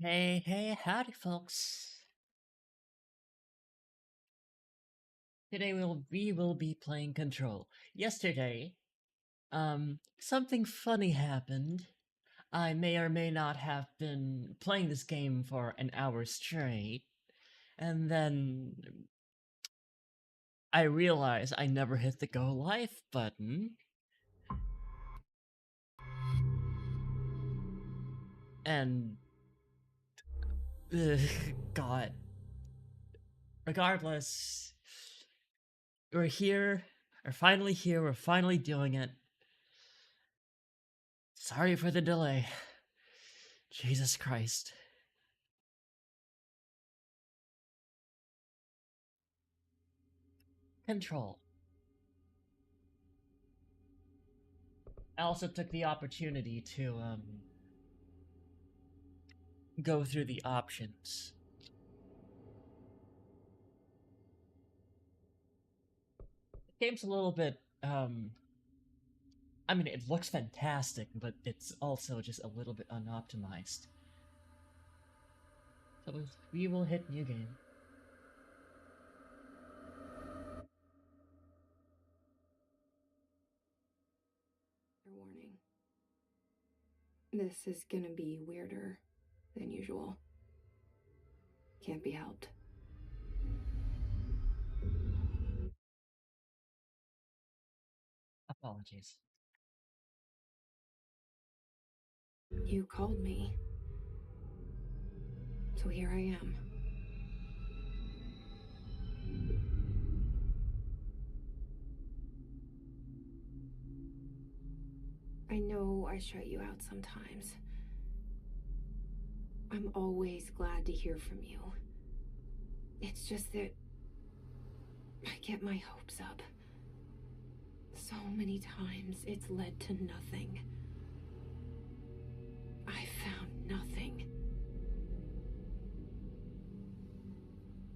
Hey, hey, howdy, folks. Today we will be playing Control. Yesterday, something funny happened. I may or may not have been playing this game for an hour straight, and then I realized I never hit the go live button, and God, regardless, we're here. We're finally here. We're finally doing it. Sorry for the delay. Jesus Christ. Control. I also took the opportunity to go through the options. The game's a little bit I mean it looks fantastic, but it's also just a little bit unoptimized. So we will hit new game. Warning. This is gonna be weirder than usual. Can't be helped. Apologies. You called me. So here I am. I know I shut you out sometimes. I'm always glad to hear from you. It's just that I get my hopes up. So many times it's led to nothing. I found nothing.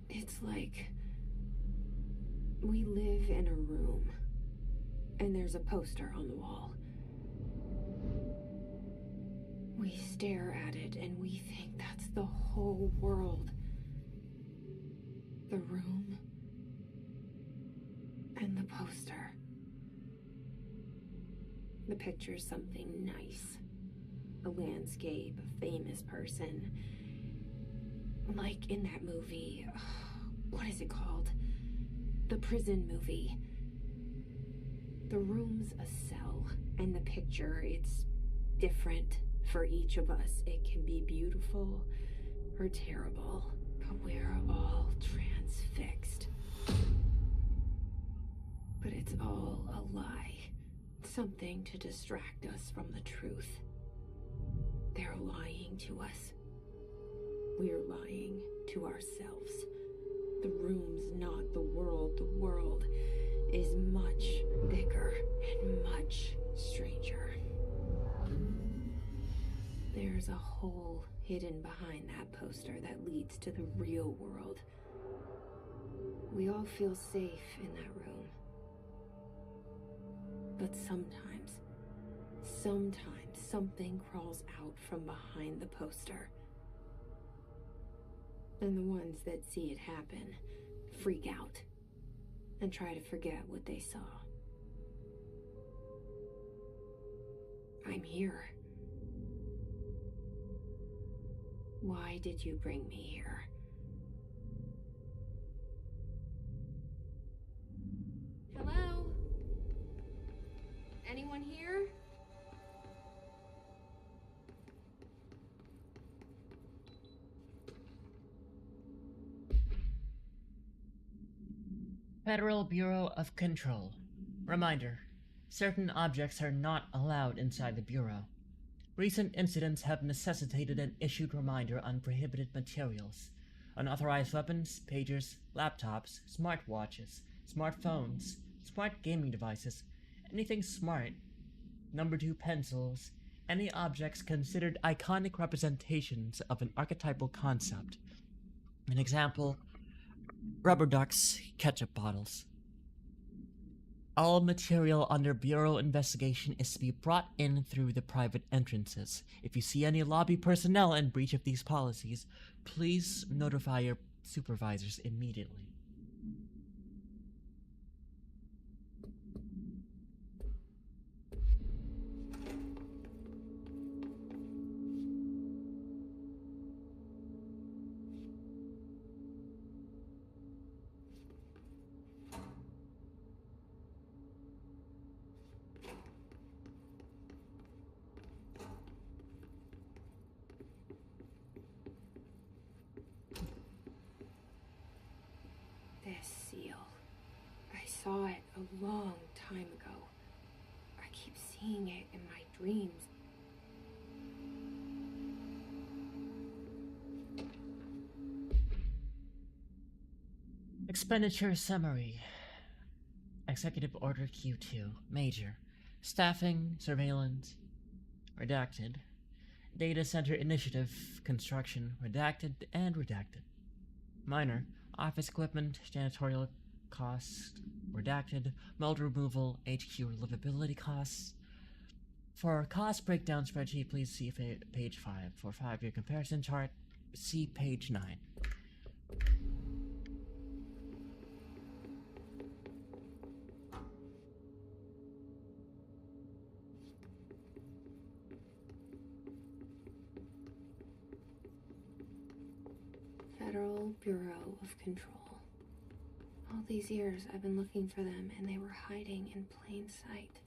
It's like we live in a room, and there's a poster on the wall. We stare at it and we think that's the whole world. The room and the poster. The picture's something nice. A landscape, a famous person. Like in that movie, what is it called? The prison movie. The room's a cell, and the picture, it's different for each of us. It can be beautiful or terrible, but we're all transfixed. But it's all a lie. Something to distract us from the truth. They're lying to us. We're lying to ourselves. The room's not the world. The world is much bigger and much stranger. There's a hole hidden behind that poster that leads to the real world. We all feel safe in that room. But sometimes something crawls out from behind the poster. And the ones that see it happen freak out and try to forget what they saw. I'm here. Why did you bring me here? Hello? Anyone here? Federal Bureau of Control. Reminder. Certain objects are not allowed inside the Bureau. Recent incidents have necessitated an issued reminder on prohibited materials. Unauthorized weapons, pagers, laptops, smartwatches, smartphones, smart gaming devices, anything smart. Number 2 pencils, any objects considered iconic representations of an archetypal concept. An example, rubber ducks, ketchup bottles. All material under Bureau investigation is to be brought in through the private entrances. If you see any lobby personnel in breach of these policies, please notify your supervisors immediately. This seal. I saw it a long time ago. I keep seeing it in my dreams. Expenditure summary. Executive Order Q2. Major. Staffing, surveillance, redacted. Data Center Initiative, construction, redacted and redacted. Minor. Office equipment, janitorial costs, redacted. Mold removal, HQ livability costs. For cost breakdown spreadsheet, please see page 5. For 5-year comparison chart, see page 9. Federal Bureau of Control. All these years I've been looking for them and they were hiding in plain sight.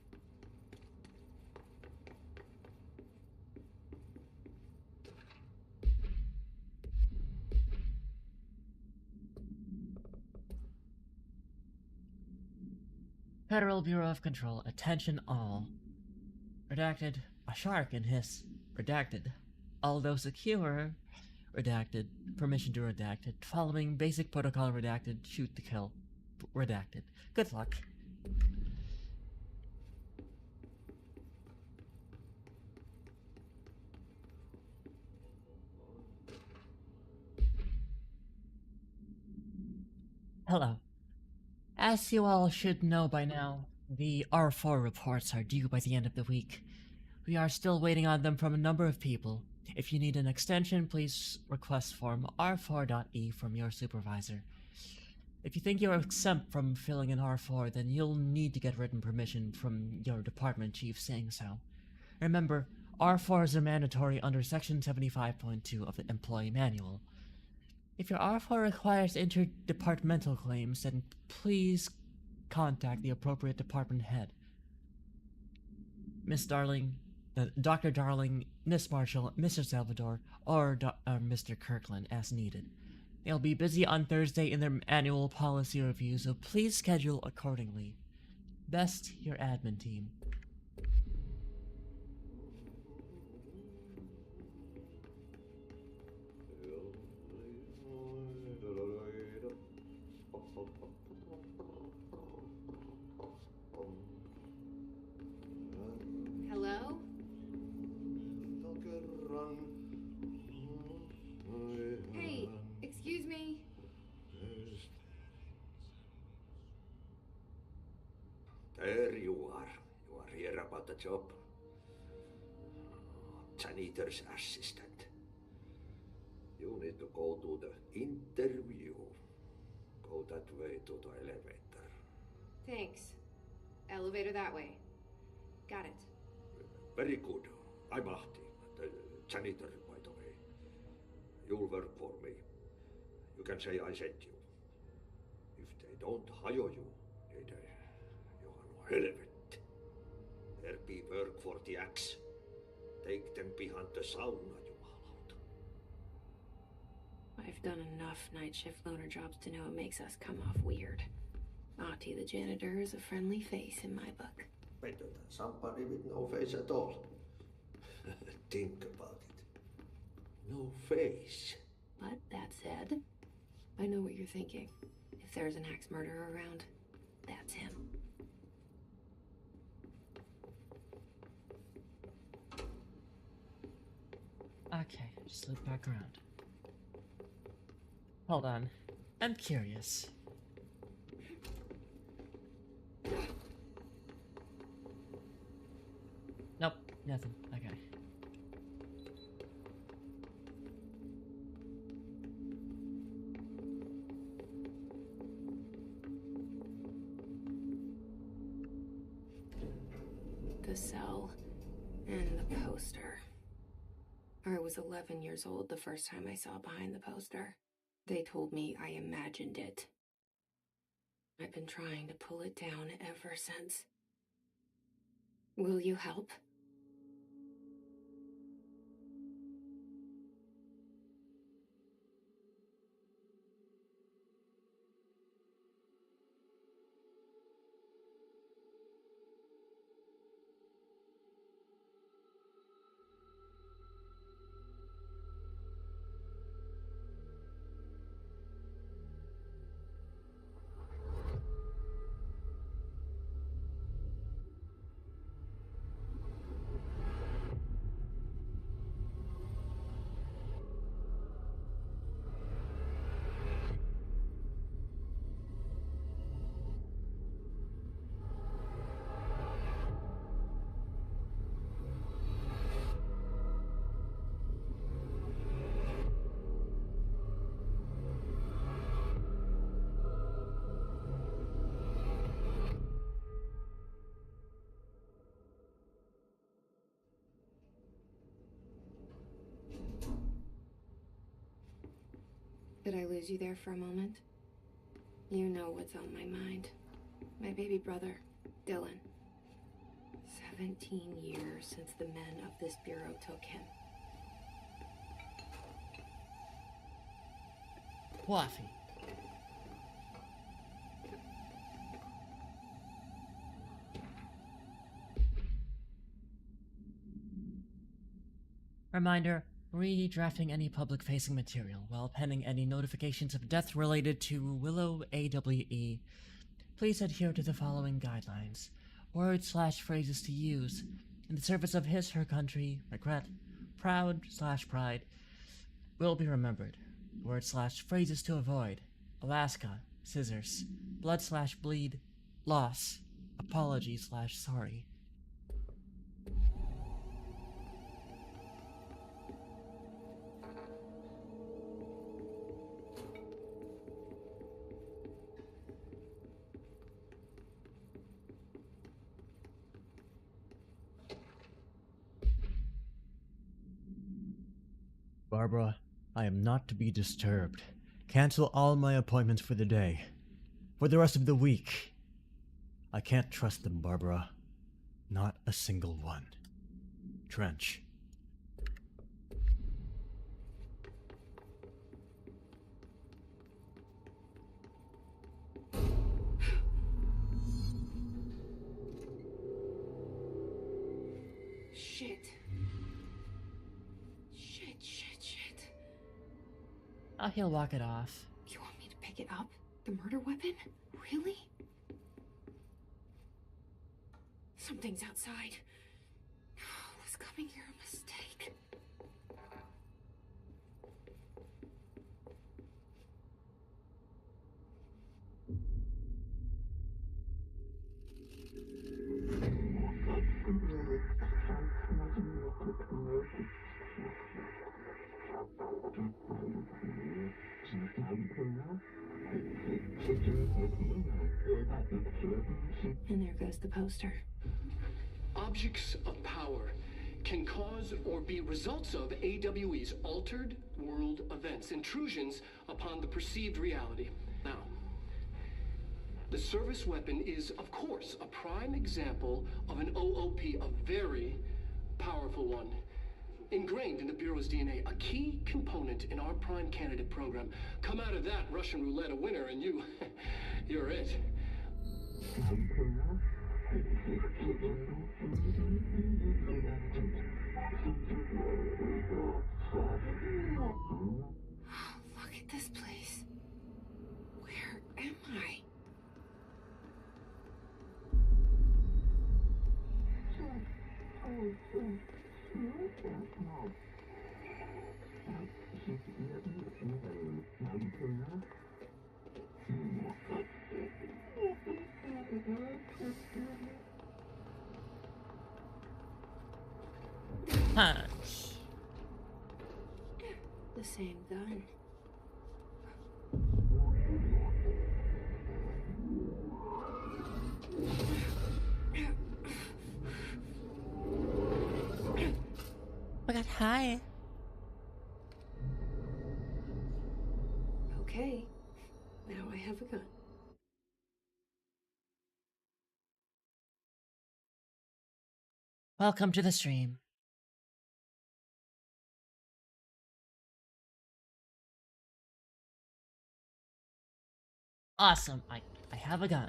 Federal Bureau of Control, attention all. Redacted, a shark in hiss. Redacted, although secure. Redacted, permission to redacted. Following basic protocol redacted, shoot to kill. Redacted. Good luck. Hello. As you all should know by now, the R4 reports are due by the end of the week. We are still waiting on them from a number of people. If you need an extension, please request form R4.E from your supervisor. If you think you're exempt from filling an R4, then you'll need to get written permission from your department chief saying so. Remember, R4s are mandatory under Section 75.2 of the Employee Manual. If your R4 requires interdepartmental claims, then please contact the appropriate department head. Miss Darling, Dr. Darling, Miss Marshall, Mr. Salvador, or Mr. Kirkland as needed. They'll be busy on Thursday in their annual policy review, so please schedule accordingly. Best, your admin team. Hello? Hey, excuse me. There you are. You are here about the job. Janitor's assistant. You need to go to the interview. Go that way to the elevator. Thanks. Elevator that way. Got it. Very good. I'm Ahti, the janitor, by the way. You'll work for me. You can say I sent you. If they don't hire you, niin you are no helvet. There be work for the axe. Take them behind the sauna, jumalauta. I've done enough night shift loner jobs to know it makes us come off weird. Ahti the janitor is a friendly face in my book. Better than somebody with no face at all. Think about it. No face. But that said, I know what you're thinking. If there's an axe murderer around, that's him. Okay, just loop back around. Hold on. I'm curious. Nothing. Okay. The cell and the poster. I was 11 years old the first time I saw behind the poster. They told me I imagined it. I've been trying to pull it down ever since. Will you help? Did I lose you there for a moment? You know what's on my mind. My baby brother, Dylan. 17 years since the men of this bureau took him. Coffee. Reminder, redrafting any public-facing material while pending any notifications of death related to Willow AWE. Please adhere to the following guidelines. Words/phrases to use in the service of his/her country, regret, proud/pride, will be remembered. Words/phrases to avoid: Alaska, scissors, blood/bleed, loss, apology/sorry. Barbara, I am not to be disturbed. Cancel all my appointments for the day. For the rest of the week. I can't trust them, Barbara. Not a single one. Trench. Shit. Oh, he'll walk it off. You want me to pick it up? The murder weapon? Really? Something's outside. Was coming here a mistake? And there goes the poster. Objects of power can cause or be results of AWE's altered world events, intrusions upon the perceived reality. Now, the service weapon is, of course, a prime example of an OOP, a very powerful one. Ingrained in the Bureau's DNA, a key component in our prime candidate program. Come out of that Russian roulette a winner and you're it. Look at this place. Where am I? Punch. The same gun. I got high. Okay, now I have a gun. Welcome to the stream. Awesome. I have a gun.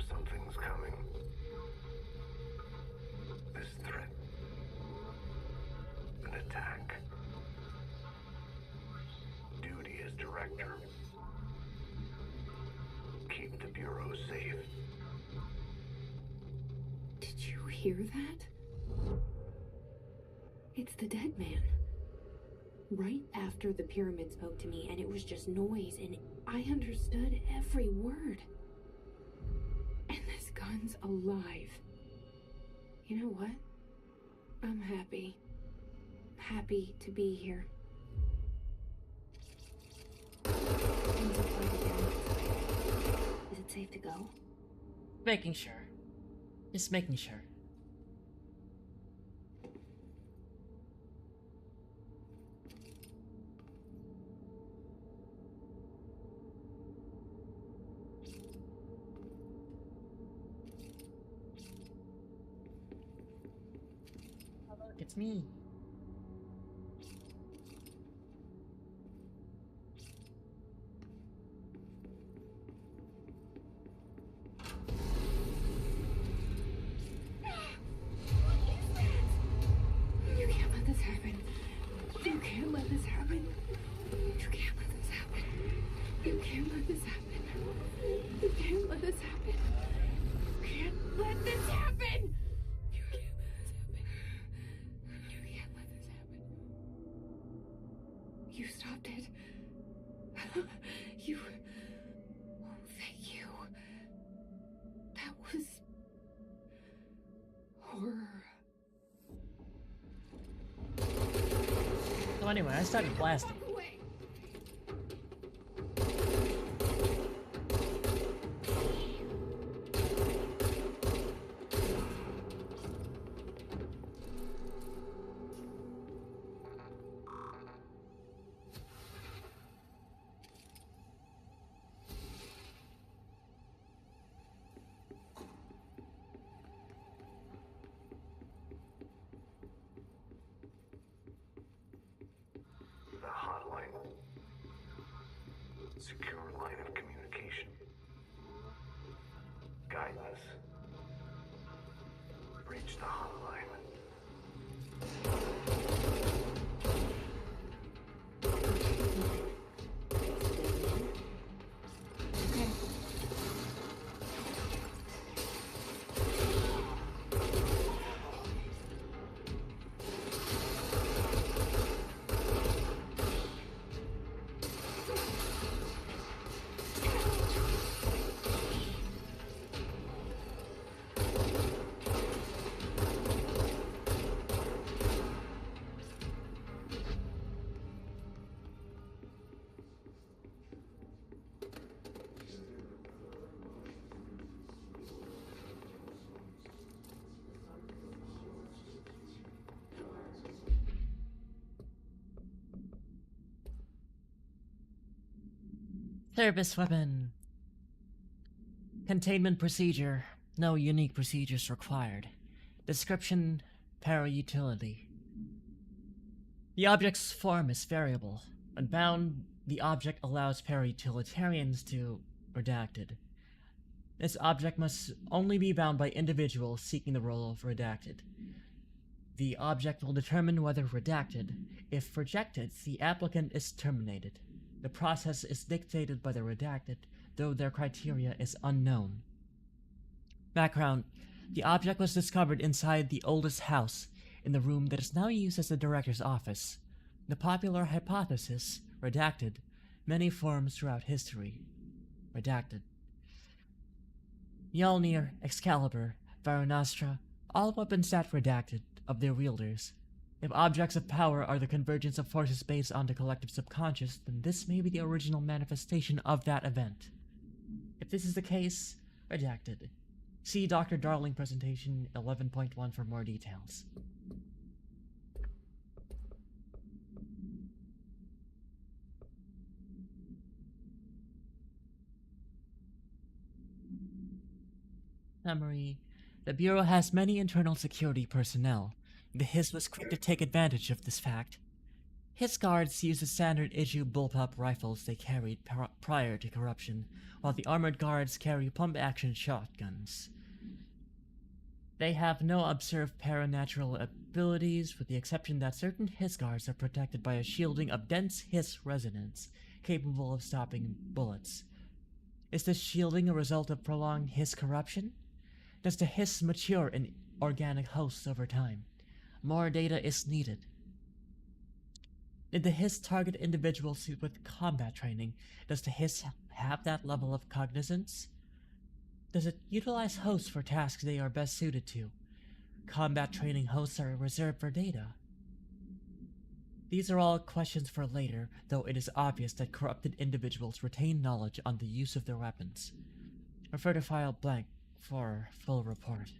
Something's coming. This threat. An attack. Duty as director. Keep the Bureau safe. Did you hear that? It's the dead man. Right after the pyramid spoke to me, and it was just noise, and I understood every word. And this gun's alive. You know what? I'm happy. Happy to be here. Things are quiet again. Is it safe to go? Making sure. Just making sure. Look, it's me. You can't let this happen. You can't let this happen. You can't let this happen. You can't let this happen. You can't let this happen. You can't let this happen. You can't let this happen. You can't let this happen. You stopped it. You. Oh, thank you. That was horror. So anyway, I started blasting. Walk away. The hotline. Secure line of communication. Guide us. Reach the hotline. Okay. Service weapon. Containment procedure. No unique procedures required. Description: para-utility. The object's form is variable. When bound, the object allows para-utilitarians to redacted. This object must only be bound by individuals seeking the role of redacted. The object will determine whether redacted. If rejected, the applicant is terminated. The process is dictated by the redacted, though their criteria is unknown. Background: the object was discovered inside the oldest house, in the room that is now used as the director's office. The popular hypothesis: redacted, many forms throughout history. Redacted. Mjolnir, Excalibur, Varanastra, all weapons that redacted, of their wielders. If objects of power are the convergence of forces based on the collective subconscious, then this may be the original manifestation of that event. If this is the case, redacted. See Dr. Darling presentation 11.1 for more details. Summary: the Bureau has many internal security personnel. The HIS was quick to take advantage of this fact. HIS guards use the standard issue bullpup rifles they carried prior to corruption, while the armored guards carry pump-action shotguns. They have no observed paranatural abilities, with the exception that certain HIS guards are protected by a shielding of dense HIS resonance, capable of stopping bullets. Is this shielding a result of prolonged HIS corruption? Does the HIS mature in organic hosts over time? More data is needed. Did the HIS target individuals with combat training? Does the HIS have that level of cognizance? Does it utilize hosts for tasks they are best suited to? Combat training hosts are reserved for data. These are all questions for later, though it is obvious that corrupted individuals retain knowledge on the use of their weapons. Refer to file blank for full report.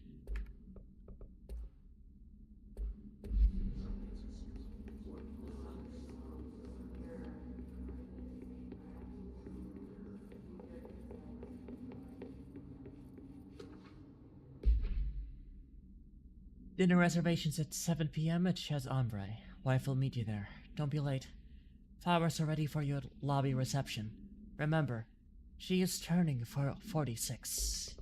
Dinner reservations at 7 p.m. at Chez Ombre. Wife will meet you there. Don't be late. Flowers are ready for you at lobby reception. Remember, she is turning 46.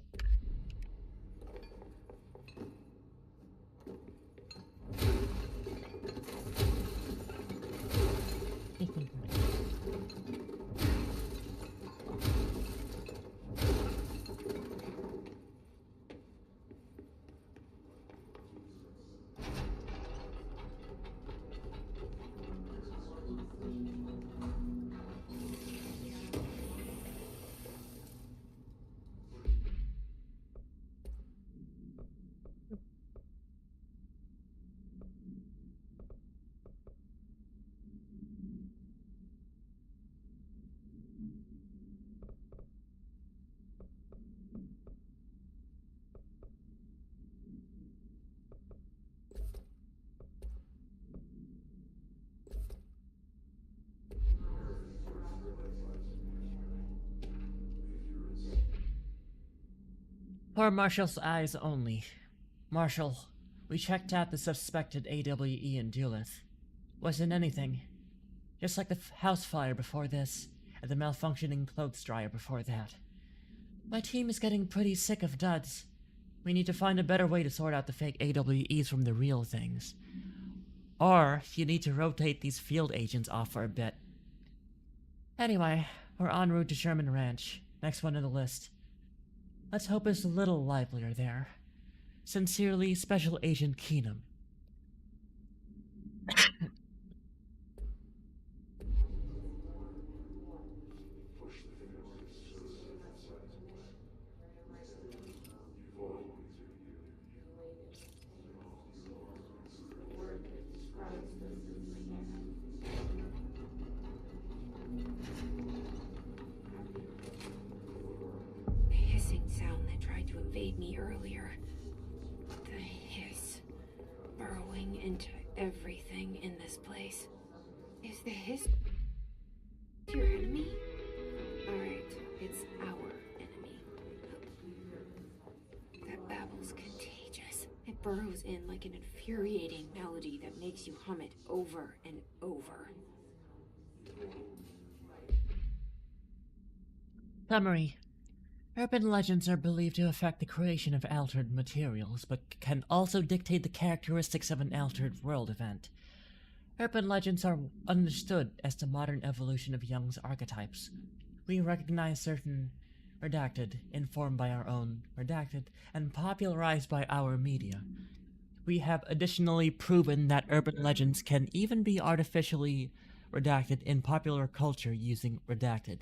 For Marshall's eyes only. Marshall, we checked out the suspected AWE in Duluth. Wasn't anything. Just like the house fire before this, and the malfunctioning clothes dryer before that. My team is getting pretty sick of duds. We need to find a better way to sort out the fake AWEs from the real things. Or, you need to rotate these field agents off for a bit. Anyway, we're en route to Sherman Ranch. Next one on the list. Let's hope it's a little livelier there. Sincerely, Special Agent Keenum. The hissing sound that tried to invade me earlier. The hiss. Burrowing into everything in this place. Is the hiss your enemy? Alright. burrows in like an infuriating melody that makes you hum it over and over. Summary. Urban legends are believed to affect the creation of altered materials, but can also dictate the characteristics of an altered world event. Urban legends are understood as the modern evolution of Jung's archetypes. We recognize certain redacted, informed by our own redacted, and popularized by our media. We have additionally proven that urban legends can even be artificially redacted in popular culture using Redacted,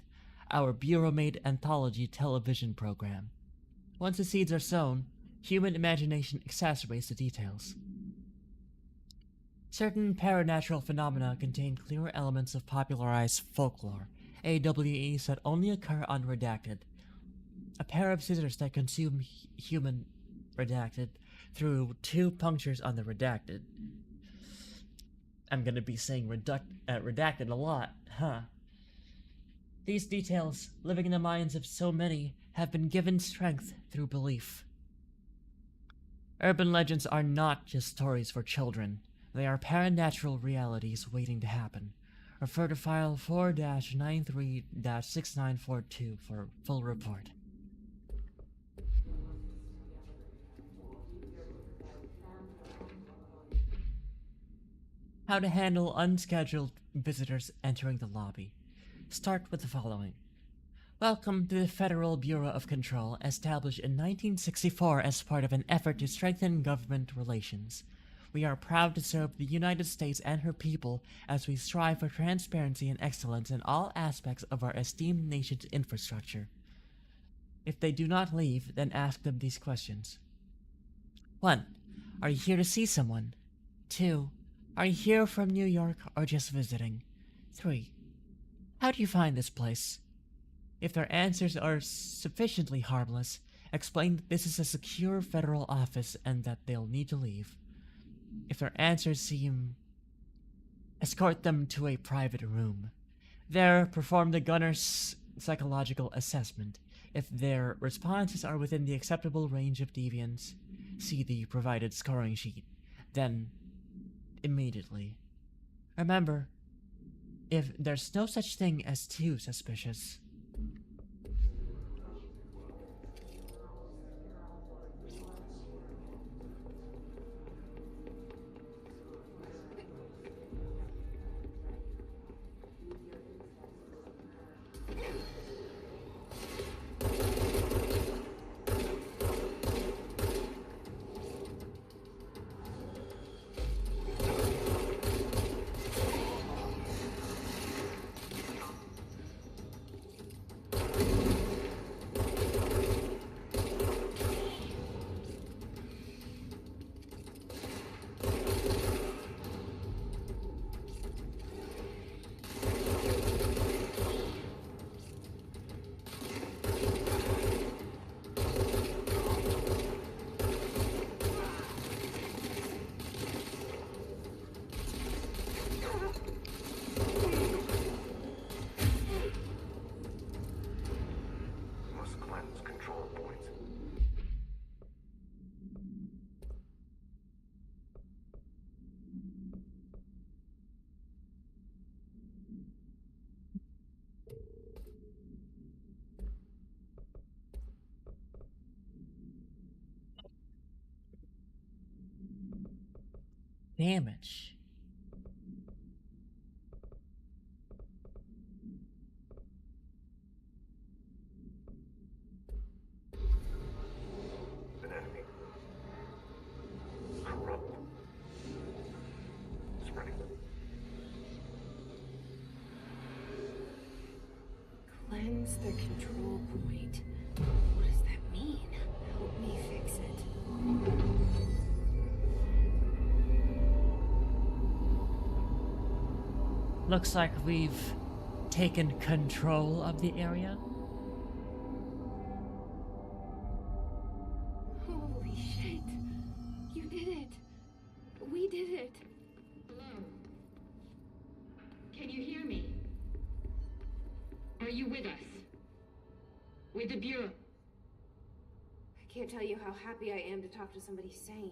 our Bureau-made anthology television program. Once the seeds are sown, human imagination exacerbates the details. Certain paranatural phenomena contain clear elements of popularized folklore, AWEs that only occur unredacted. A pair of scissors that consume human redacted through 2 punctures on the redacted. I'm gonna be saying redacted a lot, huh? These details, living in the minds of so many, have been given strength through belief. Urban legends are not just stories for children. They are paranatural realities waiting to happen. Refer to file 4-93-6942 for full report. How to handle unscheduled visitors entering the lobby. Start with the following. Welcome to the Federal Bureau of Control, established in 1964 as part of an effort to strengthen government relations. We are proud to serve the United States and her people as we strive for transparency and excellence in all aspects of our esteemed nation's infrastructure. If they do not leave, then ask them these questions. 1. Are you here to see someone? 2. Are you here from New York or just visiting? 3. How do you find this place? If their answers are sufficiently harmless, explain that this is a secure federal office and that they'll need to leave. If their answers seem... escort them to a private room. There, perform the gunner's psychological assessment. If their responses are within the acceptable range of deviance, see the provided scoring sheet. Then, immediately. Remember, if there's no such thing as too suspicious. Must cleanse control points. Damage. An enemy. Corrupt. Spreading. Cleanse the control point. What does that mean? Help me fix it. Looks like we've taken control of the area. Holy shit. You did it. We did it. Hello? Can you hear me? Are you with us? With the Bureau? I can't tell you how happy I am to talk to somebody sane.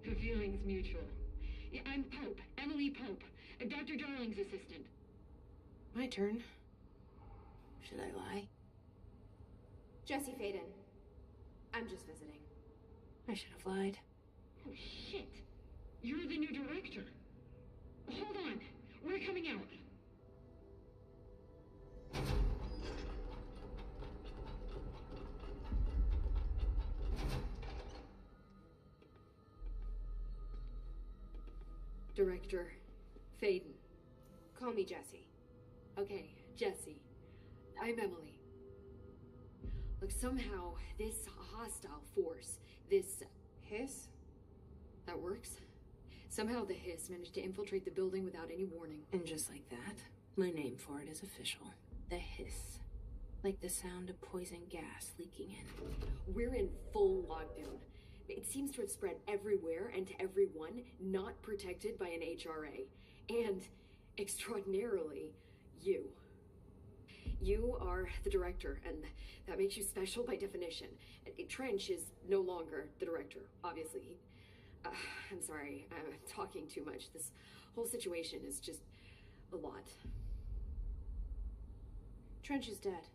The feeling's mutual. Yeah, I'm Pope, Emily Pope, Dr. Darling's assistant. My turn. Should I lie? Jesse Faden. I'm just visiting. I should have lied. Oh, shit. You're the new director. Hold on. We're coming out. Director Faden. Call me Jesse. Okay, Jesse. I'm Emily. Look, somehow this hostile force, this hiss, that works. Somehow the hiss managed to infiltrate the building without any warning. And just like that, my name for it is official. The hiss. Like the sound of poison gas leaking in. We're in full lockdown. It seems to have spread everywhere and to everyone not protected by an HRA. And, extraordinarily, you. You are the director, and that makes you special by definition. Trench is no longer the director, obviously. I'm sorry, I'm talking too much. This whole situation is just a lot. Trench is dead.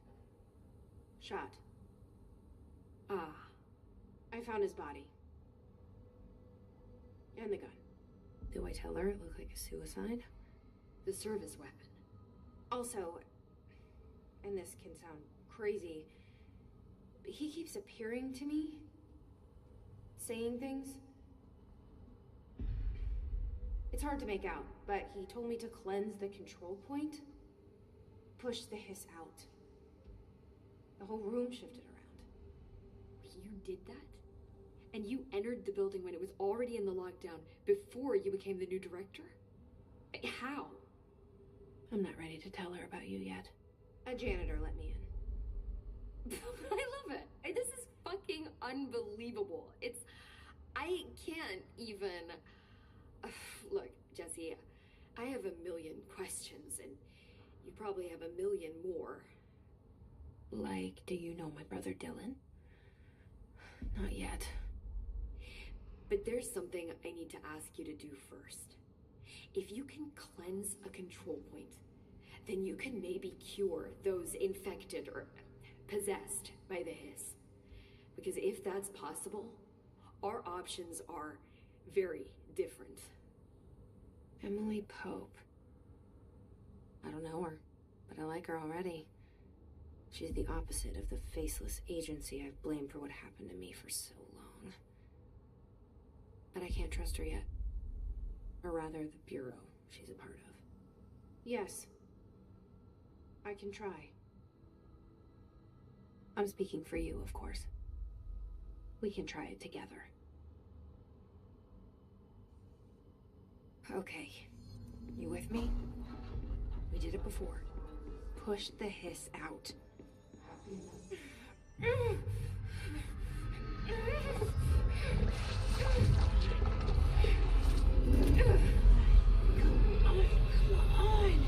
Shot. I found his body. And the gun. Do I tell her it looked like a suicide? The service weapon. Also, and this can sound crazy, but he keeps appearing to me, saying things. It's hard to make out, but he told me to cleanse the control point, push the hiss out. The whole room shifted around. You did that? And you entered the building when it was already in the lockdown before you became the new director? How? I'm not ready to tell her about you yet. A janitor let me in. I love it. This is fucking unbelievable. I can't even... Look, Jesse, I have a million questions, and you probably have a million more. Like, do you know my brother Dylan? Not yet. But there's something I need to ask you to do first. If you can cleanse a control point, then you can maybe cure those infected or possessed by the hiss. Because if that's possible, our options are very different. Emily Pope. I don't know her, but I like her already. She's the opposite of the faceless agency I've blamed for what happened to me for so long. But I can't trust her yet. Or rather, the Bureau she's a part of. Yes. I can try. I'm speaking for you, of course. We can try it together. Okay. You with me? We did it before. Push the hiss out. Come on.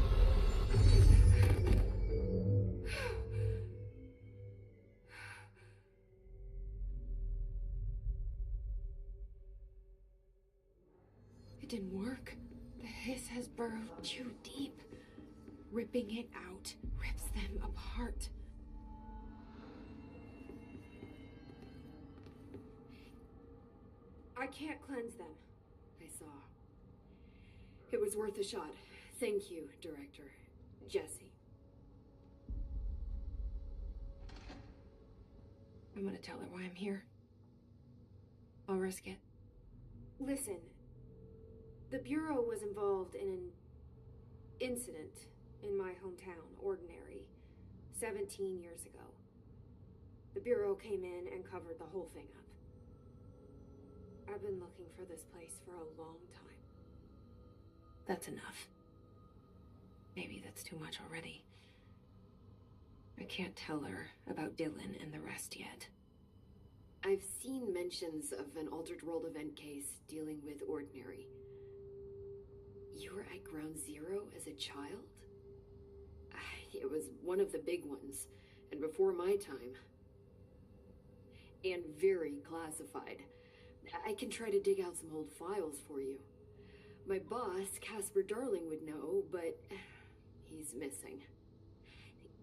It didn't work. The hiss has burrowed too deep. Ripping it out rips them apart. I can't cleanse them. I saw. It was worth a shot. Thank you, Director. Jesse. I'm gonna tell her why I'm here. I'll risk it. Listen. The Bureau was involved in an incident in my hometown, Ordinary, 17 years ago. The Bureau came in and covered the whole thing up. I've been looking for this place for a long time. That's enough. Maybe that's too much already. I can't tell her about Dylan and the rest yet. I've seen mentions of an Altered World event case dealing with Ordinary. You were at Ground Zero as a child? It was one of the big ones, and before my time. And very classified. I can try to dig out some old files for you. My boss, Casper Darling, would know, but he's missing.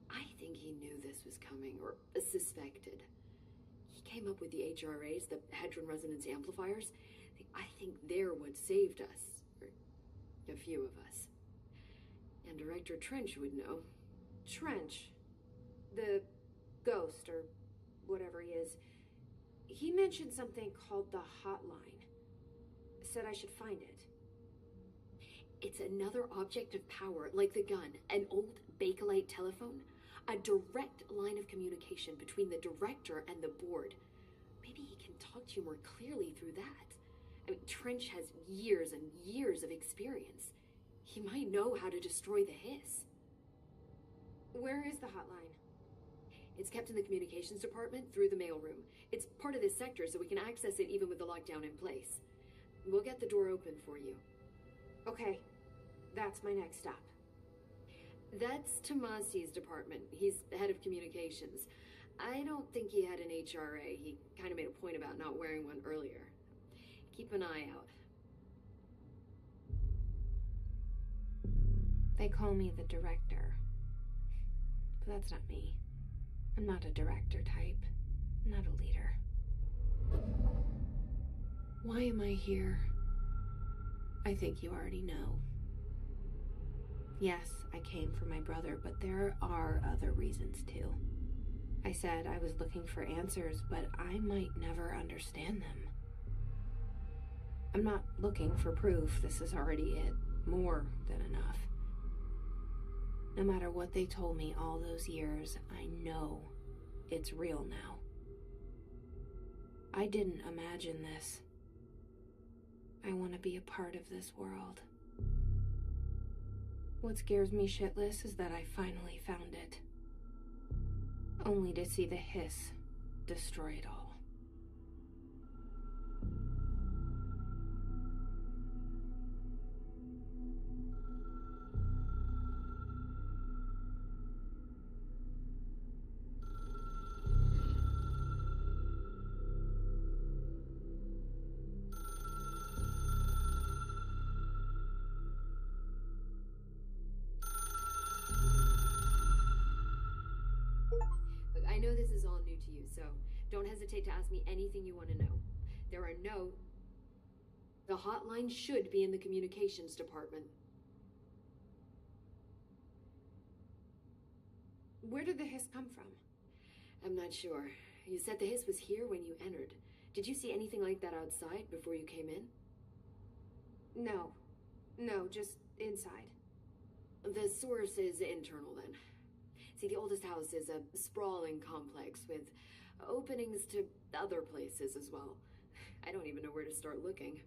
I think he knew this was coming, or suspected. He came up with the HRAs, the Hadron Resonance Amplifiers. I think they're what saved us, or a few of us. And Director Trench would know. Trench. The ghost, or whatever he is. He mentioned something called the hotline. Said I should find it. It's another object of power, like the gun, an old Bakelite telephone, a direct line of communication between the director and the board. Maybe he can talk to you more clearly through that. I mean, Trench has years and years of experience. He might know how to destroy the hiss. Where is the hotline? It's kept in the communications department through the mailroom. It's part of this sector, so we can access it even with the lockdown in place. We'll get the door open for you. Okay, that's my next stop. That's Tomasi's department. He's head of communications. I don't think he had an HRA. He kind of made a point about not wearing one earlier. Keep an eye out. They call me the director. But that's not me. I'm not a director type. I'm not a leader. Why am I here? I think you already know. Yes, I came for my brother, but there are other reasons too. I said I was looking for answers, but I might never understand them. I'm not looking for proof. This is already it. More than enough. No matter what they told me all those years, I know it's real now. I didn't imagine this. I want to be a part of this world. What scares me shitless is that I finally found it. Only to see the hiss destroy it all. I know this is all new to you, so don't hesitate to ask me anything you want to know. There are no... The hotline should be in the communications department. Where did the hiss come from? I'm not sure. You said the hiss was here when you entered. Did you see anything like that outside before you came in? No, just inside. The source is internal, then. See, the oldest house is a sprawling complex with openings to other places as well. I don't even know where to start looking.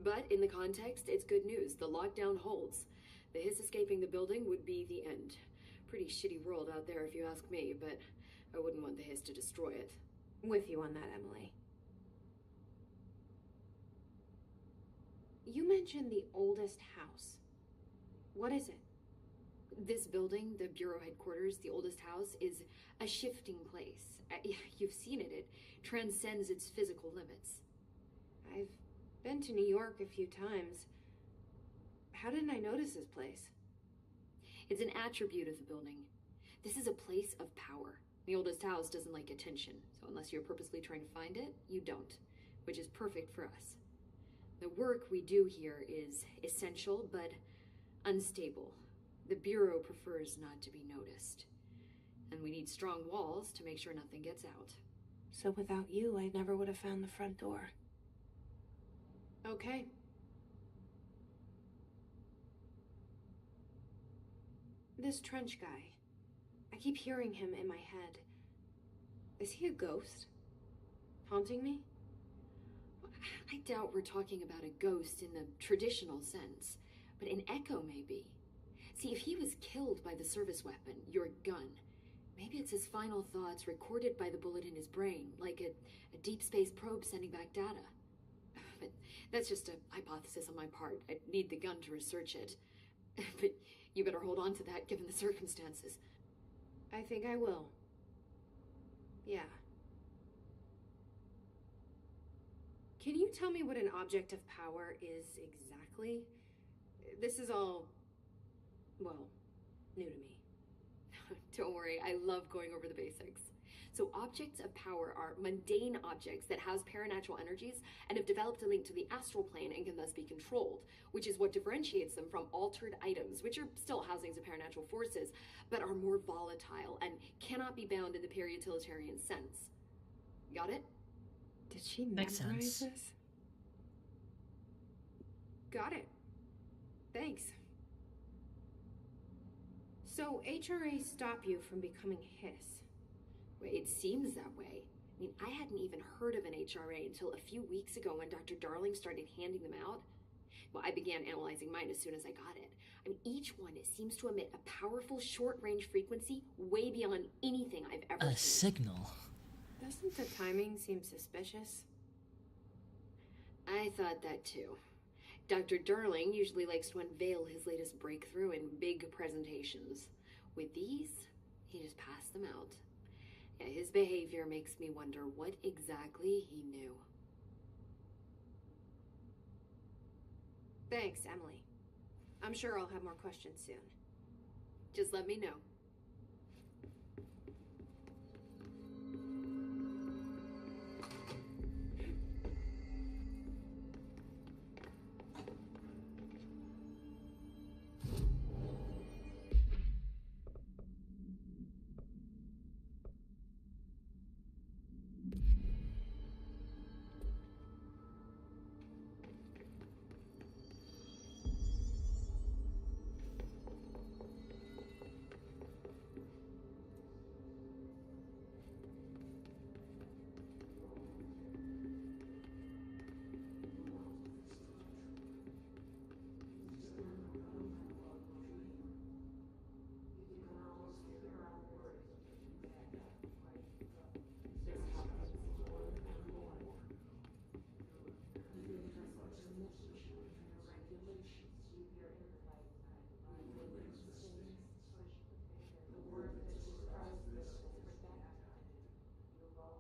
But in the context, it's good news. The lockdown holds. The hiss escaping the building would be the end. Pretty shitty world out there if you ask me, but I wouldn't want the hiss to destroy it. With you on that, Emily. You mentioned the oldest house. What is it? This building, the Bureau headquarters, the oldest house, is a shifting place. You've seen it. It transcends its physical limits. I've been to New York a few times. How didn't I notice this place? It's an attribute of the building. This is a place of power. The oldest house doesn't like attention, so unless you're purposely trying to find it, you don't, which is perfect for us. The work we do here is essential, but unstable. The Bureau prefers not to be noticed. And we need strong walls to make sure nothing gets out. So without you, I never would have found the front door. Okay. This Trench guy. I keep hearing him in my head. Is he a ghost? Haunting me? I doubt we're talking about a ghost in the traditional sense, but an echo maybe. See, if he was killed by the service weapon, your gun, maybe it's his final thoughts recorded by the bullet in his brain, like a deep space probe sending back data. But that's just a hypothesis on my part. I'd need the gun to research it. But you better hold on to that given the circumstances. I think I will. Yeah. Can you tell me what an object of power is exactly? This is all, well, new to me. Don't worry, I love going over the basics. So objects of power are mundane objects that house paranatural energies and have developed a link to the astral plane and can thus be controlled, which is what differentiates them from altered items, which are still housings of paranatural forces, but are more volatile and cannot be bound in the peri-utilitarian sense. Got it? Did she Makes memorize sense. this? Got it. Thanks. So HRA stop you from becoming Hiss? It seems that way. I mean, I hadn't even heard of an HRA until a few weeks ago when Dr. Darling started handing them out. Well, I began analyzing mine as soon as I got it. I mean, each one seems to emit a powerful short-range frequency way beyond anything I've ever A seen. signal. Doesn't the timing seem suspicious? I thought that too. Dr. Darling usually likes to unveil his latest breakthrough in big presentations. With these, he just passed them out. Yeah, his behavior makes me wonder what exactly he knew. Thanks, Emily. I'm sure I'll have more questions soon. Just let me know.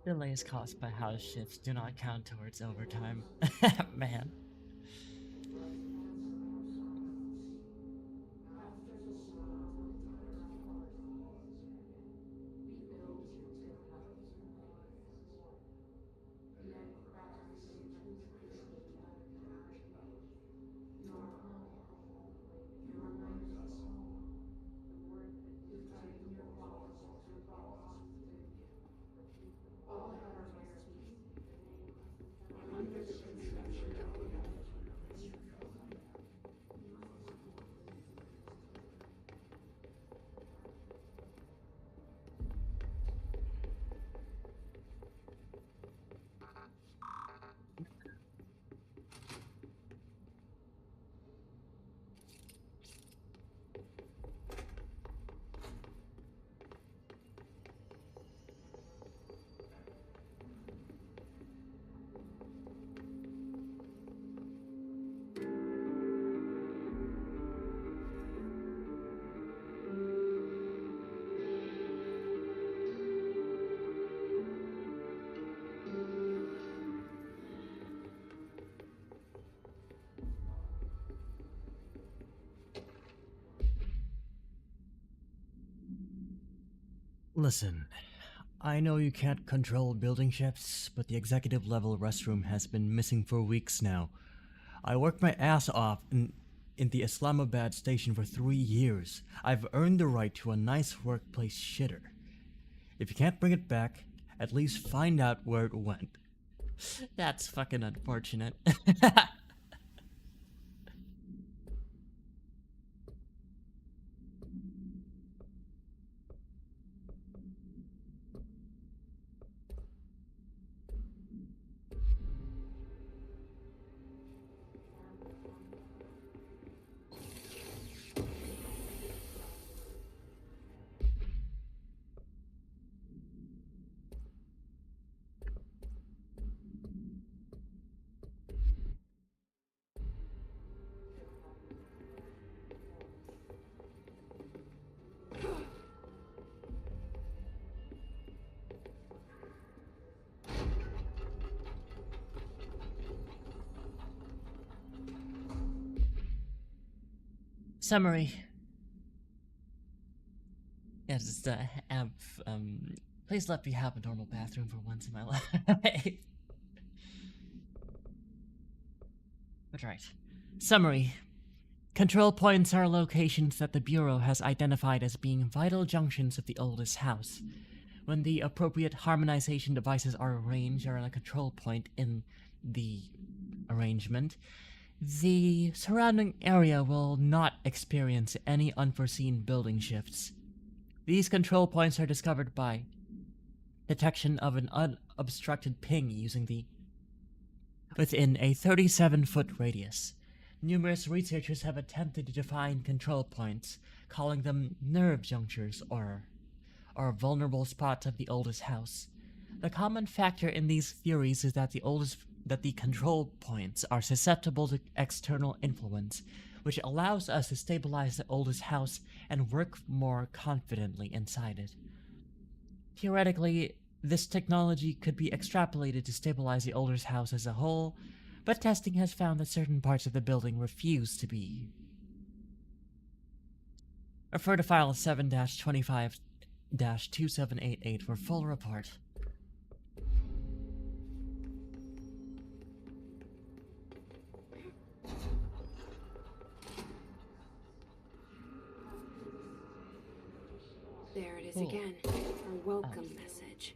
Delays caused by house shifts do not count towards overtime. Man. Listen, I know you can't control building shifts, but the executive level restroom has been missing for weeks now. I worked my ass off in the Islamabad station for 3 years. I've earned the right to a nice workplace shitter. If you can't bring it back, at least find out where it went. That's fucking unfortunate. Summary. Yes, it's please let me have a normal bathroom for once in my life. But right. Summary. Control points are locations that the Bureau has identified as being vital junctions of the oldest house. When the appropriate harmonization devices are arranged around a control point in the arrangement, the surrounding area will not experience any unforeseen building shifts. These control points are discovered by detection of an unobstructed ping within a 37-foot radius. Numerous researchers have attempted to define control points, calling them nerve junctures or vulnerable spots of the oldest house. The common factor in these theories is that the control points are susceptible to external influence, which allows us to stabilize the oldest house and work more confidently inside it. Theoretically, this technology could be extrapolated to stabilize the oldest house as a whole, but testing has found that certain parts of the building refuse to be. Refer to file 7-25-2788 for full report. There it is Cool. again. Our welcome message.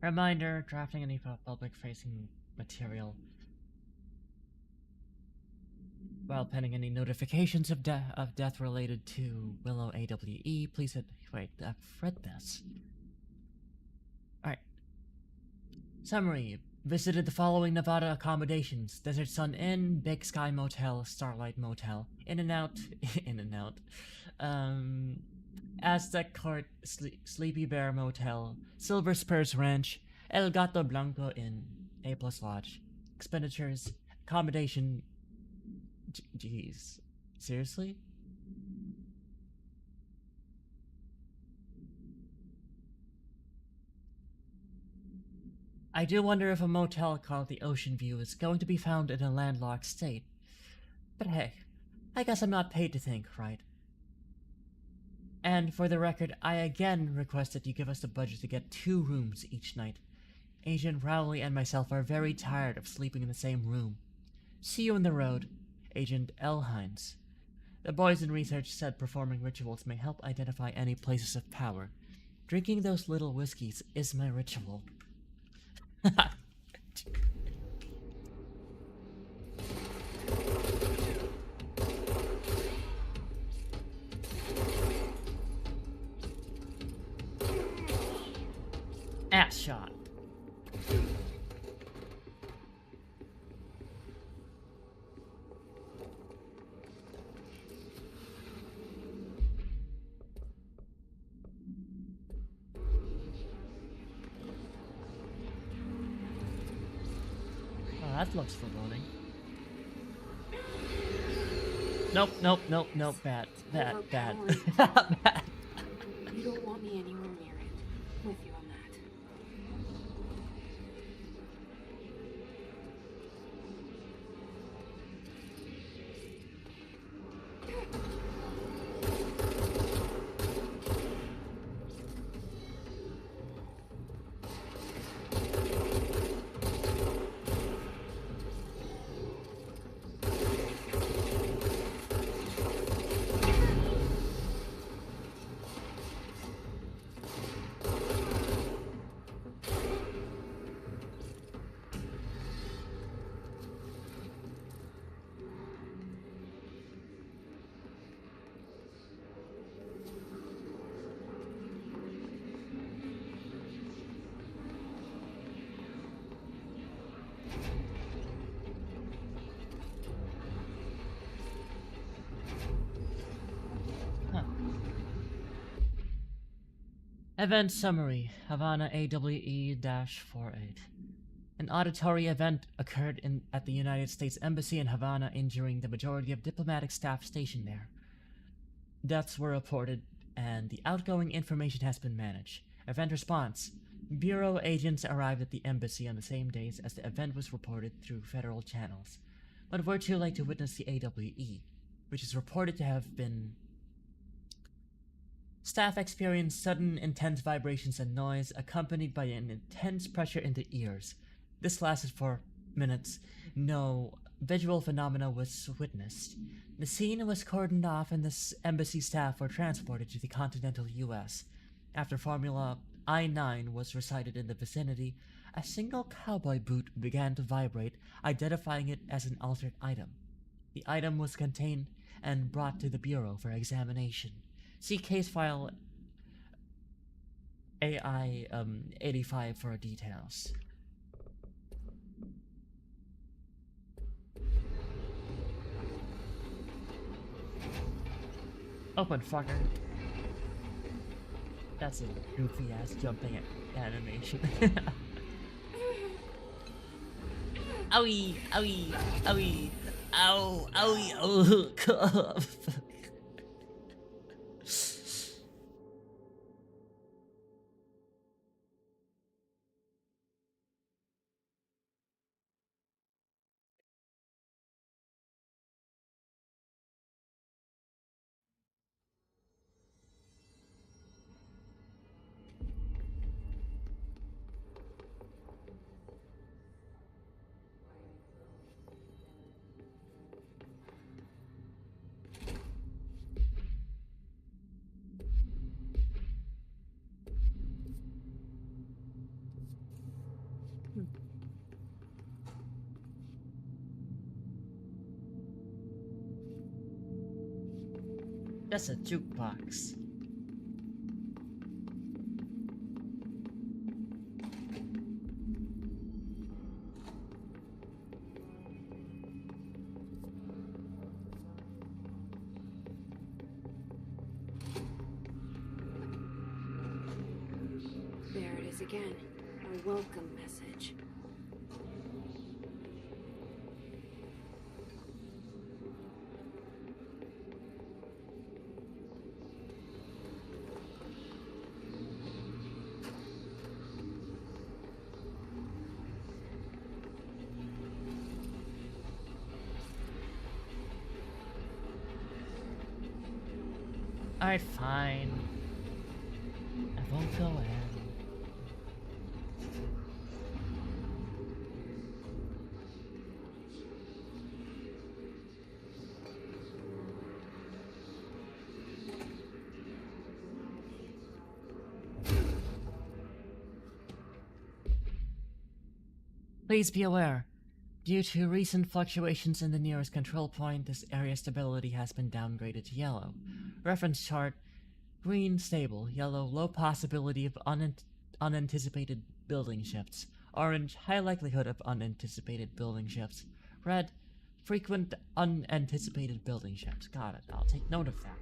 Reminder, drafting any public-facing material while pending any notifications of death related to Willow AWE, please hit... Wait, I've read this. Alright. Summary. Visited the following Nevada accommodations: Desert Sun Inn, Big Sky Motel, Starlight Motel, In-N-Out, In-N-Out, Aztec Court, Sleepy Bear Motel, Silver Spurs Ranch, El Gato Blanco Inn, A+ Lodge. Expenditures, accommodation... Jeez. Seriously? I do wonder if a motel called the Ocean View is going to be found in a landlocked state. But hey, I guess I'm not paid to think, right? And for the record, I again request that you give us the budget to get 2 rooms each night. Agent Rowley and myself are very tired of sleeping in the same room. See you on the road, Agent L. Hines. The boys in research said performing rituals may help identify any places of power. Drinking those little whiskeys is my ritual. Ass shot. Oh, that looks foreboding. Nope, nope, nope, nope, bad, bad, bad. Bad. You don't want me anywhere near it. With you on that. Event Summary, Havana AWE-48. An auditory event occurred at the United States Embassy in Havana, injuring the majority of diplomatic staff stationed there. Deaths were reported, and the outgoing information has been managed. Event response. Bureau agents arrived at the embassy on the same days as the event was reported through federal channels, but were too late to witness the AWE, which is reported to have been... Staff experienced sudden, intense vibrations and noise, accompanied by an intense pressure in the ears. This lasted for minutes. No visual phenomena was witnessed. The scene was cordoned off and the embassy staff were transported to the continental US. After Formula I-9 was recited in the vicinity, a single cowboy boot began to vibrate, identifying it as an altered item. The item was contained and brought to the Bureau for examination. See case file AI 85 for details. Open, fucker. That's a goofy ass jumping animation. Owie, owie, owie, ow, owie, oh, cough. That's a jukebox. There it is again. A welcome message. Alright, fine. I won't go in. Please be aware, due to recent fluctuations in the nearest control point, this area's stability has been downgraded to yellow. Reference chart: green stable, yellow low possibility of unanticipated building shifts, orange high likelihood of unanticipated building shifts, red frequent unanticipated building shifts. Got it. I'll take note of that.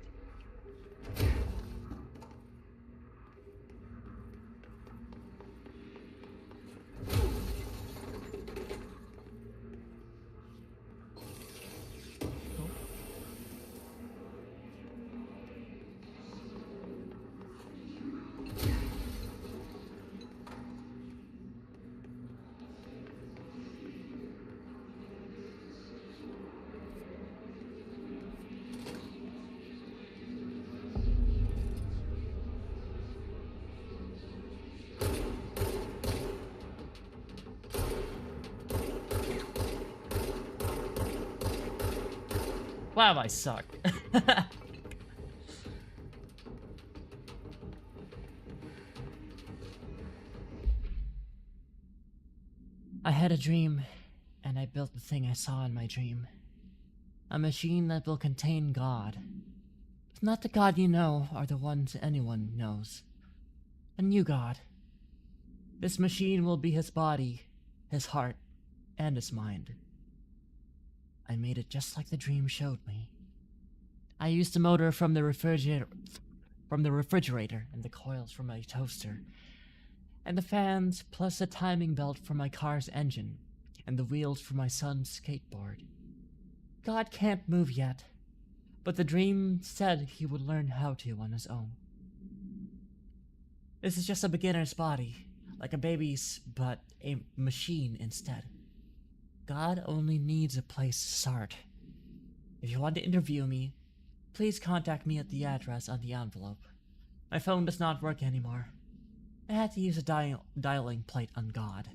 Wow, I suck. I had a dream, and I built the thing I saw in my dream. A machine that will contain God. It's not the God you know or the ones anyone knows. A new God. This machine will be his body, his heart, and his mind. I made it just like the dream showed me. I used the motor from the refrigerator from the refrigerator and the coils from my toaster, and the fans plus a timing belt for my car's engine, and the wheels for my son's skateboard. God can't move yet, but the dream said he would learn how to on his own. This is just a beginner's body, like a baby's, but a machine instead. God only needs a place to start. If you want to interview me, please contact me at the address on the envelope. My phone does not work anymore. I had to use a dialing plate on God.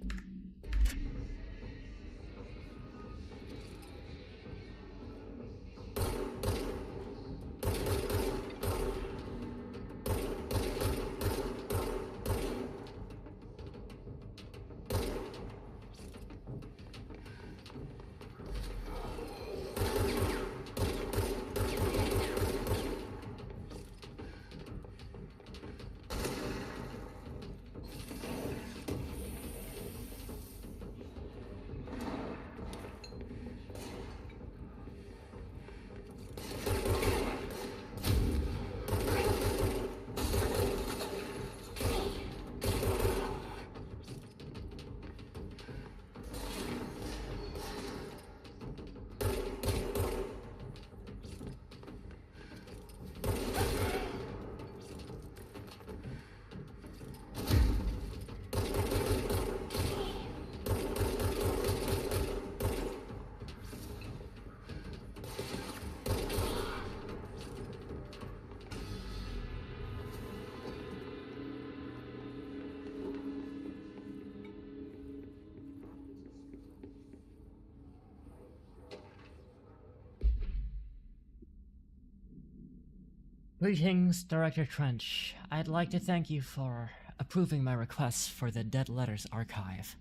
Greetings, Director Trench. I'd like to thank you for approving my request for the Dead Letters Archive.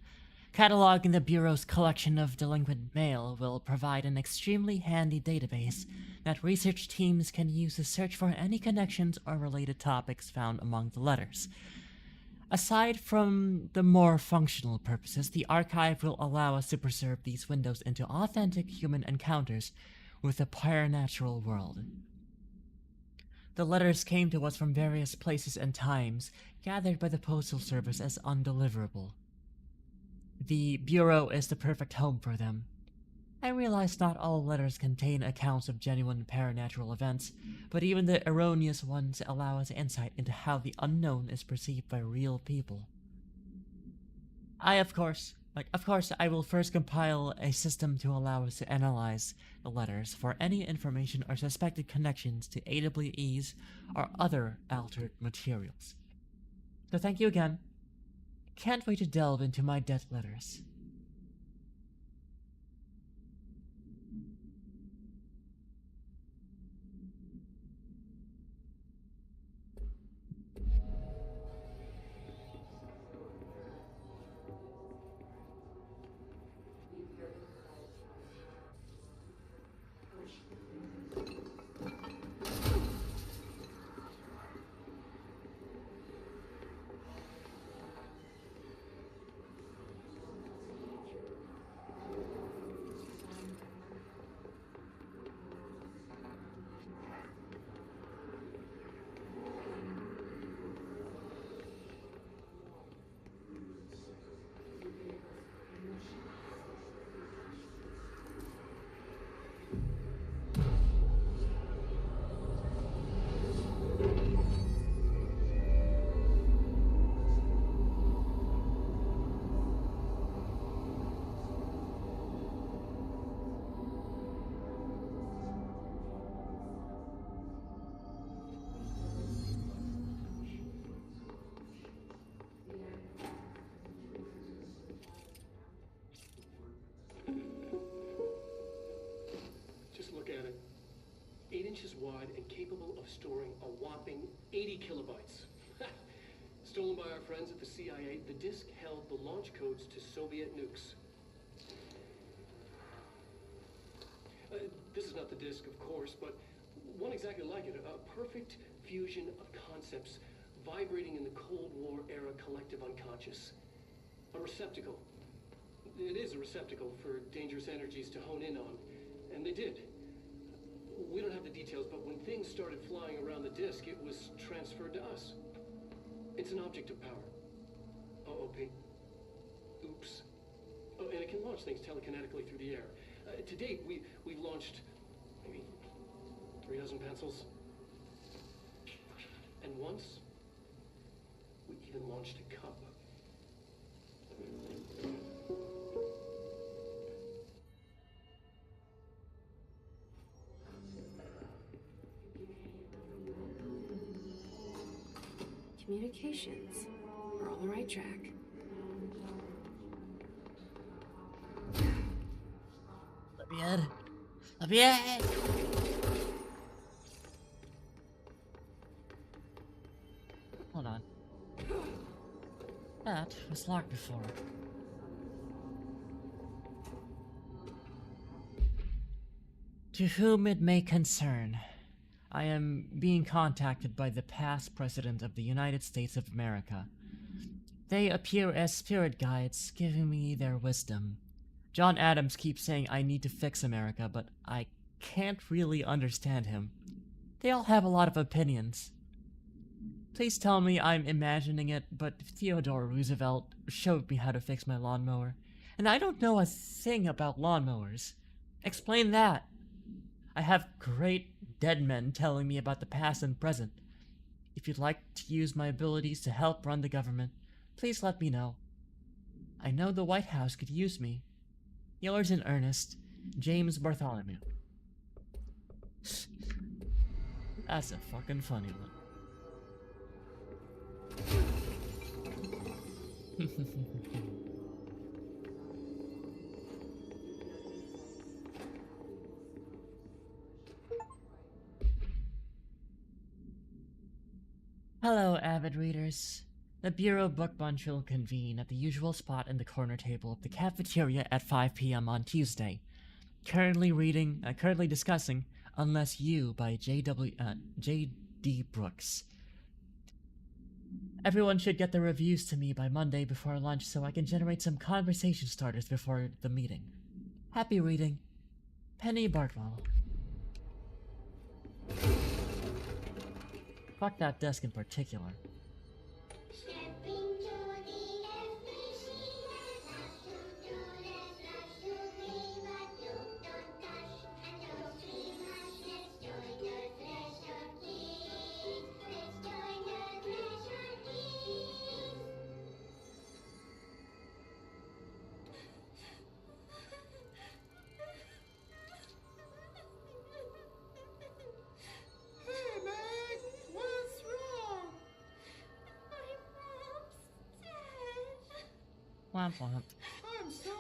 Cataloging the Bureau's collection of delinquent mail will provide an extremely handy database that research teams can use to search for any connections or related topics found among the letters. Aside from the more functional purposes, the archive will allow us to preserve these windows into authentic human encounters with the supernatural world. The letters came to us from various places and times, gathered by the Postal Service as undeliverable. The Bureau is the perfect home for them. I realize not all letters contain accounts of genuine paranatural events, but even the erroneous ones allow us insight into how the unknown is perceived by real people. Of course, I will first compile a system to allow us to analyze the letters for any information or suspected connections to AWEs or other altered materials. So thank you again. Can't wait to delve into my dead letters. Just look at it. 8 inches wide and capable of storing a whopping 80 kilobytes. Stolen by our friends at the CIA, the disk held the launch codes to Soviet nukes. This is not the disk, of course, but one exactly like it. A perfect fusion of concepts vibrating in the Cold War era collective unconscious. A receptacle. It is a receptacle for dangerous energies to hone in on. And they did. We don't have the details, but when things started flying around the disk, it was transferred to us. It's an object of power. OP. Oops. Oh, and it can launch things telekinetically through the air. To date, we've launched maybe 3 dozen pencils. And once, we even launched a cup. Communications. We're on the right track. Let me in! Hold on. That was locked before. To whom it may concern, I am being contacted by the past President of the United States of America. They appear as spirit guides, giving me their wisdom. John Adams keeps saying I need to fix America, but I can't really understand him. They all have a lot of opinions. Please tell me I'm imagining it, but Theodore Roosevelt showed me how to fix my lawnmower, and I don't know a thing about lawnmowers. Explain that. I have great dead men telling me about the past and present. If you'd like to use my abilities to help run the government, please let me know. I know the White House could use me. Yours in earnest, James Bartholomew. That's a fucking funny one. Hello, avid readers. The Bureau Book Bunch will convene at the usual spot in the corner table of the cafeteria at 5 p.m. on Tuesday. Currently discussing Unless You by J.D. Brooks. Everyone should get the reviews to me by Monday before lunch so I can generate some conversation starters before the meeting. Happy reading. Penny Bartwell. Fuck that desk in particular. Hey, Meg! What's wrong? Womp womp. I'm so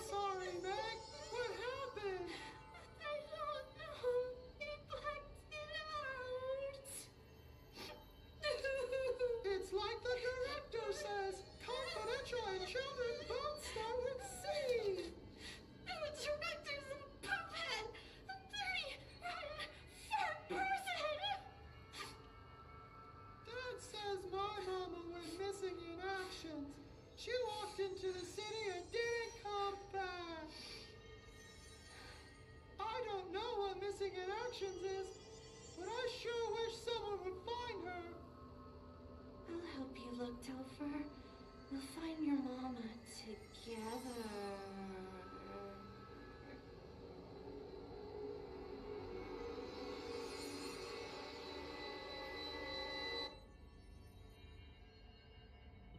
sorry, Meg. What happened? I don't know. It blacked it out. It's like the director says. Confidential and children both start with C. The director's a puppet. A dirty, rotten, fat person. Dad says my mama went missing in action. She walked into the city and didn't come back. I don't know what missing in actions is, but I sure wish someone would find her. I'll help you look, Telfer. We'll find your mama together.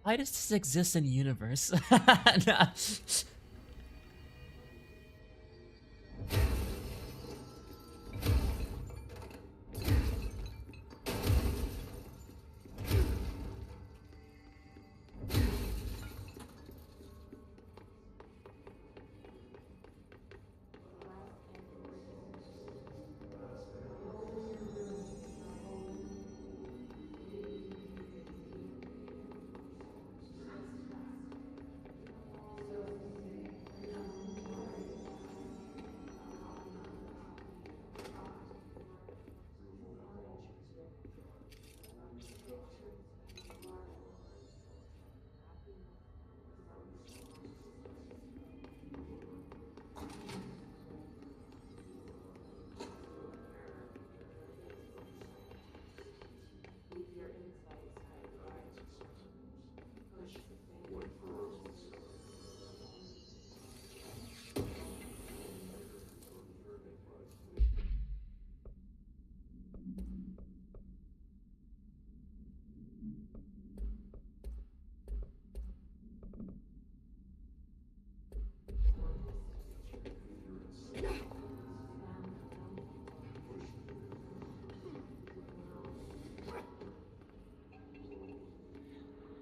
Why does this exist in universe?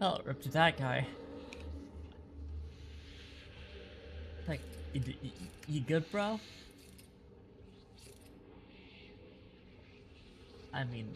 Oh, rip to that guy. Like, you good, bro? I mean...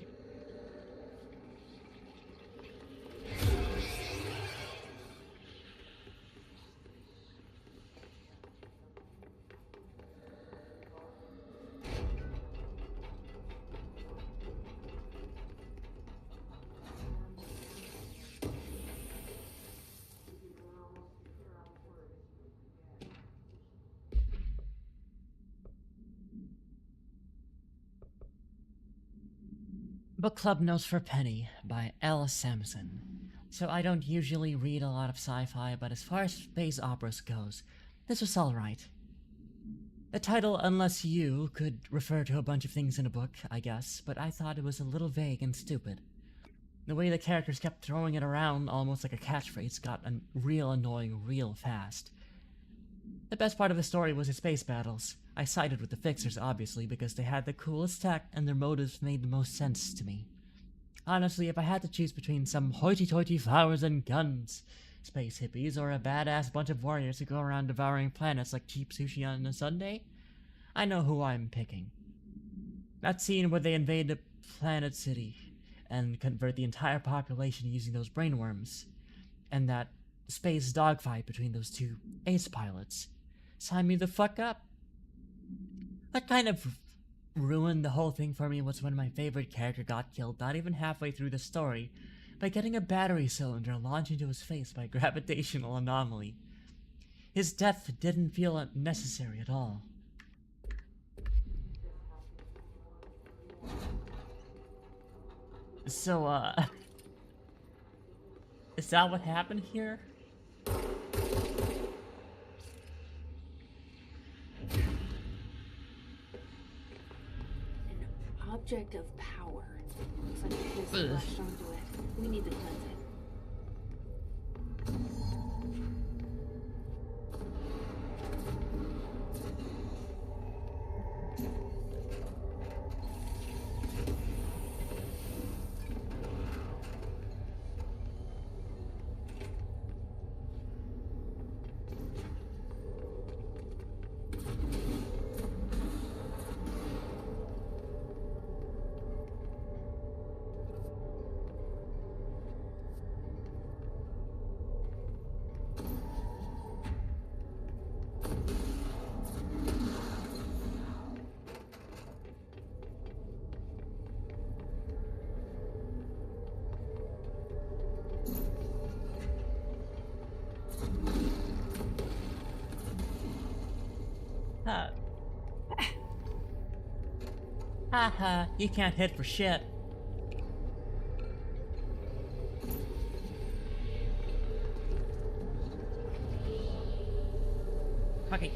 Book Club Notes for Penny by L. Sampson. So I don't usually read a lot of sci-fi, but as far as space operas goes, this was alright. The title, Unless You, could refer to a bunch of things in a book, I guess, but I thought it was a little vague and stupid. The way the characters kept throwing it around almost like a catchphrase got real annoying real fast. The best part of the story was the space battles. I sided with the Fixers, obviously, because they had the coolest tech and their motives made the most sense to me. Honestly, if I had to choose between some hoity-toity flowers and guns, space hippies, or a badass bunch of warriors who go around devouring planets like cheap sushi on a Sunday, I know who I'm picking. That scene where they invade the planet city and convert the entire population using those brainworms, and that space dogfight between those two ace pilots, sign me the fuck up. What kind of ruined the whole thing for me was when my favorite character got killed not even halfway through the story by getting a battery cylinder launched into his face by a gravitational anomaly. His death didn't feel necessary at all. So, is that what happened here? Object of power. Looks like a piss latched onto it. We need to cleanse it. Haha, you can't hit for shit. Okay.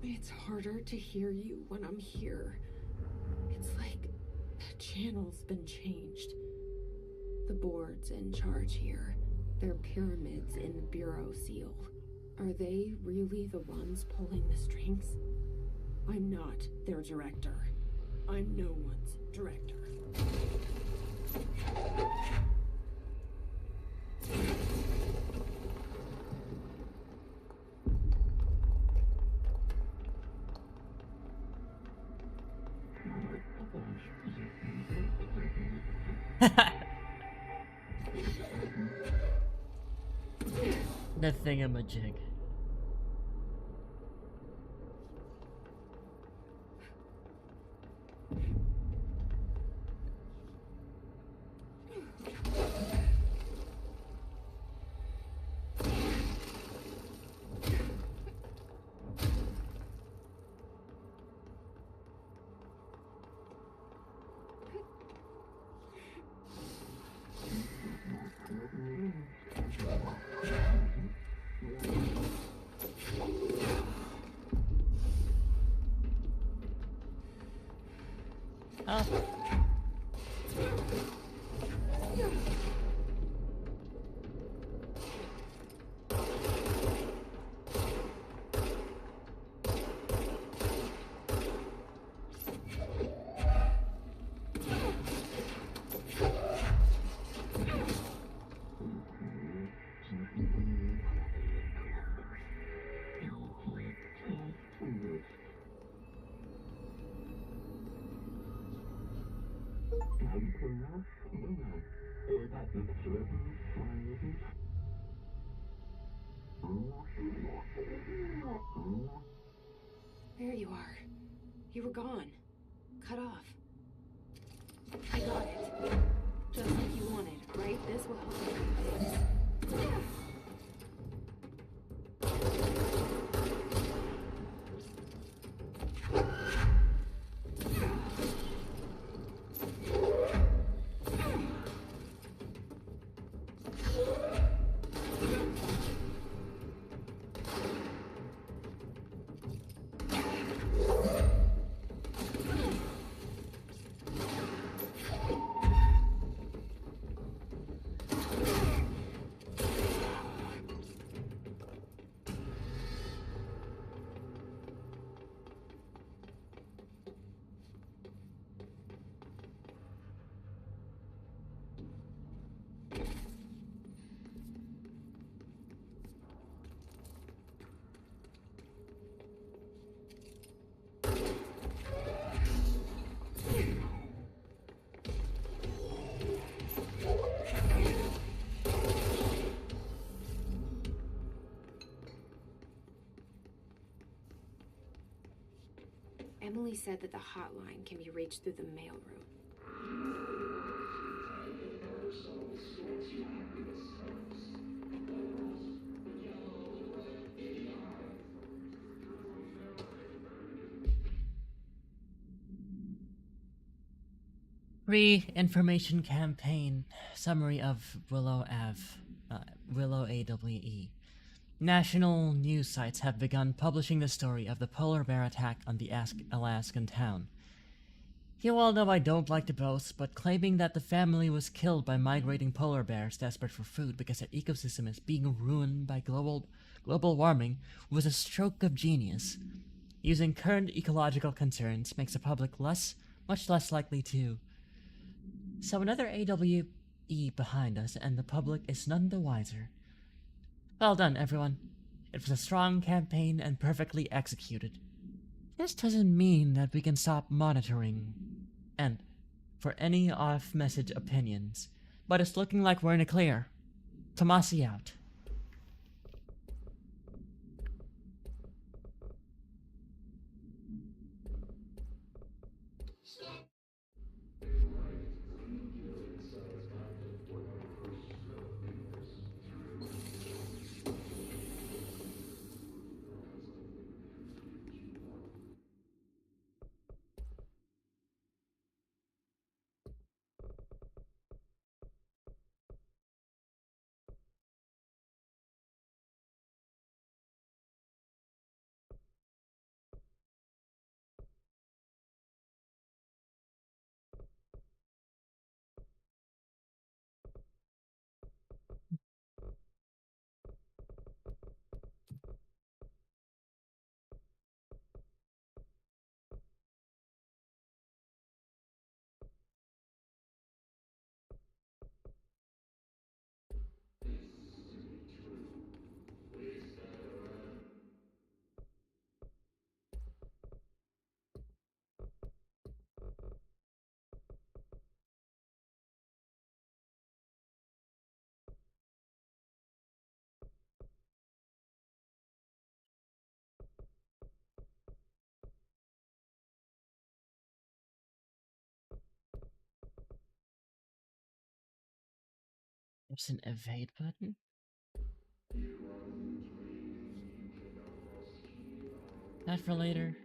It's harder to hear you when I'm here. It's like the channel's been changed. The board's in charge here. They're pyramids in the Bureau seal. Are they really the ones pulling the strings? I'm not their director. I'm no one's director. The thingamajig. Oh. There you are. You were gone. Cut off. I got it. Just like you wanted, right? This will help you through this. Emily said that the hotline can be reached through the mailroom. Information campaign summary of Willow Ave, Willow AWE. National news sites have begun publishing the story of the polar bear attack on the Alaskan town. You all know I don't like to boast, but claiming that the family was killed by migrating polar bears desperate for food because their ecosystem is being ruined by global warming was a stroke of genius. Using current ecological concerns makes the public much less likely to. So another AWE behind us, and the public is none the wiser. Well done, everyone. It was a strong campaign and perfectly executed. This doesn't mean that we can stop monitoring and for any off-message opinions, but it's looking like we're in the clear. Tomasi out. There's an evade button? That for later?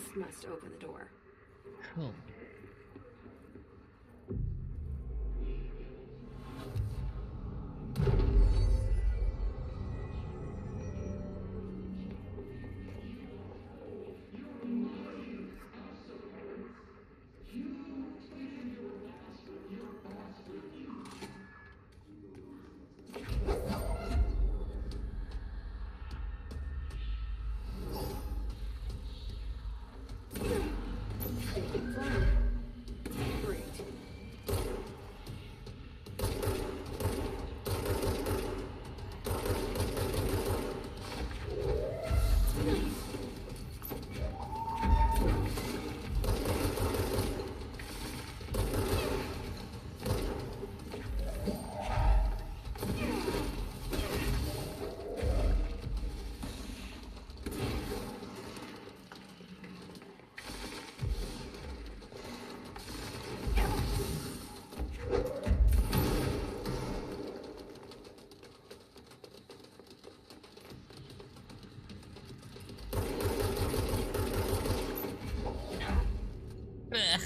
This must open the door. Cool. Ugh.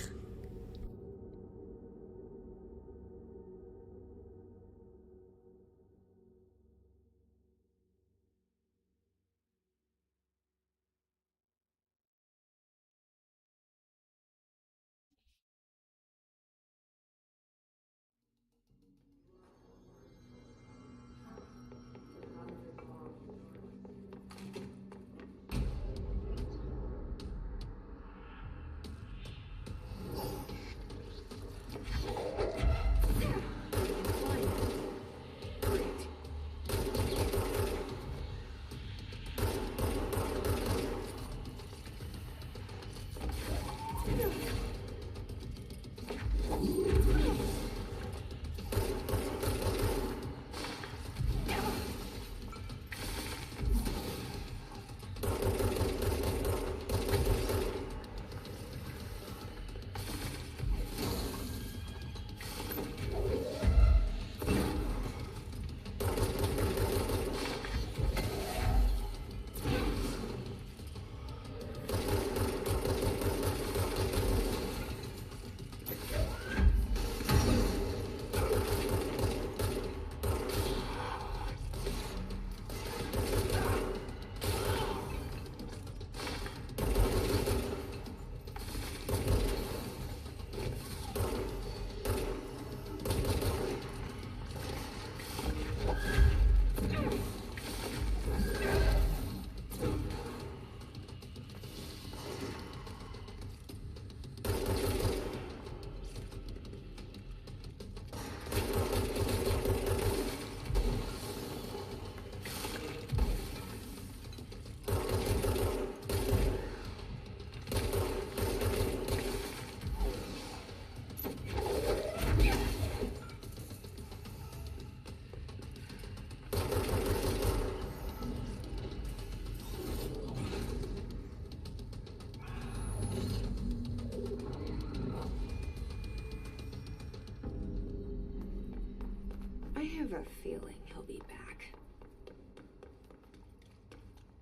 I have a feeling he'll be back.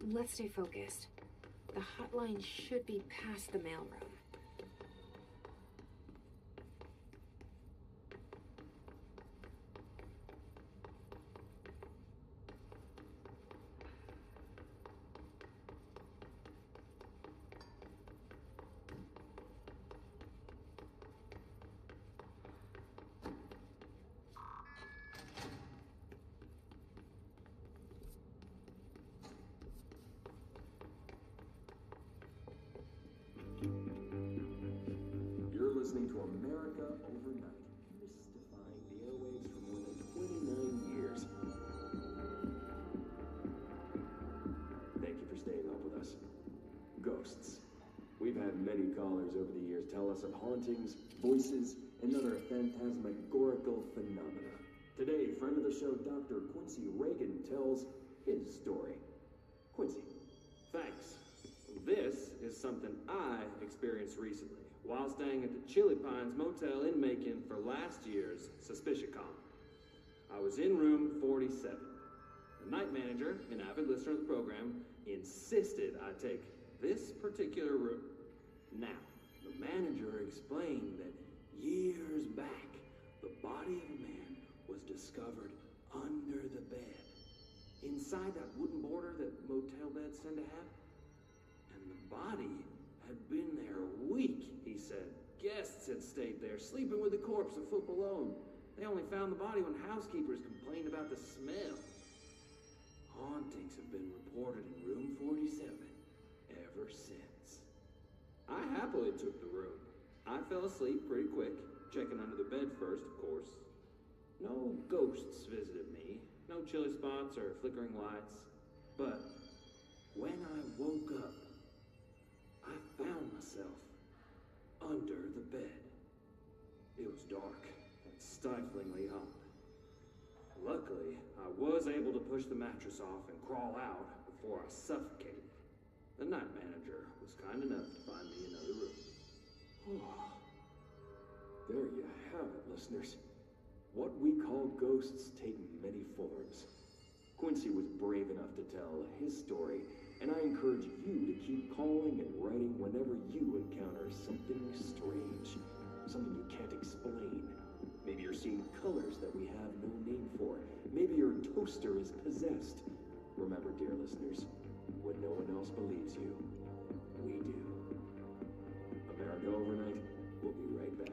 Let's stay focused. The hotline should be past the mailroom. You're listening to America Overnight, mystifying the airwaves for more than 29 years. Thank you for staying up with us. Ghosts. We've had many callers over the years tell us of hauntings, voices, and other phantasmagorical phenomena. Today, friend of the show, Dr. Quincy Reagan, tells his story. Quincy. Thanks. This is something I experienced recently while staying at the Chili Pines Motel in Macon for last year's SuspiciaCon. I was in room 47. The night manager, an avid listener of the program, insisted I take this particular room. Now, the manager explained that years back, the body of a man was discovered under the bed, inside that wooden border that motel beds tend to have. And the body had been there a week, he said. Guests had stayed there, sleeping with the corpse a foot below them. They only found the body when housekeepers complained about the smell. Hauntings have been reported in room 47 ever since. I happily took the room. I fell asleep pretty quick, checking under the bed first, of course. No ghosts visited me, no chilly spots or flickering lights. But when I woke up, I found myself under the bed. It was dark and stiflingly hot. Luckily, I was able to push the mattress off and crawl out before I suffocated. the night manager was kind enough to find me another room. There you have it, listeners. What we call ghosts take many forms. Quincy was brave enough to tell his story, and I encourage you to keep calling and writing whenever you encounter something strange, something you can't explain. Maybe you're seeing colors that we have no name for. Maybe your toaster is possessed. Remember, dear listeners, when no one else believes you, we do. America Overnight, we'll be right back.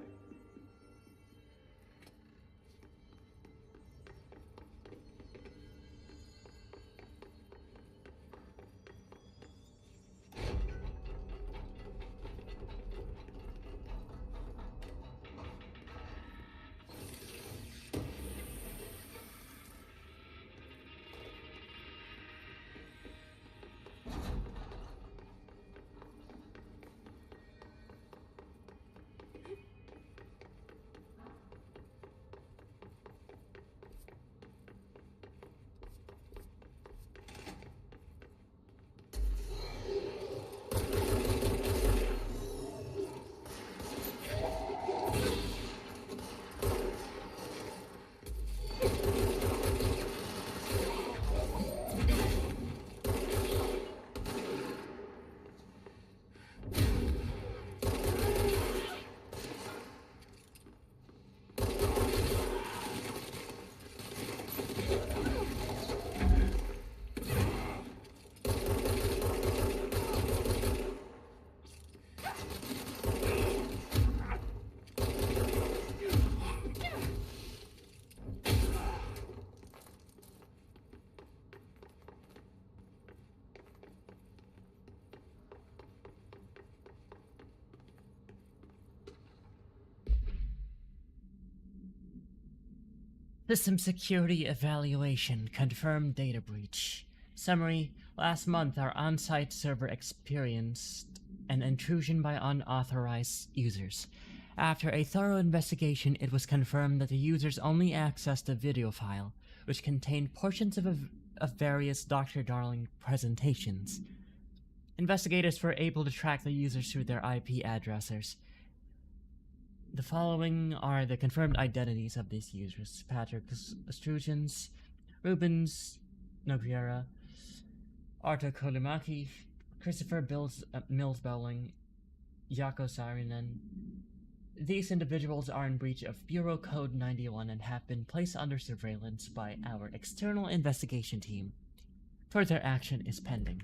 System security evaluation confirmed data breach. Summary: last month, our on-site server experienced an intrusion by unauthorized users. After a thorough investigation, it was confirmed that the users only accessed a video file, which contained portions of various Dr. Darling presentations. Investigators were able to track the users through their IP addressers. The following are the confirmed identities of these users: Patrick Strugens, Rubens Noguera, Arto Kolimaki, Christopher Mills Bowling, Jaakko Saarinen. These individuals are in breach of Bureau Code 91 and have been placed under surveillance by our external investigation team. Further action is pending.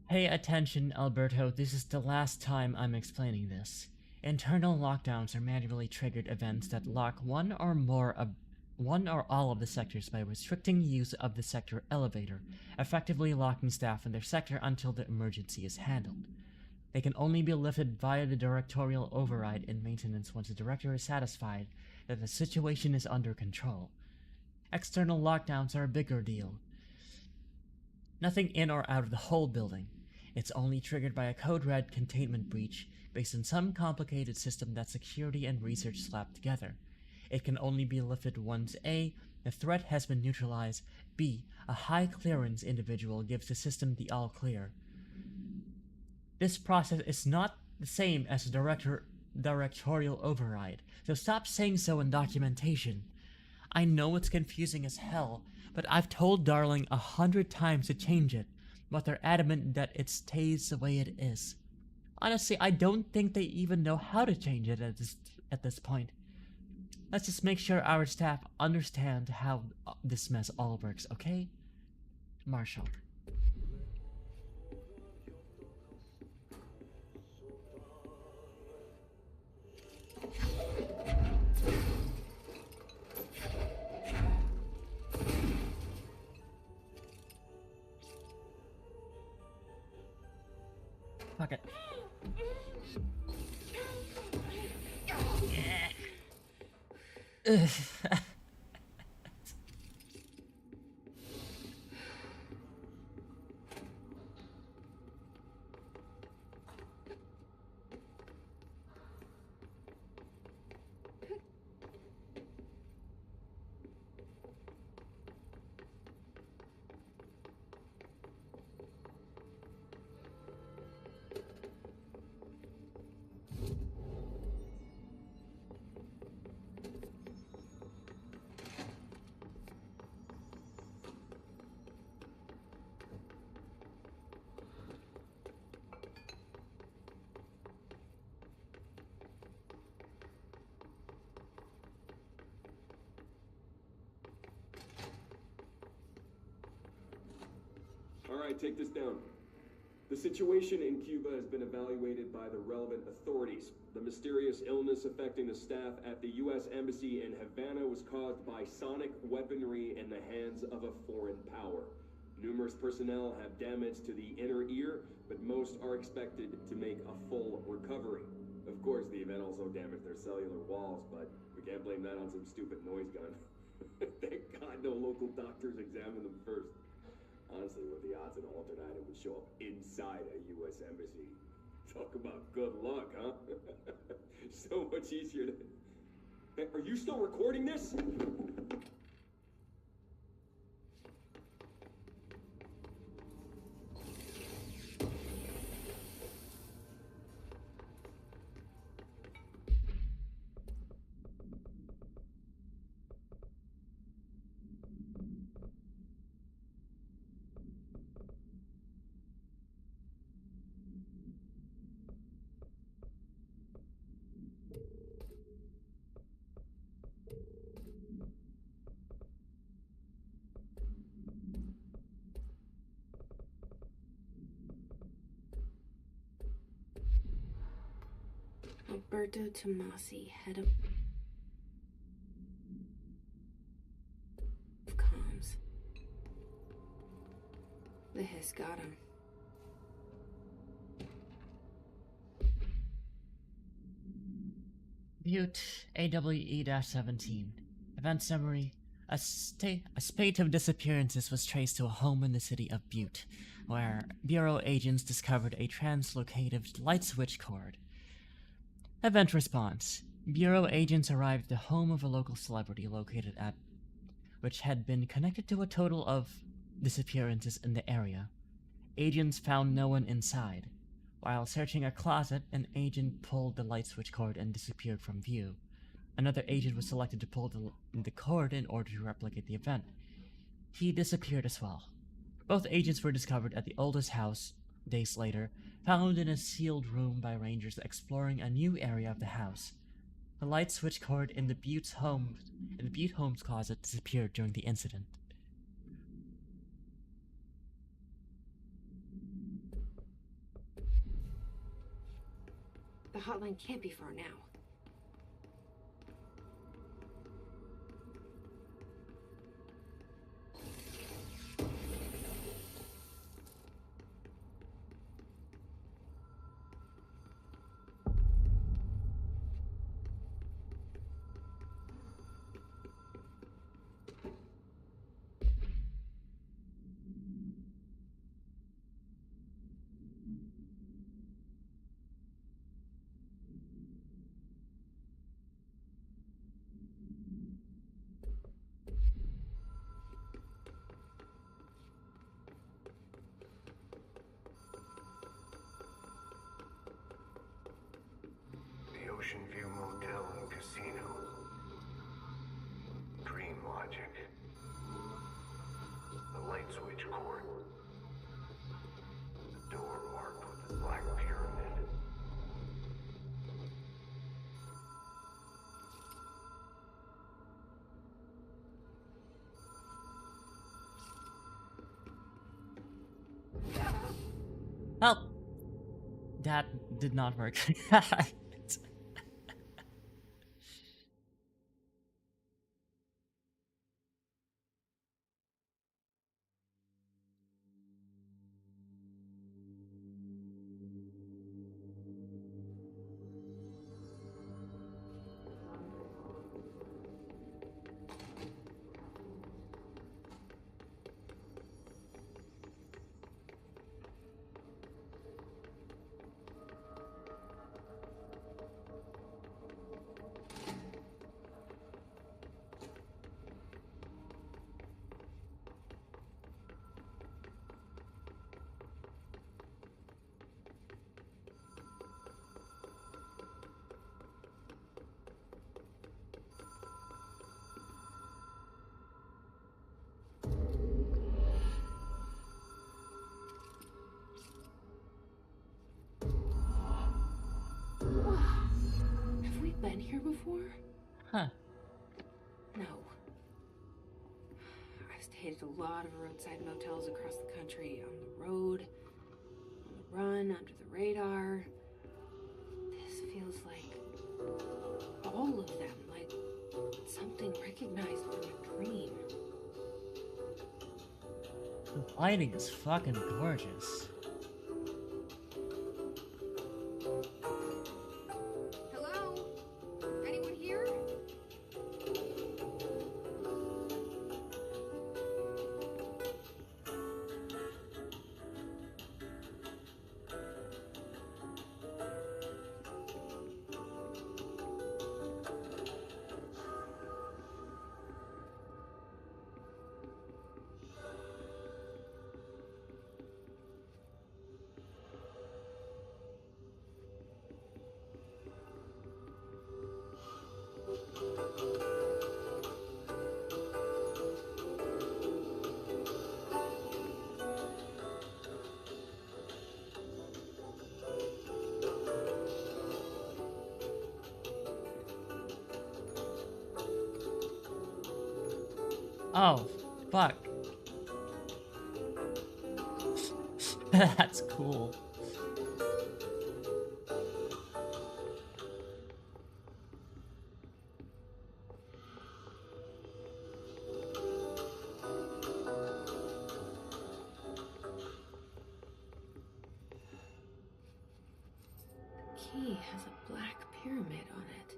Pay attention, Alberto, this is the last time I'm explaining this. Internal lockdowns are manually triggered events that lock one or all of the sectors by restricting use of the sector elevator, effectively locking staff in their sector until the emergency is handled. They can only be lifted via the directorial override in maintenance once the director is satisfied that the situation is under control. External lockdowns are a bigger deal. Nothing in or out of the whole building. It's only triggered by a code red containment breach based on some complicated system that security and research slapped together. It can only be lifted once A, the threat has been neutralized, B, a high clearance individual gives the system the all clear. This process is not the same as a directorial override, so stop saying so in documentation. I know it's confusing as hell, but I've told Darling 100 times to change it, but they're adamant that it stays the way it is. Honestly, I don't think they even know how to change it at this point. Let's just make sure our staff understand how this mess all works, okay? Marshall. Fuck it. Alright, take this down. The situation in Cuba has been evaluated by the relevant authorities. The mysterious illness affecting the staff at the U.S. Embassy in Havana was caused by sonic weaponry in the hands of a foreign power. Numerous personnel have damage to the inner ear, but most are expected to make a full recovery. Of course, the event also damaged their cellular walls, but we can't blame that on some stupid noise gun. Thank God no local doctors examined them first. Honestly, what are the odds an alternate item would show up inside a U.S. embassy? Talk about good luck, huh? So much easier to... Hey, are you still recording this? Alberto Tomasi, head of comms. The hiss got him. Butte, AWE-17. Event summary. A spate of disappearances was traced to a home in the city of Butte, where Bureau agents discovered a translocated light switch cord. Event response. Bureau agents arrived at the home of a local celebrity located at which had been connected to a total of disappearances in the area. Agents found no one inside. While searching a closet, an agent pulled the light switch cord and disappeared from view. Another agent was selected to pull the cord in order to replicate the event. He disappeared as well. Both agents were discovered at the oldest house days later, found in a sealed room by rangers exploring a new area of the house. The light switch cord in the Butte home's closet disappeared during the incident. The hotline can't be far now. casino. Dream logic. The light switch cord. The door marked with the black pyramid. Help! That did not work. Have we been here before? Huh. No. I've stayed at a lot of roadside motels across the country, on the road, on the run, under the radar. This feels like all of them, like something recognized from a dream. The lighting is fucking gorgeous. Hello? Anyone here? Oh, fuck. That's cool. The key has a black pyramid on it.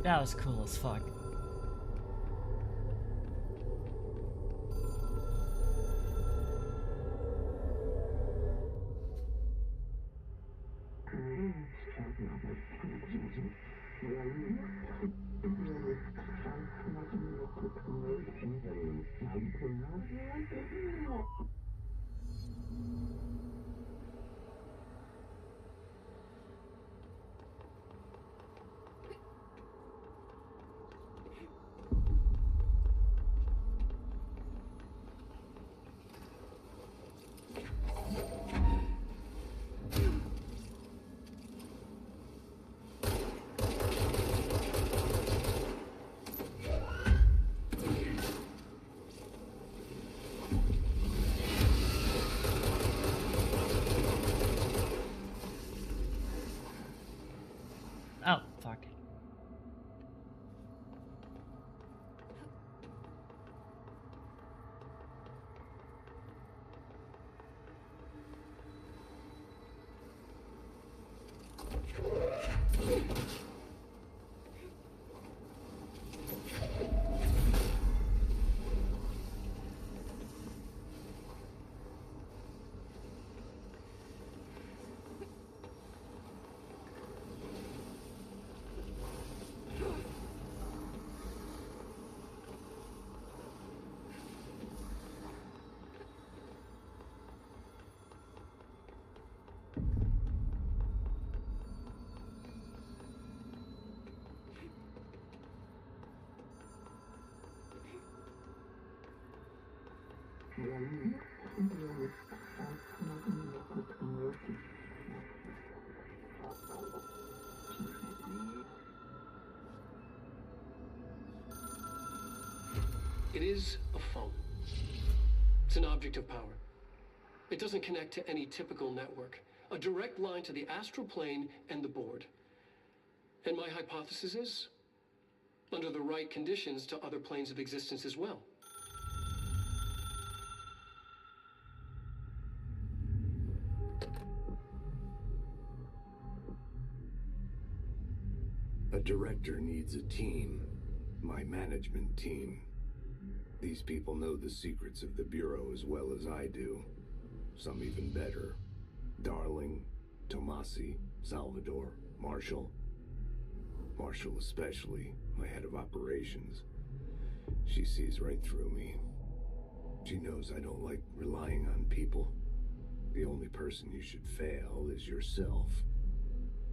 That was cool as fuck. It is a phone. It's an object of power. It doesn't connect to any typical network. A direct line to the astral plane and the board. And my hypothesis is, under the right conditions, to other planes of existence as well. A director needs a team. My management team. These people know the secrets of the Bureau as well as I do. Some even better. Darling, Tomasi, Salvador, Marshall. Marshall especially, my head of operations. She sees right through me. She knows I don't like relying on people. The only person you should fail is yourself.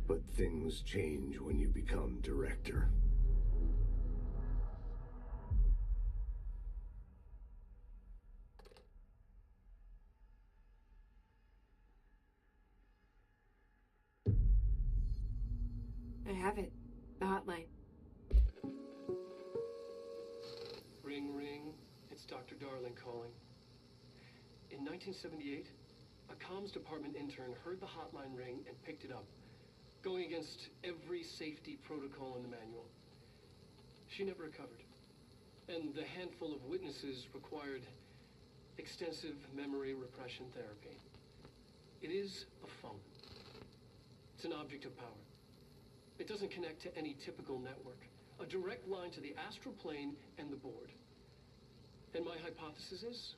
But things change when you become director. I have it. The hotline. Ring, ring. It's Dr. Darling calling. In 1978, a comms department intern heard the hotline ring and picked it up, going against every safety protocol in the manual. She never recovered. And the handful of witnesses required extensive memory repression therapy. It is a phone. It's an object of power. It doesn't connect to any typical network. A direct line to the astral plane and the board. And my hypothesis is,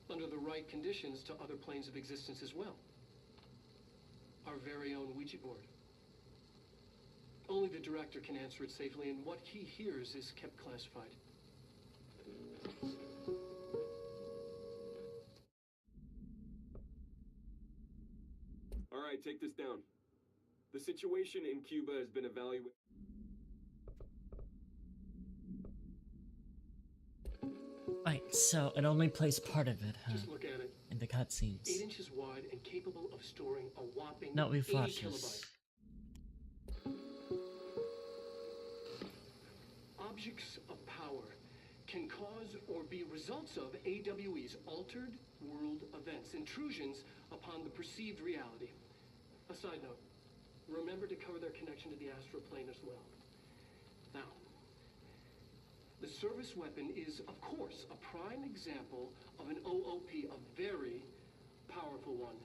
under the right conditions, to other planes of existence as well. Our very own Ouija board. Only the director can answer it safely, and what he hears is kept classified. All right, take this down. The situation in Cuba has been evaluated. Right, so it only plays part of it, huh? Just look at it. In the cutscenes. 8 inches wide and capable of storing a whopping No, we've 80 watched kilobytes. this. Objects of power can cause or be results of AWE's altered world events, intrusions upon the perceived reality. A side note, remember to cover their connection to the astral plane as well. Now, the service weapon is, of course, a prime example of an OOP, a very powerful one.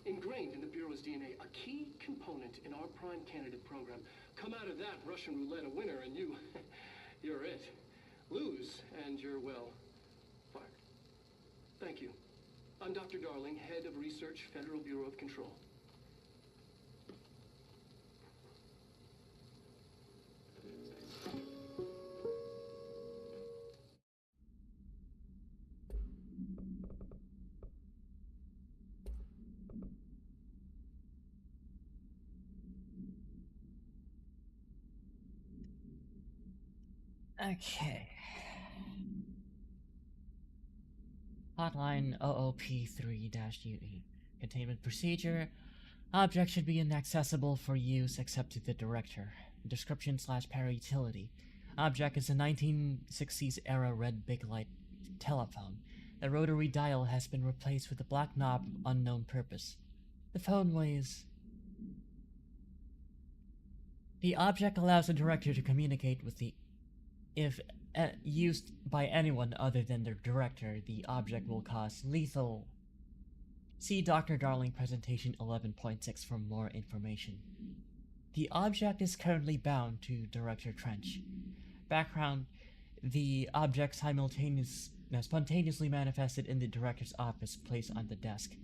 Ingrained in the Bureau's DNA, a key component in our prime candidate program. Come out of that Russian roulette a winner and you're it. Lose and you're, well, fired. Thank you. I'm Dr. Darling, Head of Research, Federal Bureau of Control. Okay. Hotline OOP3-UE. Containment procedure. Object should be inaccessible for use except to the director. Description/para-utility. Object is a 1960s era red big light telephone. The rotary dial has been replaced with a black knob of unknown purpose. The phone weighs... The object allows the director to communicate with the... If used by anyone other than the director, the object will cause lethal... See Dr. Darling Presentation 11.6 for more information. The object is currently bound to Director Trench. Background: the object spontaneously manifested in the director's office placed on the desk.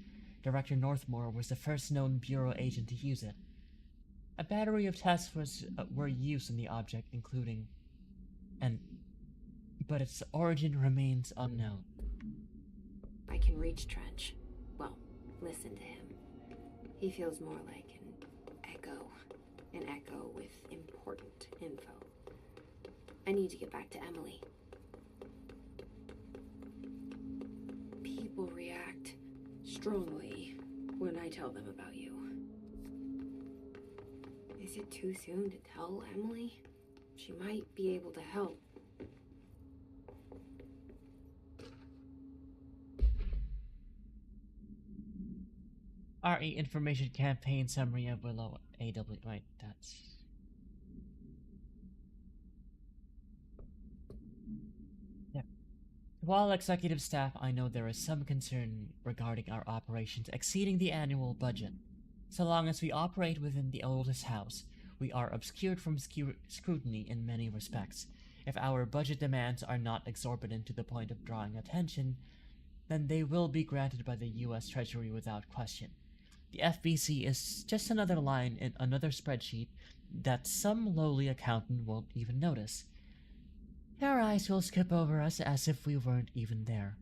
Director Northmore was the first known Bureau agent to use it. A battery of tests were used in the object, including... but its origin remains unknown. I can reach Trench. Well, listen to him. He feels more like an echo with important info. I need to get back to Emily. People react strongly when I tell them about you. Is it too soon to tell Emily? She might be able to help. RE Information Campaign Summary of Willow AW. Right, that's. Yeah. While executive staff, I know there is some concern regarding our operations exceeding the annual budget. So long as we operate within the oldest house, we are obscured from scrutiny in many respects. If our budget demands are not exorbitant to the point of drawing attention, then they will be granted by the US Treasury without question. The FBC is just another line in another spreadsheet that some lowly accountant won't even notice. Their eyes will skip over us as if we weren't even there.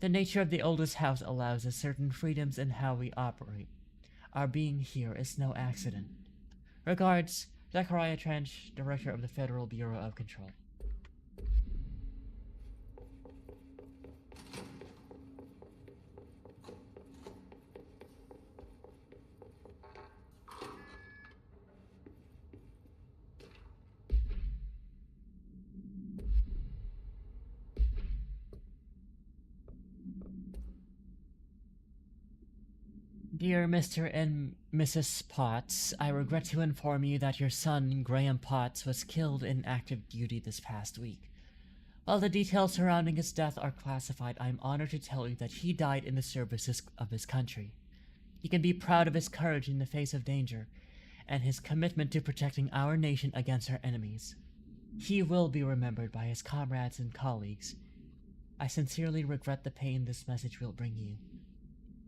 The nature of the oldest house allows us certain freedoms in how we operate. Our being here is no accident. Regards, Zachariah Trench, Director of the Federal Bureau of Control. Dear Mr. and Mrs. Potts, I regret to inform you that your son, Graham Potts, was killed in active duty this past week. While the details surrounding his death are classified, I am honored to tell you that he died in the services of his country. He can be proud of his courage in the face of danger, and his commitment to protecting our nation against our enemies. He will be remembered by his comrades and colleagues. I sincerely regret the pain this message will bring you.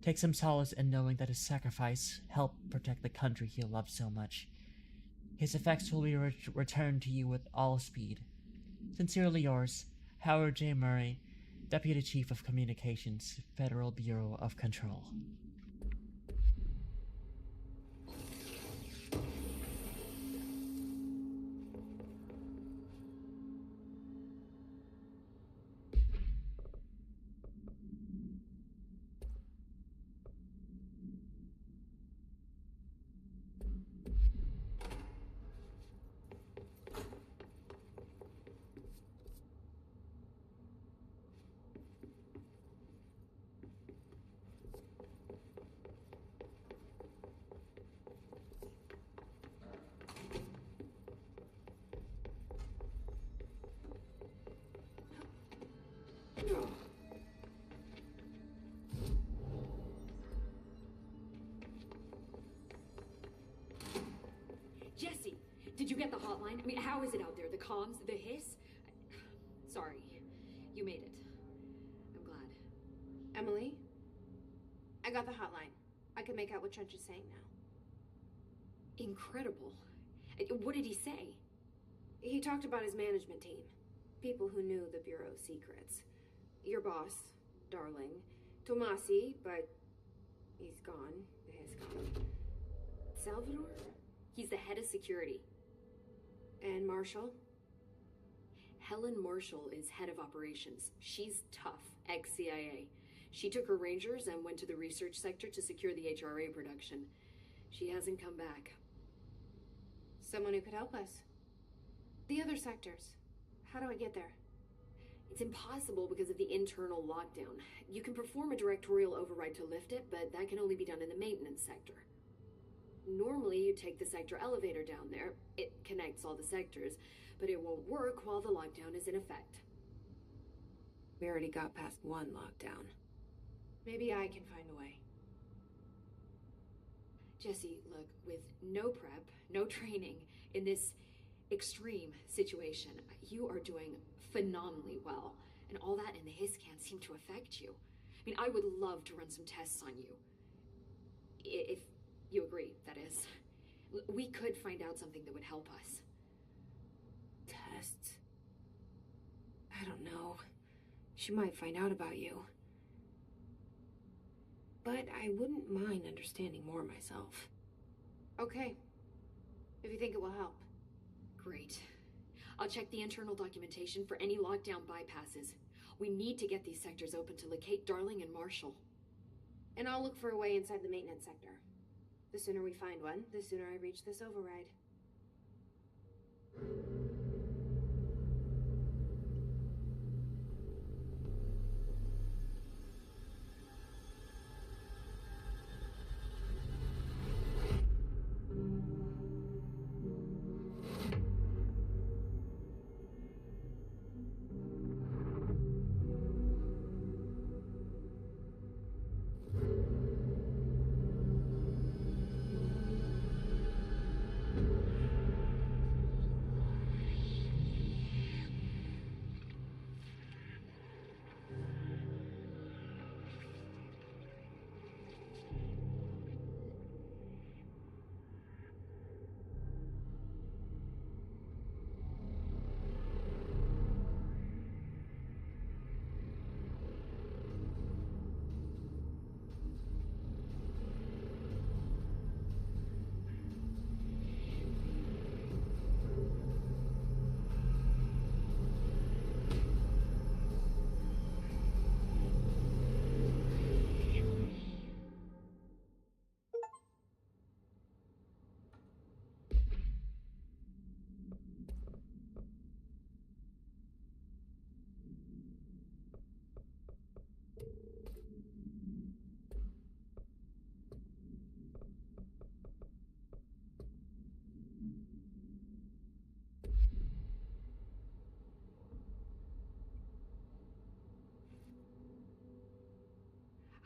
Take some solace in knowing that his sacrifice helped protect the country he loved so much. His effects will be returned to you with all speed. Sincerely yours, Howard J. Murray, Deputy Chief of Communications, Federal Bureau of Control. Jesse, did you get the hotline? I mean, how is it out there? The comms, the hiss? Sorry, you made it. I'm glad. Emily? I got the hotline. I can make out what Trench is saying now. Incredible. What did he say? He talked about his management team. People who knew the Bureau's secrets. Your boss, Darling. Tomasi, but he's gone. He's gone. Salvador? He's the head of security. And Marshall? Helen Marshall is head of operations. She's tough, ex-CIA. She took her Rangers and went to the research sector to secure the HRA production. She hasn't come back. Someone who could help us. The other sectors. How do I get there? It's impossible because of the internal lockdown. You can perform a directorial override to lift it, but that can only be done in the maintenance sector. Normally, you take the sector elevator down there. It connects all the sectors, but it won't work while the lockdown is in effect. We already got past one lockdown. Maybe I can find a way. Jesse, look, with no prep, no training, in this extreme situation, you are doing phenomenally well. And all that in the hiss can't seem to affect you. I mean, I would love to run some tests on you. If you agree, that is. We could find out something that would help us. Tests? I don't know. She might find out about you. But I wouldn't mind understanding more myself. Okay. If you think it will help. Great. I'll check the internal documentation for any lockdown bypasses. We need to get these sectors open to locate Darling and Marshall. And I'll look for a way inside the maintenance sector. The sooner we find one, the sooner I reach this override.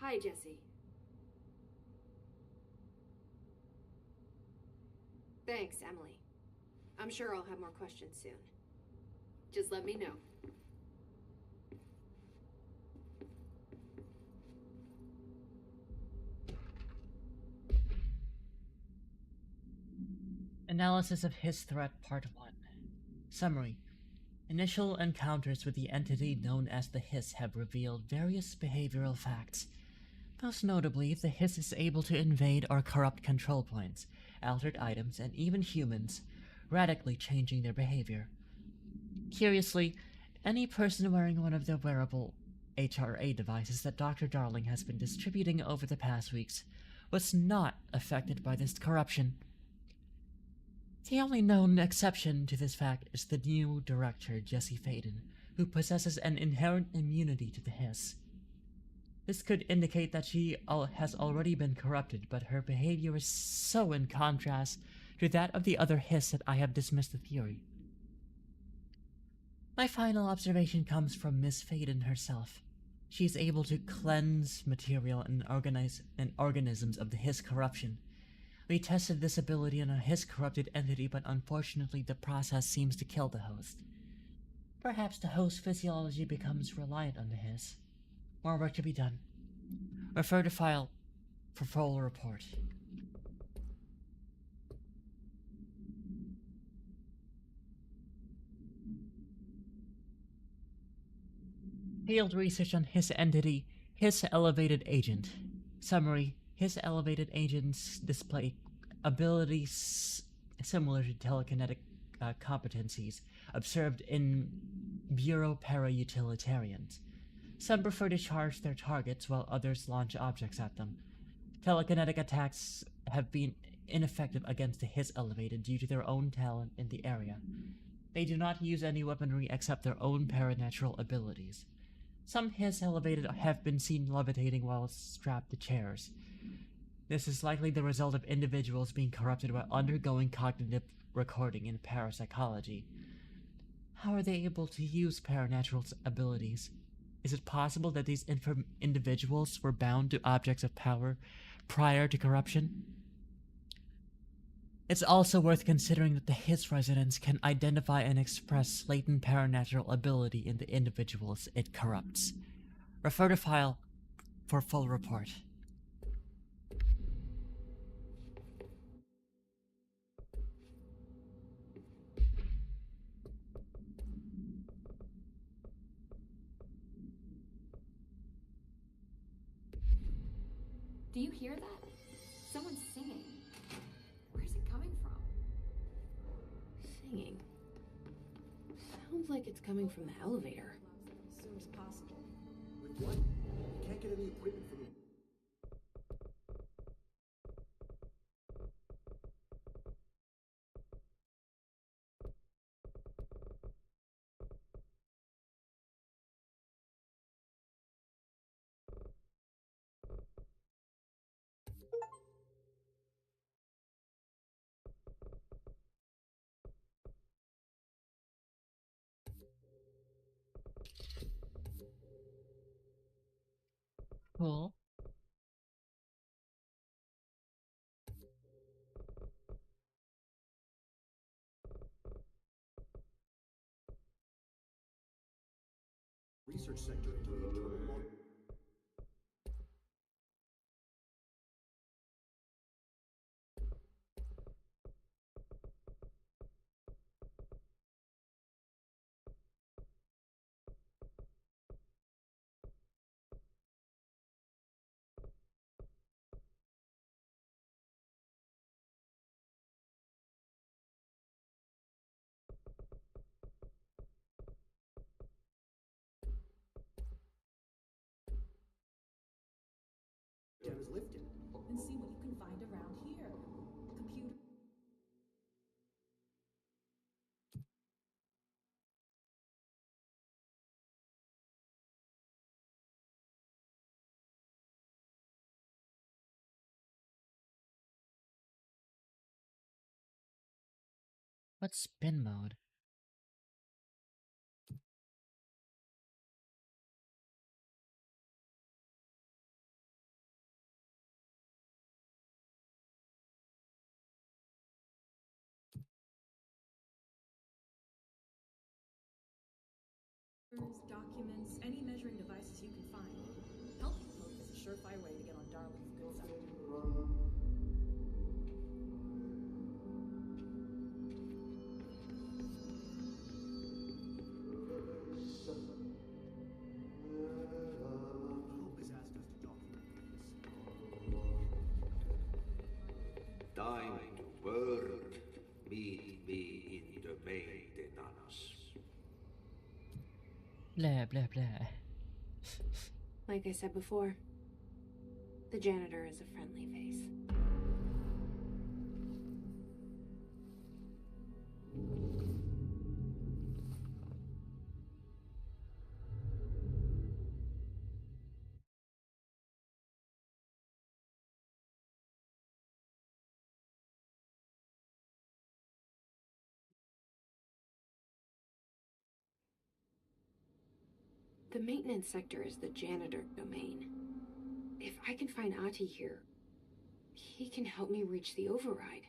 Hi, Jesse. Thanks, Emily. I'm sure I'll have more questions soon. Just let me know. Analysis of His Threat Part 1. Summary. Initial encounters with the entity known as the Hiss have revealed various behavioral facts. Most notably, the Hiss is able to invade or corrupt control points, altered items, and even humans, radically changing their behavior. Curiously, any person wearing one of the wearable HRA devices that Dr. Darling has been distributing over the past weeks was not affected by this corruption. The only known exception to this fact is the new director, Jesse Faden, who possesses an inherent immunity to the Hiss. This could indicate that she has already been corrupted, but her behavior is so in contrast to that of the other Hiss that I have dismissed the theory. My final observation comes from Miss Faden herself. She is able to cleanse material and organisms of the Hiss corruption. We tested this ability on a Hiss-corrupted entity, but unfortunately the process seems to kill the host. Perhaps the host's physiology becomes reliant on the Hiss. More work to be done. Refer to file for full report. Field research on Hiss entity, Hiss elevated agent. Summary. Hiss elevated agents display abilities similar to telekinetic competencies observed in Bureau para-utilitarians. Some prefer to charge their targets while others launch objects at them. Telekinetic attacks have been ineffective against the Hiss elevated due to their own talent in the area. They do not use any weaponry except their own paranatural abilities. Some Hiss elevated have been seen levitating while strapped to chairs. This is likely the result of individuals being corrupted while undergoing cognitive recording in parapsychology. How are they able to use paranatural abilities? Is it possible that these individuals were bound to objects of power prior to corruption? It's also worth considering that the Hiss residents can identify and express latent paranatural ability in the individuals it corrupts. Refer to file for full report. Do you hear that? Someone's singing. Where's it coming from? Singing. like it's coming from the elevator. As soon as possible. With what? You can't get any equipment from the... Cool. research sector into the internal... Dam is lifted. And see what you can find around here. Computer. What's spin mode? Documents, any measuring devices you can find. Helping code is a surefire way to get on Darling's good side. Hope has asked us to document this. Time to work. Meet me in the maintenance. Blah blah blah. Like I said before, the janitor is a friendly face. The maintenance sector is the janitor domain. If I can find Ati here, he can help me reach the override.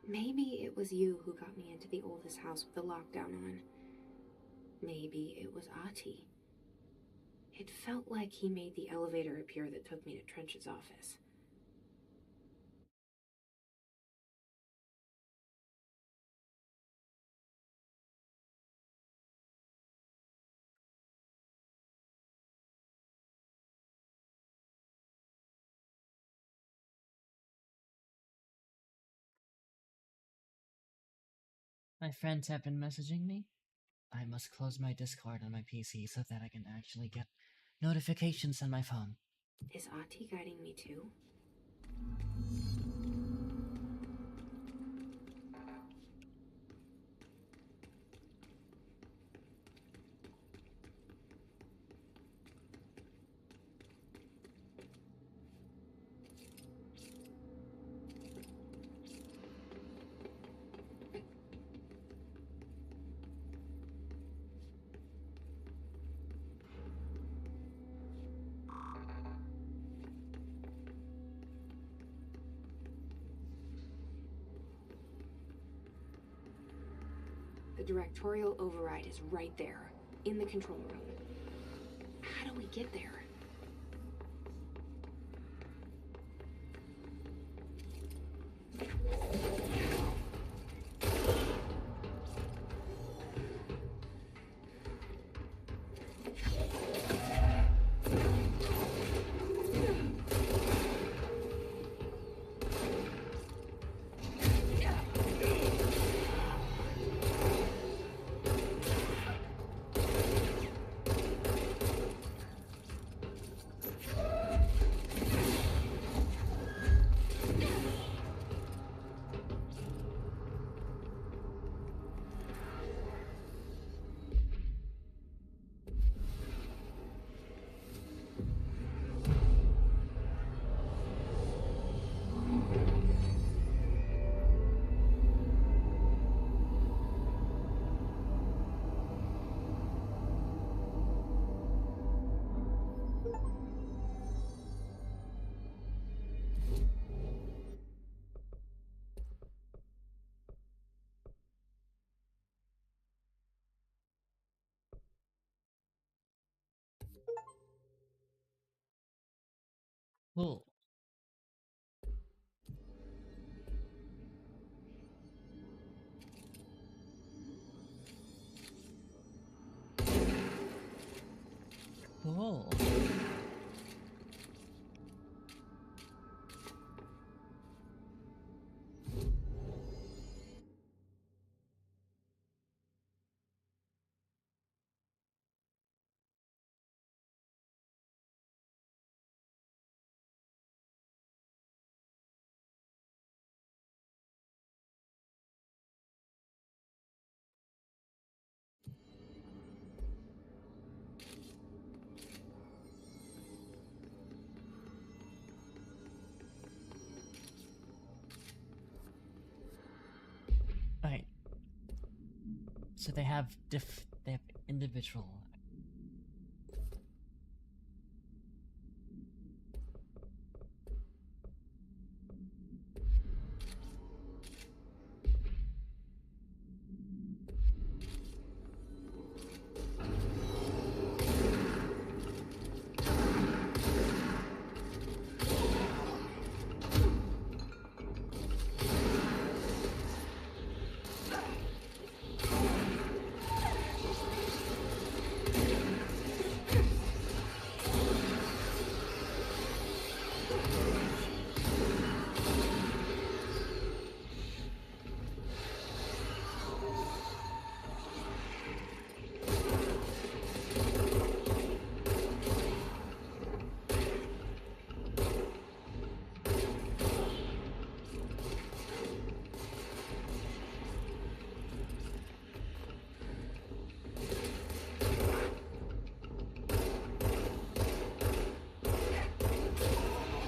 Maybe it was you who got me into the oldest house with the lockdown on. Maybe it was Ati. It felt like he made the elevator appear that took me to Trench's office. My friends have been messaging me. I must close my Discord on my PC so that I can actually get notifications on my phone. Is Ati guiding me too? The directorial override is right there, in the control room. How do we get there? Cool. Cool. Alright. So they have individual.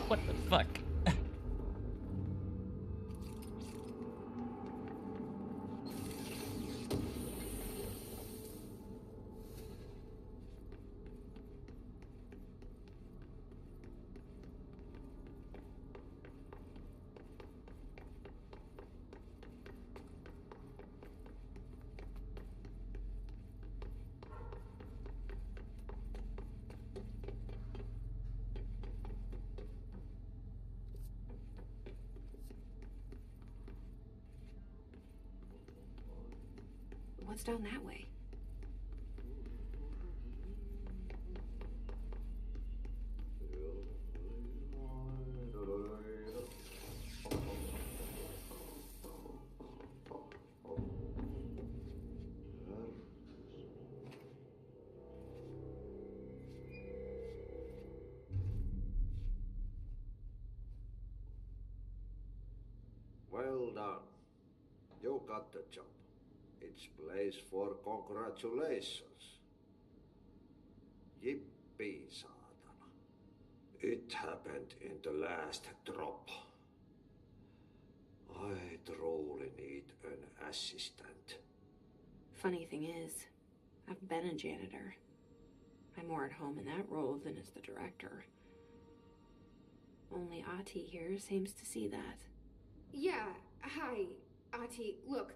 What the fuck? What's down that way? Well done. You got the job. It's place for congratulations. Yippee, saatana. It happened in the last drop. I truly need an assistant. Funny thing is, I've been a janitor. I'm more at home in that role than as the director. Only Ati here seems to see that. Yeah, hi, Ati. Look,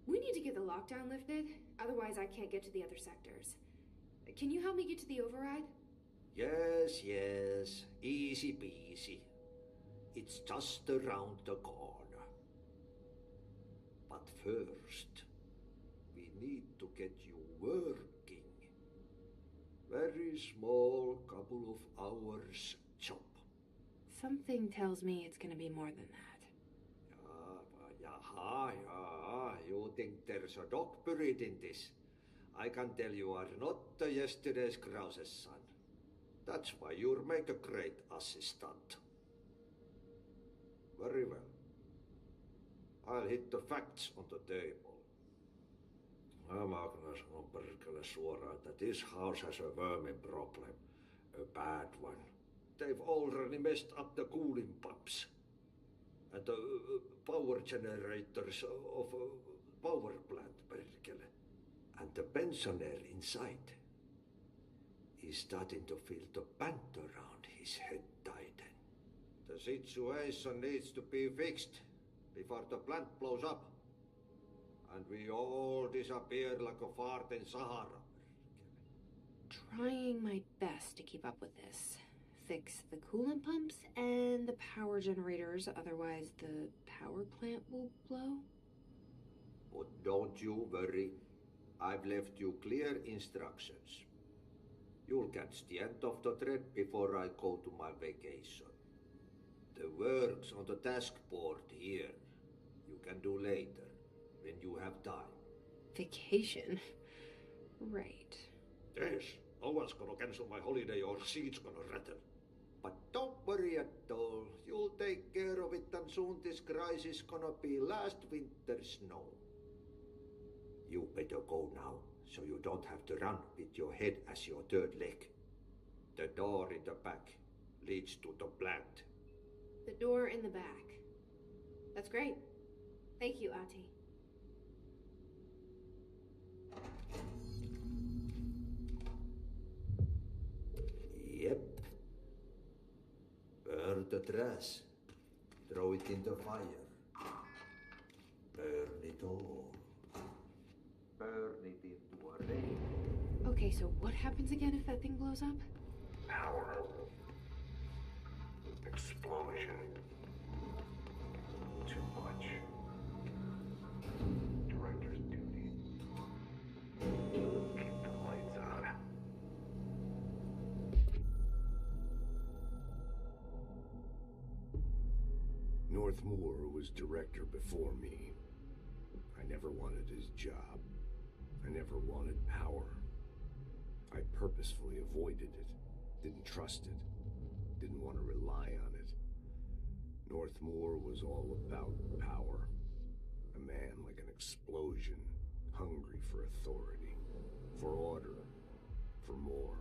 we need to get the lockdown lifted, otherwise I can't get to the other sectors. Can you help me get to the override? Yes, yes. Easy peasy. It's just around the corner. But first, we need to get you working. Very small, couple of hours job. Something tells me it's gonna be more than that. Yeah. You think there's a dog buried in this? I can tell you are not yesterday's Krause's son. That's why you'll make a great assistant. Very well. I'll hit the facts on the table. Mä kyllä sanon perkele suoraan, että this house has a vermin problem. A bad one. They've already messed up the cooling pumps. And the power generators of a power plant, perkele. And the pensioner inside is starting to feel the pant around his head tighten. The situation needs to be fixed before the plant blows up. And we all disappear like a fart in Sahara. Trying my best to keep up with this. fix the coolant pumps and the power generators, otherwise the power plant will blow. But don't you worry. I've left you clear instructions. You'll catch the end of the thread before I go to my vacation. The work's on the task board here. You can do later, when you have time. Vacation? Right. Yes, no one's gonna cancel my holiday or seat's gonna rattle. But don't worry at all. You'll take care of it, and soon this crisis gonna be last winter's snow. You better go now, so you don't have to run with your head as your third leg. The door in the back leads to the plant. The door in the back. That's great. Thank you, Ati. Yep. Burn the trash. Throw it in the fire. Burn it all. Burn it into a rain. Okay, so what happens again if that thing blows up? Power. Explosion. Too much. Director's duty. Keep the lights on. Northmoor was director before me. I never wanted his job. I never wanted power. I purposefully avoided it, didn't trust it, didn't want to rely on it. Northmoor was all about power. A man like an explosion, hungry for authority, for order, for more,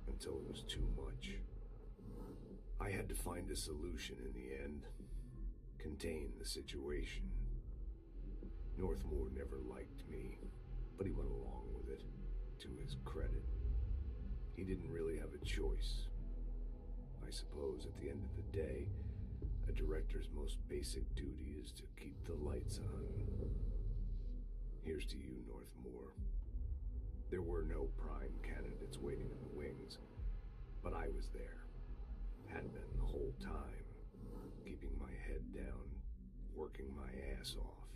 until it was too much. I had to find a solution in the end, contain the situation. Northmoor never liked me, but he went along with it, to his credit. He didn't really have a choice. I suppose at the end of the day, a director's most basic duty is to keep the lights on. Here's to you, Northmoor. There were no prime candidates waiting in the wings, but I was there. Had been the whole time, keeping my head down, working my ass off.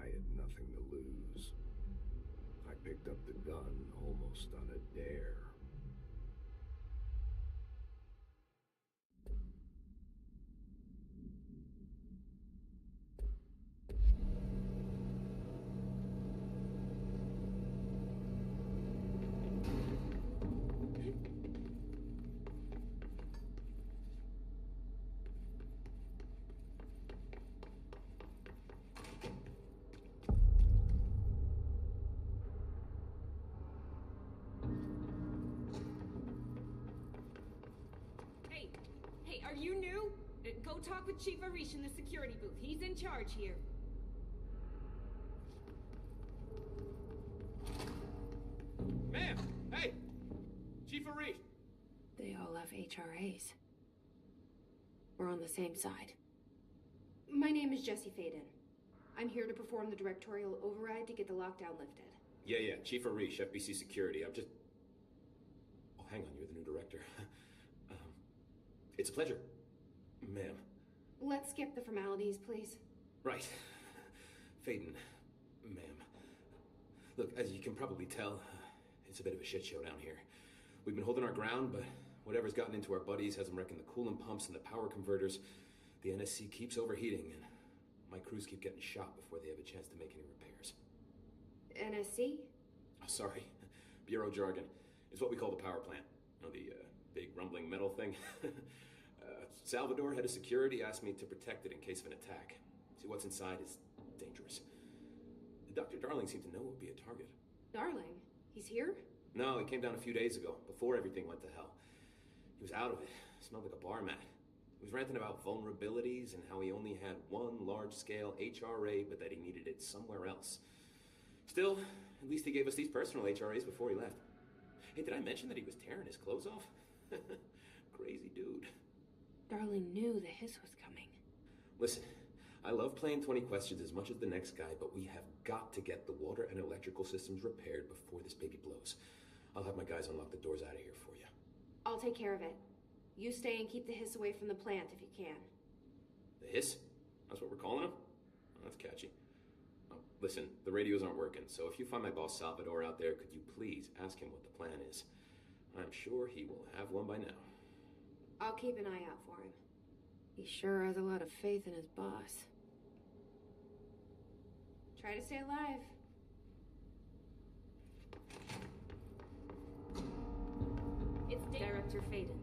I had nothing to lose. I picked up the gun almost on a dare. Hey, are you new? Go talk with Chief Arish in the security booth. He's in charge here. Ma'am! Hey! Chief Arish! They all have HRAs. We're on the same side. My name is Jesse Faden. I'm here to perform the directorial override to get the lockdown lifted. Yeah, Chief Arish, FBC Security. I'm just... Oh, hang on, you're the new director. It's a pleasure, ma'am. Let's skip the formalities, please. Right. Faden, ma'am. Look, as you can probably tell, it's a bit of a shit show down here. We've been holding our ground, but whatever's gotten into our buddies has them wrecking the coolant pumps and the power converters. The NSC keeps overheating, and my crews keep getting shot before they have a chance to make any repairs. NSC? Oh, sorry. Bureau jargon. It's what we call the power plant. You know, the big rumbling metal thing? Salvador, head of security, asked me to protect it in case of an attack. See, what's inside is dangerous. Dr. Darling seemed to know it would be a target. Darling? He's here? No, he came down a few days ago, before everything went to hell. He was out of it. Smelled like a bar mat. He was ranting about vulnerabilities and how he only had one large-scale HRA, but that he needed it somewhere else. Still, at least he gave us these personal HRAs before he left. Hey, did I mention that he was tearing his clothes off? Crazy dude. Darling knew the hiss was coming. Listen, I love playing 20 questions as much as the next guy, but we have got to get the water and electrical systems repaired before this baby blows. I'll have my guys unlock the doors out of here for you. I'll take care of it. You stay and keep the hiss away from the plant if you can. The hiss? That's what we're calling him? Oh, that's catchy. Oh, listen, the radios aren't working, so if you find my boss Salvador out there, could you please ask him what the plan is? I'm sure he will have one by now. I'll keep an eye out for him. He sure has a lot of faith in his boss. Try to stay alive. It's Director Faden.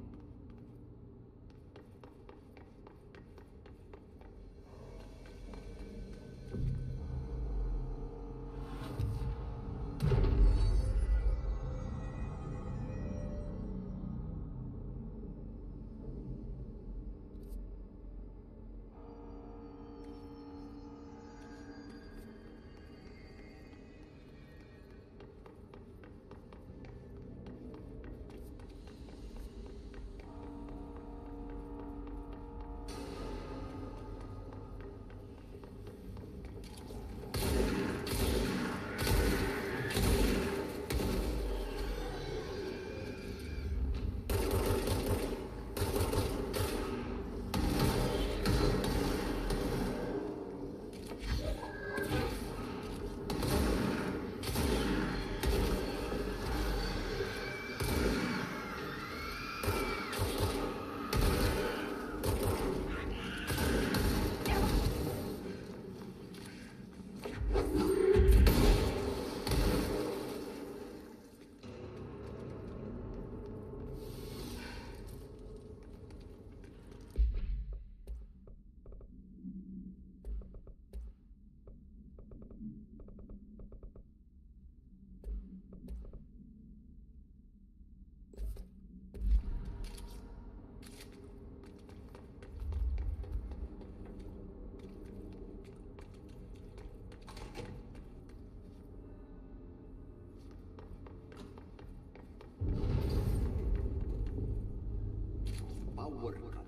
Power cut.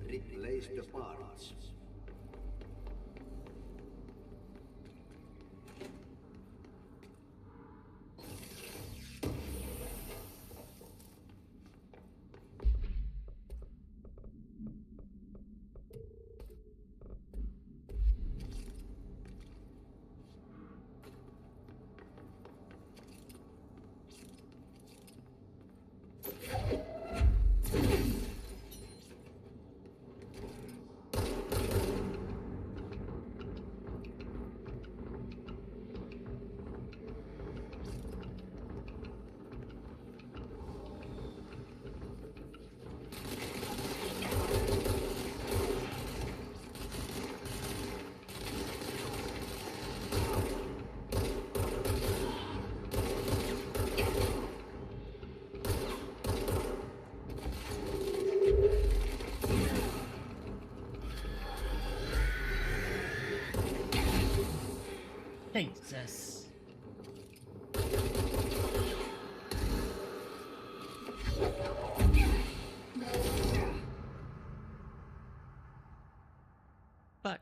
Replace the parts. Jesus. Fuck.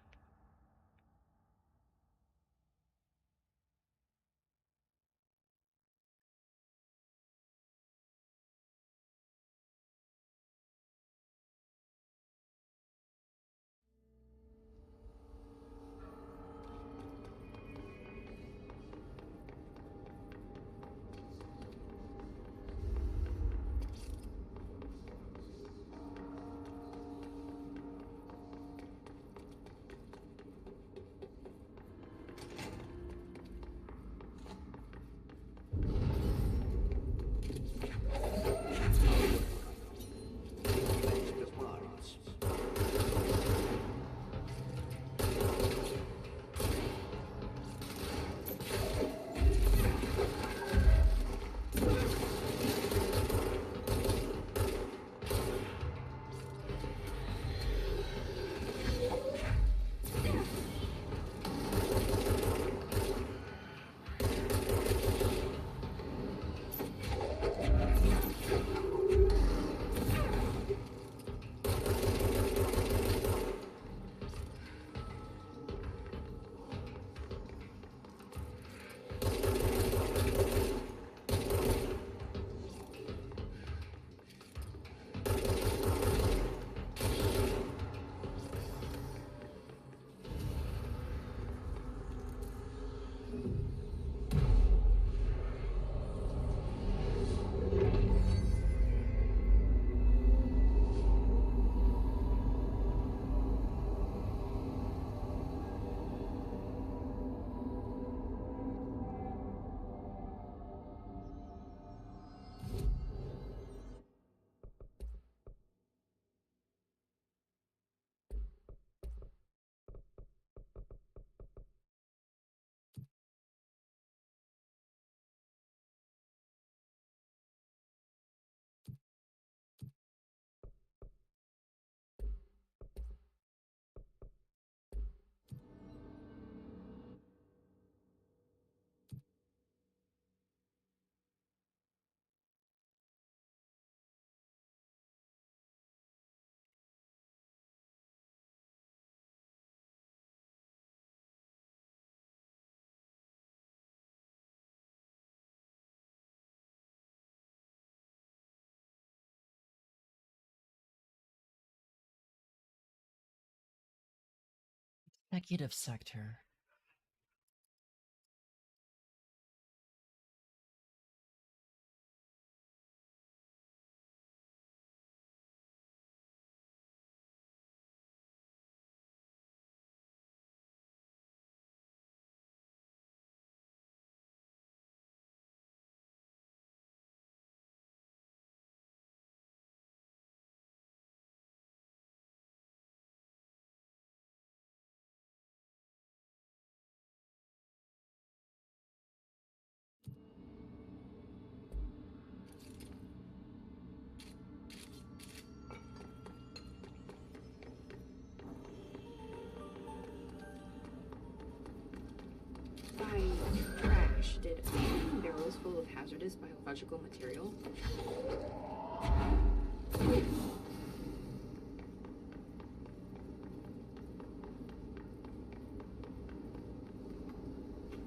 Executive Sector. By trash, did I mean barrels full of hazardous biological material?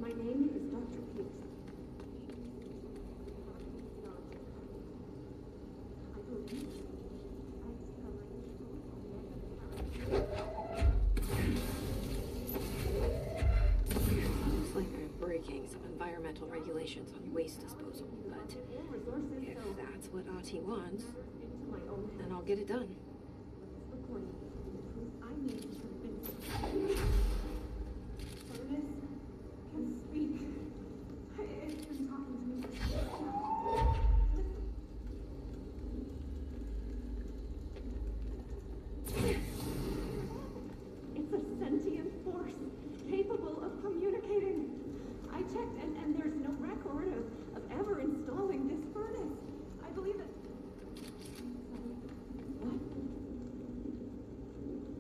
My name is Dr. Peterson. I believe Looks like I'm breaking some environmental regulations on waste disposal, but if that's what Ati wants, then I'll get it done. I need to convince Furnace can speak. It's been talking to me for so long. It's a sentient force capable of communicating. I checked and there's no record of ever installing this furnace. I believe that. What?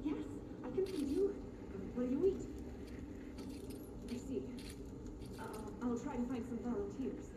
Yes, I can feed you. What do you eat? I see. I'll try to find some volunteers.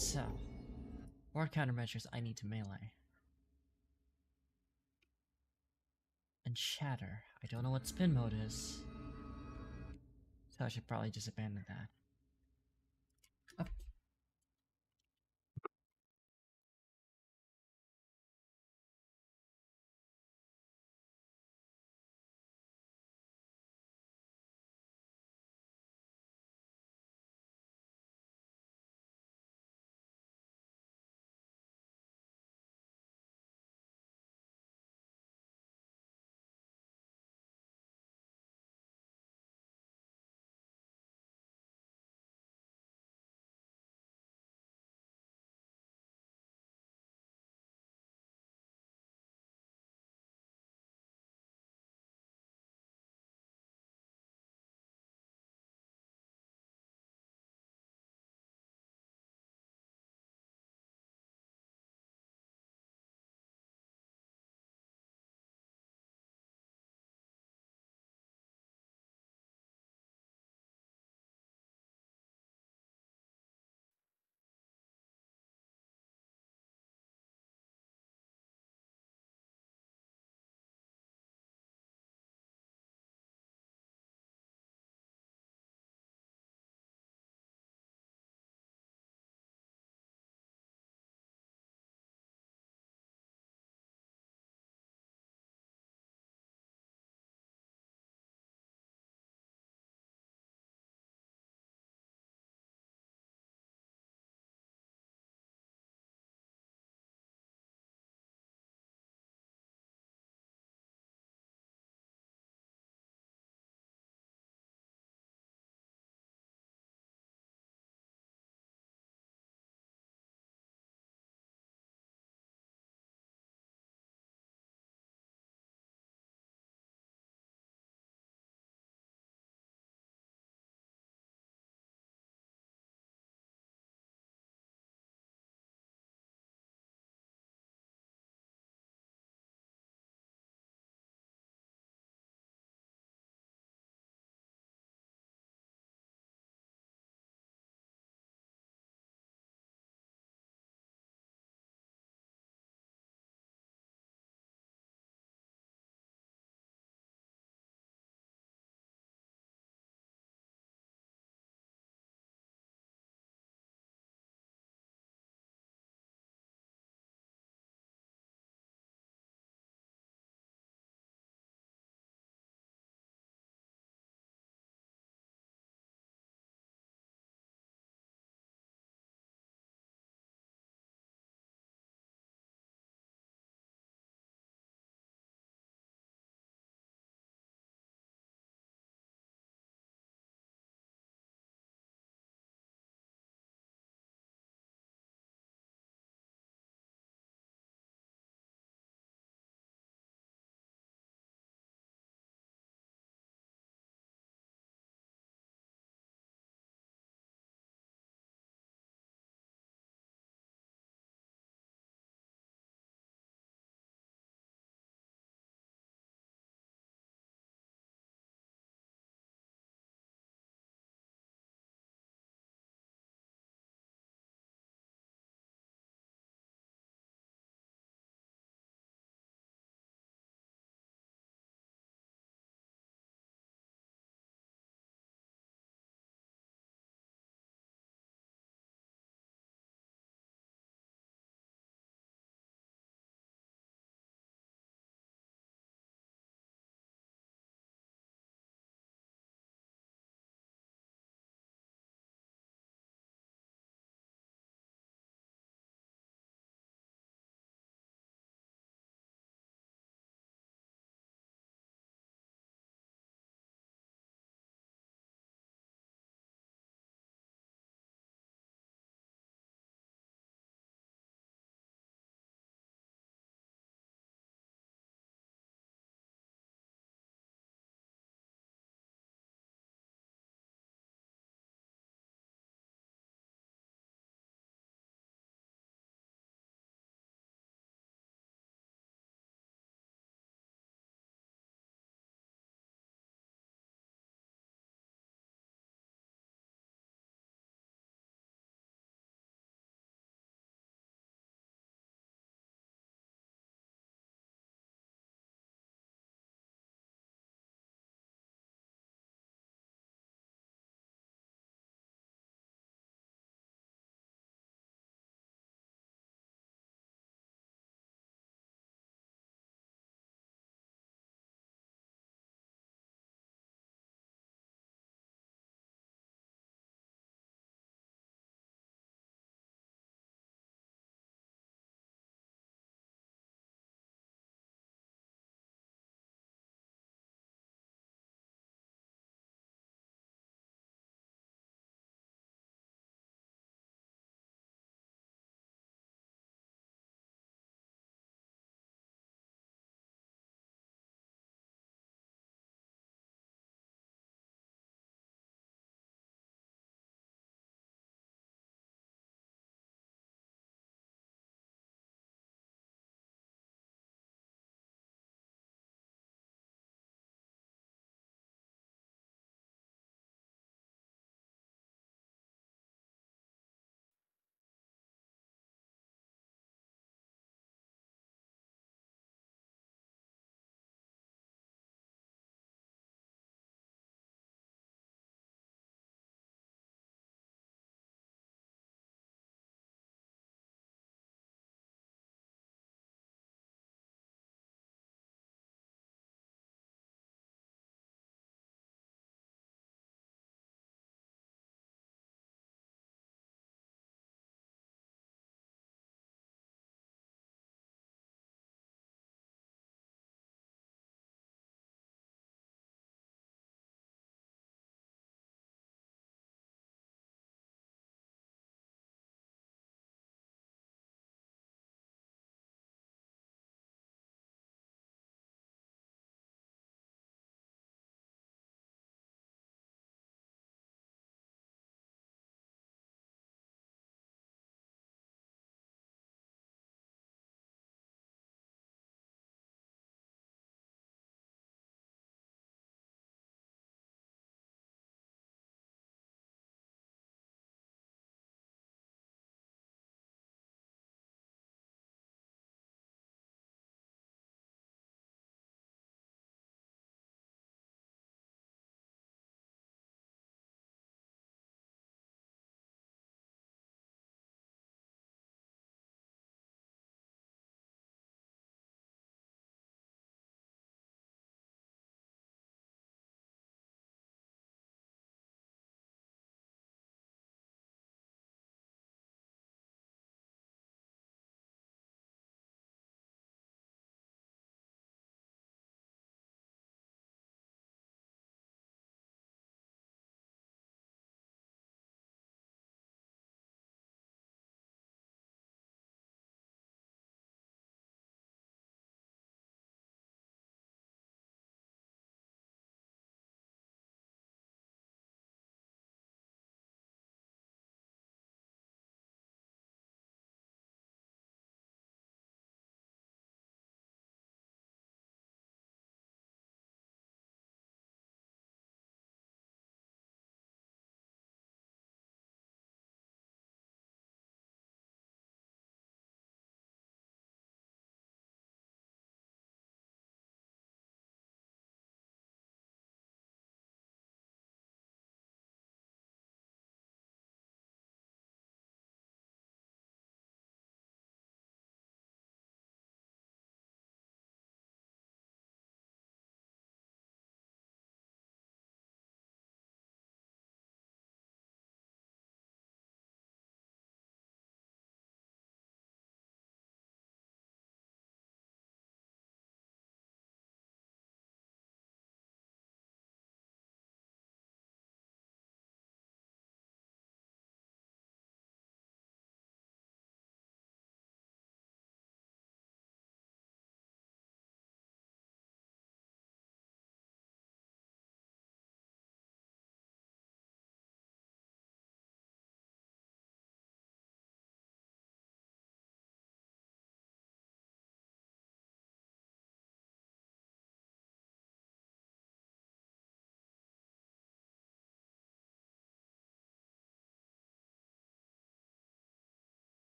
So, what countermeasures I need to melee? And shatter. I don't know what spin mode is. So I should probably just abandon that.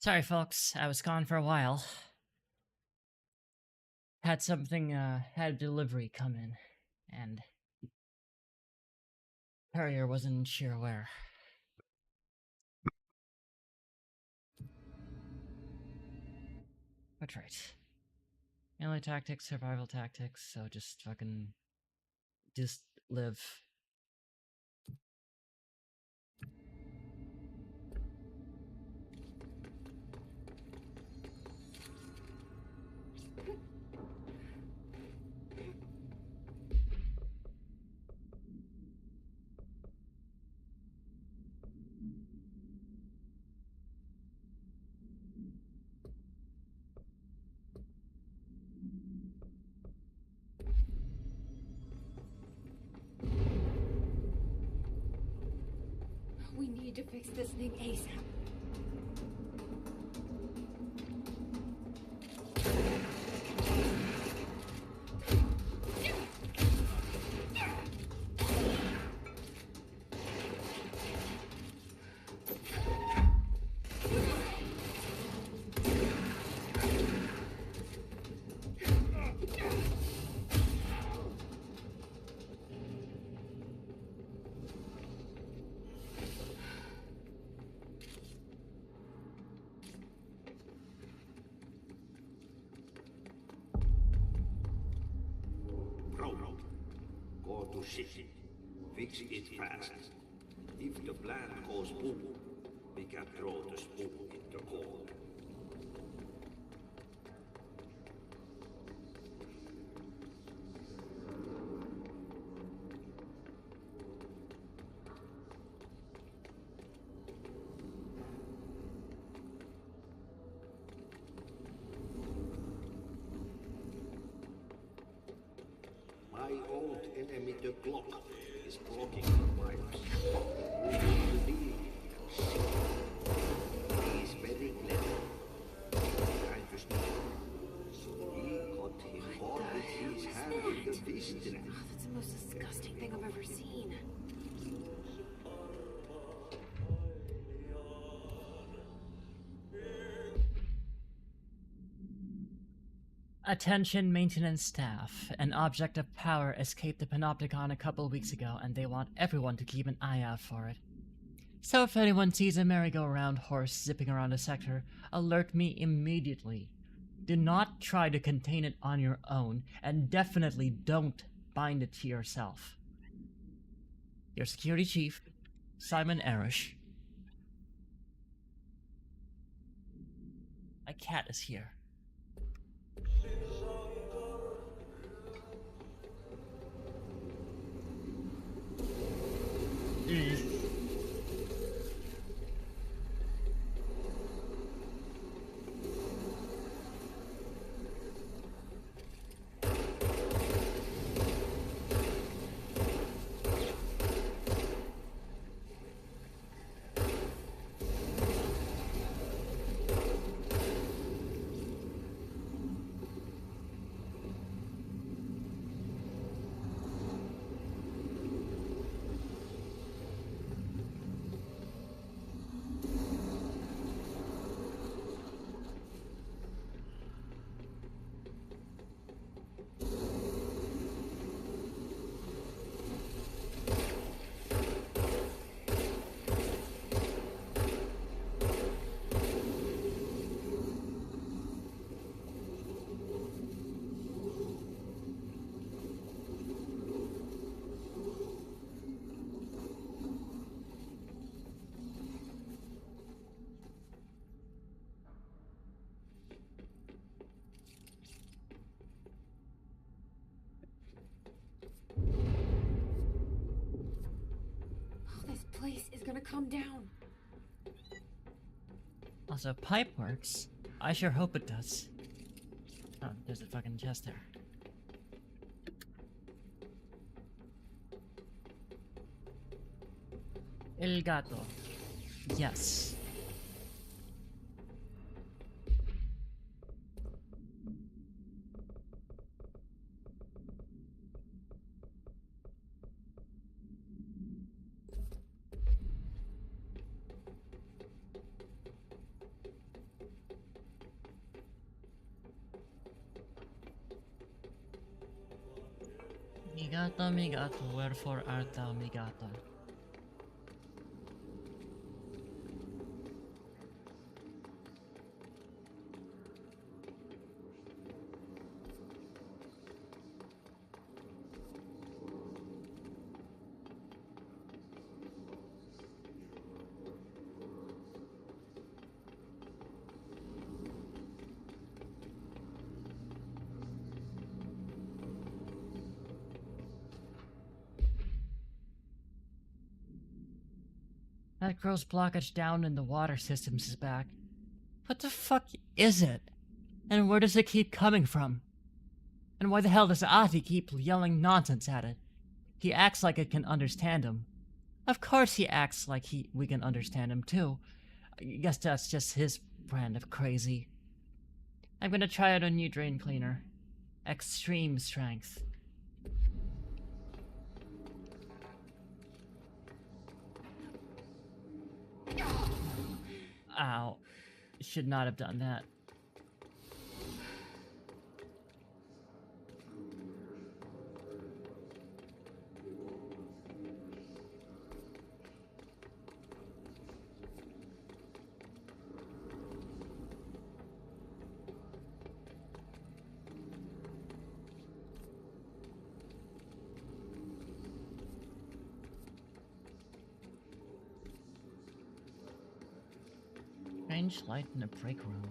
Sorry, folks. I was gone for a while. Had something, had a delivery come in, and courier wasn't sure where. That's right. Melee tactics, survival tactics, so just fucking... just live. We need to fix this thing ASAP. Problem. Go to city. Fix it fast. If the plant goes boom, we can throw the spoon in the hole. My old enemy, the clock, is blocking the pipes. We need to deal with it. He is very clever. Trying to sneak. He got him caught with his hand in the fish trap. Oh, that's the most disgusting thing I've ever seen. Attention maintenance staff. An object of power escaped the Panopticon a couple weeks ago, and they want everyone to keep an eye out for it. So if anyone sees a merry-go-round horse zipping around a sector, alert me immediately. Do not try to contain it on your own, and definitely don't bind it to yourself. Your security chief, Simon Arish. My cat is here. Place is gonna come down. Also, pipe works. I sure hope it does. Oh, there's a fucking chest there. El gato. Yes. mi gato, wherefore art thou mi gato? That gross blockage down in the water systems is back. What the fuck is it? And where does it keep coming from? And why the hell does Ati keep yelling nonsense at it? He acts like it can understand him. Of course he acts like we can understand him too. I guess that's just his brand of crazy. I'm gonna try out a new drain cleaner. Extreme strength. Ow. Should not have done that. Strange light in a break room.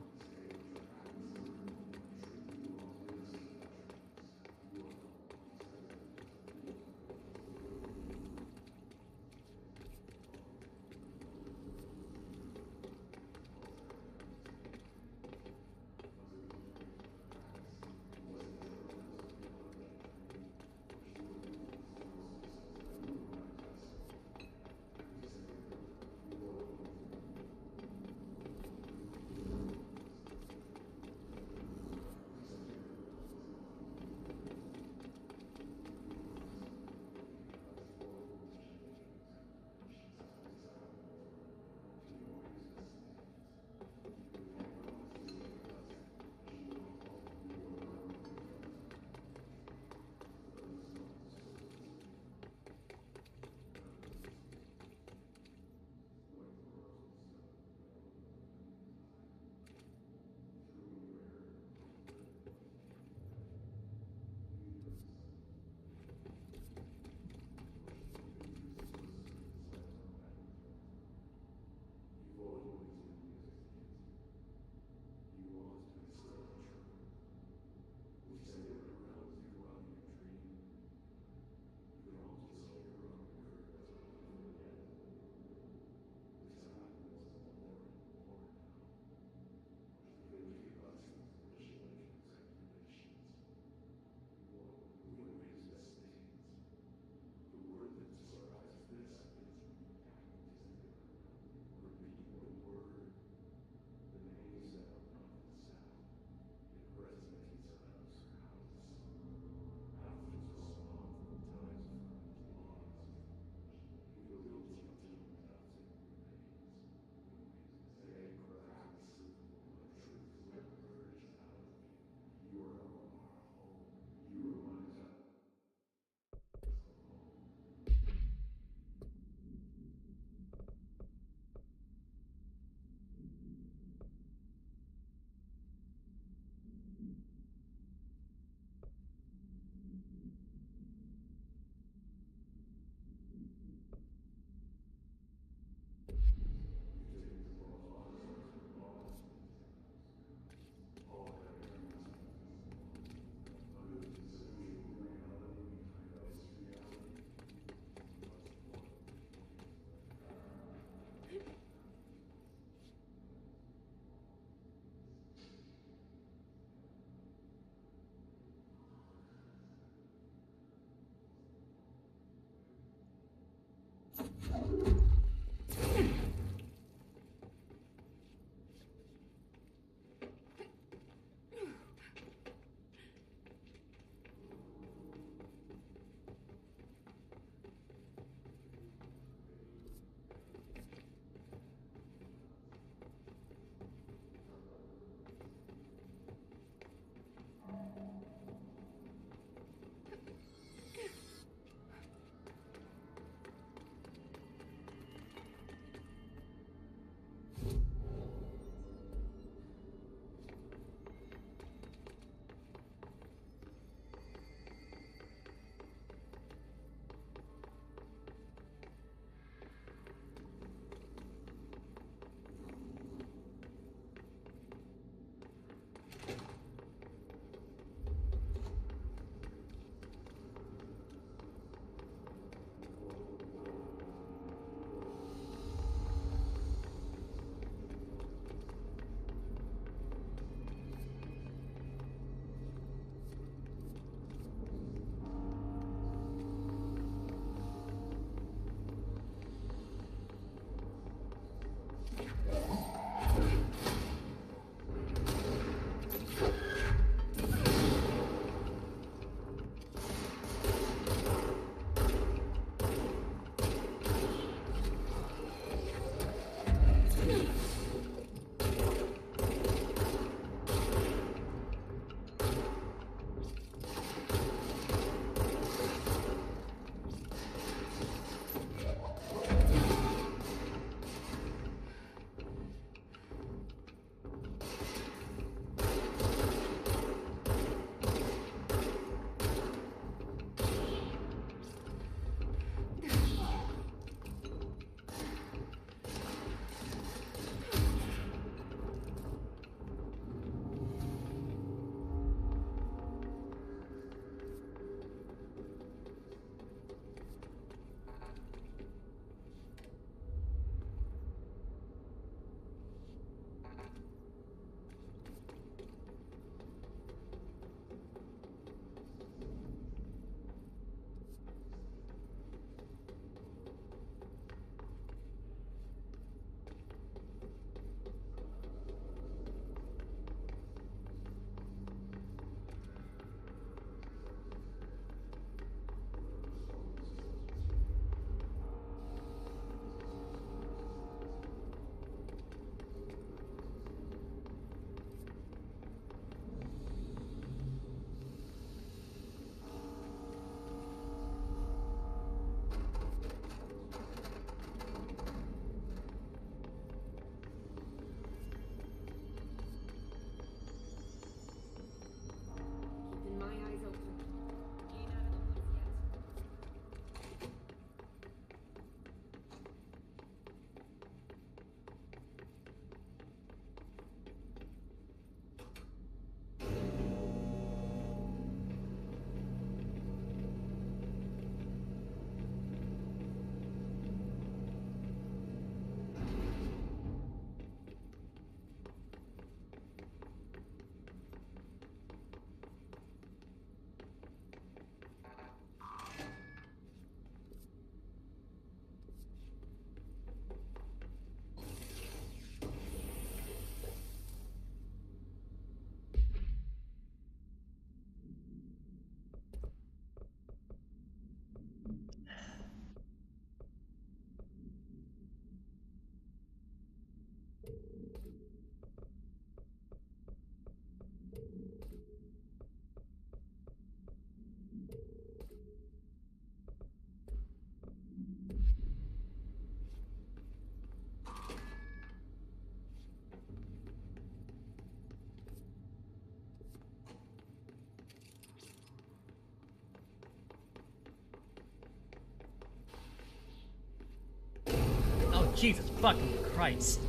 Jesus fucking Christ.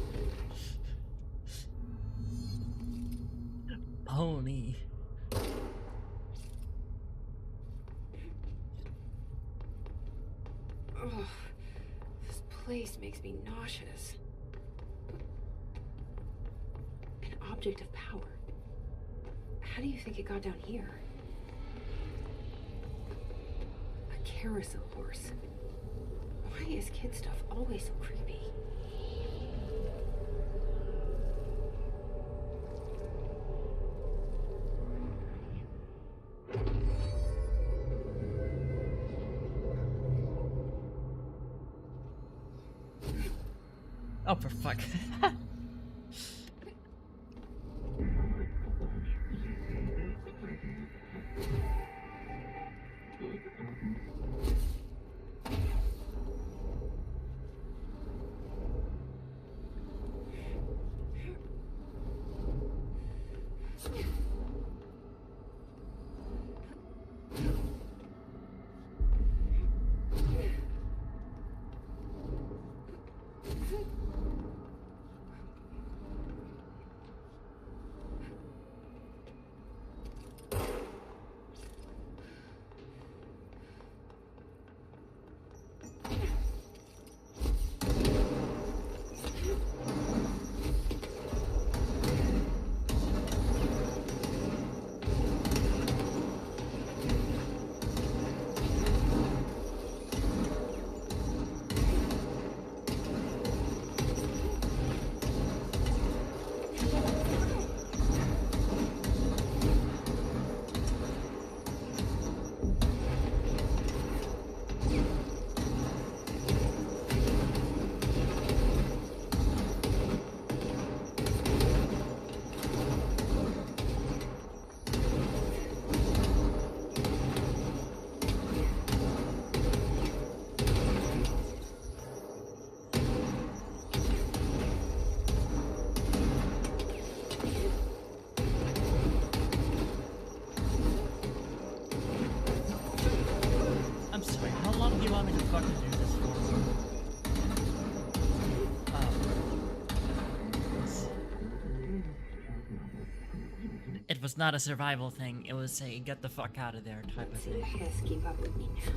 Pony. Ugh, this place makes me nauseous. An object of power. How do you think it got down here? A carousel horse. Why is kid stuff always so creepy? Oh, for fuck. I'm sorry, how long do you want me to fucking do this for? It was not a survival thing, it was a get the fuck out of there type of thing. I guess keep up with me now.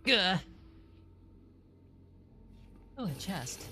Gah. Oh, a chest.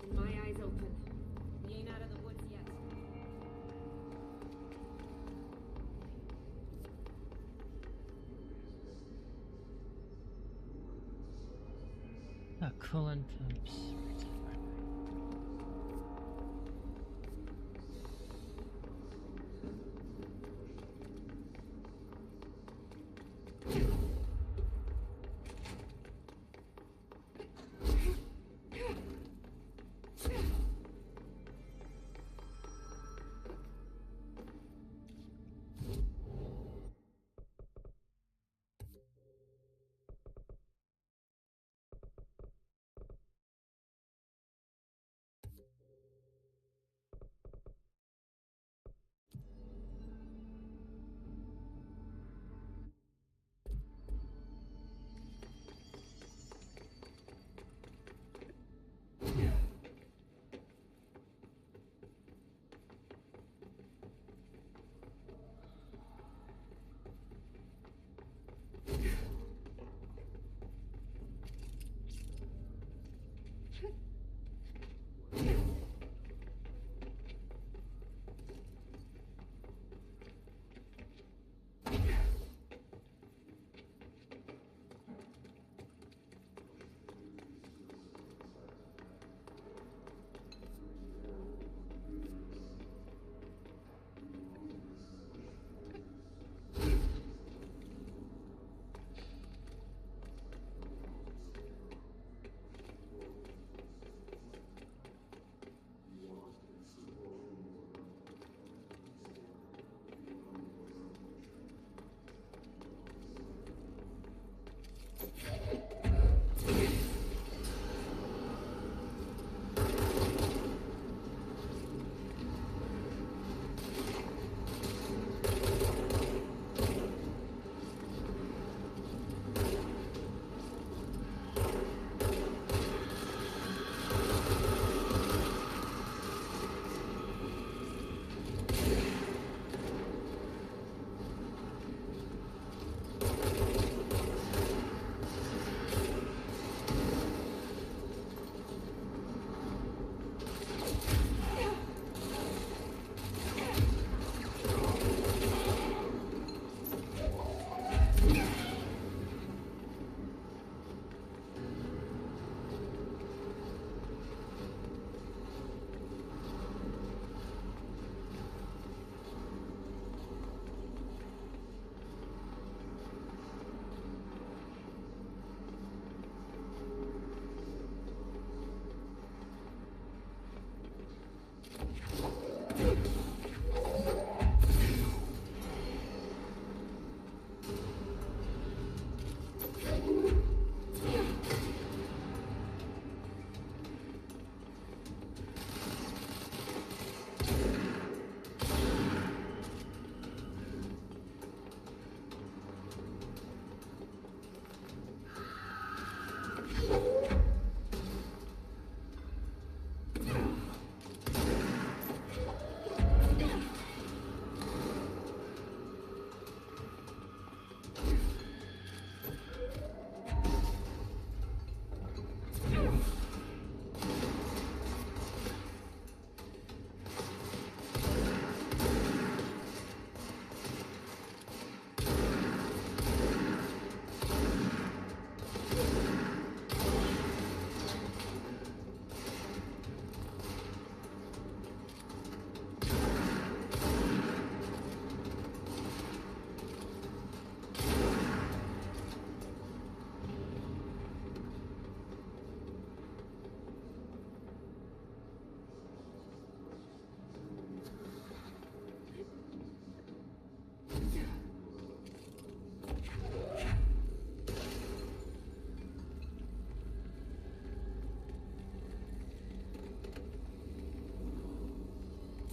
Keeping my eyes open. We ain't out of the woods yet. Coolant pumps.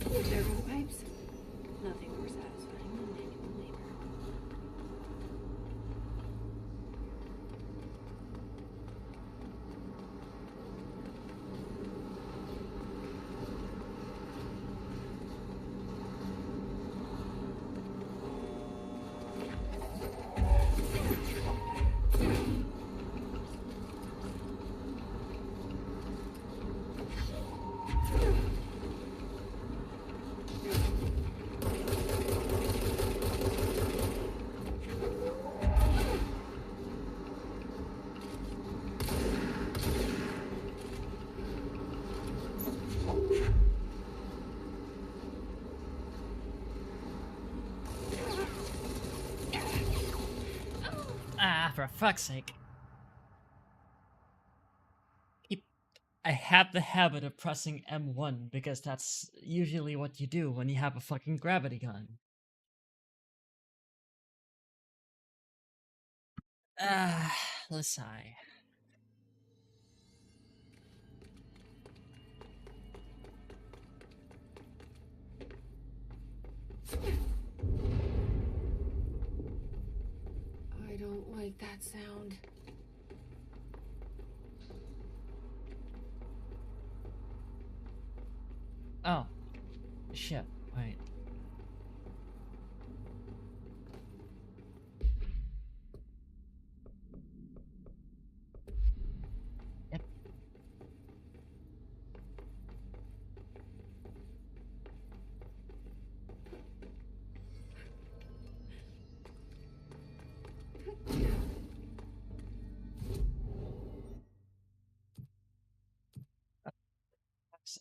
There go the pipes. Nothing more satisfying than manual labor. Ah, for fuck's sake. I have the habit of pressing M1 because that's usually what you do when you have a fucking gravity gun. Ah, let's sigh. I don't like that sound. Oh. Shit, wait. Yep.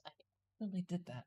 I really did that.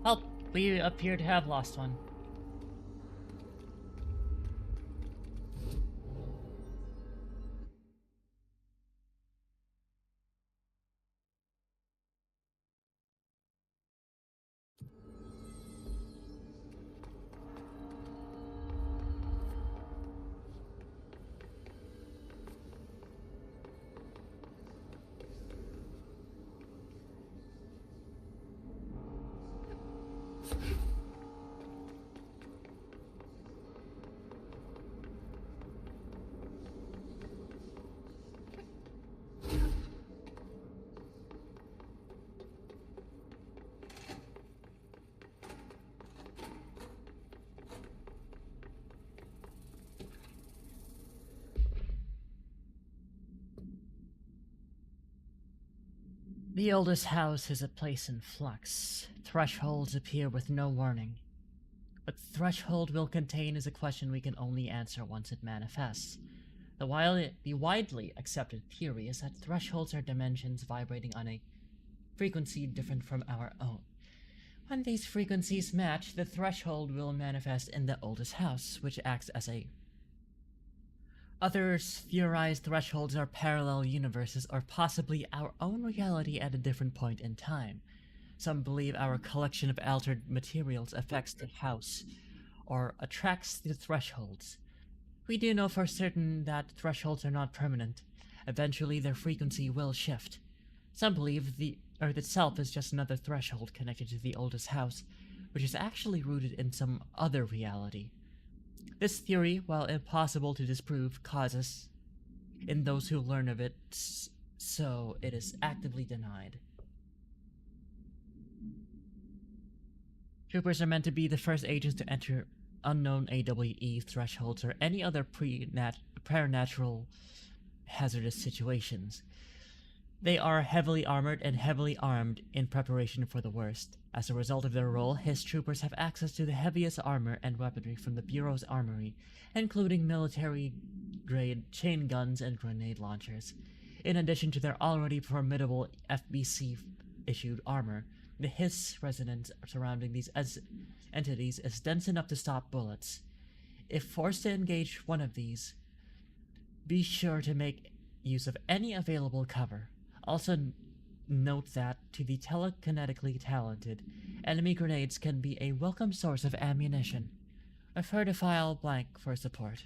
Well, we appear to have lost one. The oldest house is a place in flux. Thresholds appear with no warning. What the threshold will contain is a question we can only answer once it manifests. The widely accepted theory is that thresholds are dimensions vibrating on a frequency different from our own. When these frequencies match, the threshold will manifest in the oldest house, which acts as a... Others theorize thresholds are parallel universes or possibly our own reality at a different point in time. Some believe our collection of altered materials affects the house or attracts the thresholds. We do know for certain that thresholds are not permanent. Eventually their frequency will shift. Some believe the Earth itself is just another threshold connected to the oldest house, which is actually rooted in some other reality. This theory, while impossible to disprove, causes in those who learn of it, so it is actively denied. Troopers are meant to be the first agents to enter unknown AWE thresholds or any other preternatural hazardous situations. They are heavily armored and heavily armed in preparation for the worst. As a result of their role, his troopers have access to the heaviest armor and weaponry from the Bureau's armory, including military-grade chain guns and grenade launchers. In addition to their already formidable FBC-issued armor, the hiss resonance surrounding these entities is dense enough to stop bullets. If forced to engage one of these, be sure to make use of any available cover. Also note that, to the telekinetically talented, enemy grenades can be a welcome source of ammunition. Refer to file blank for support.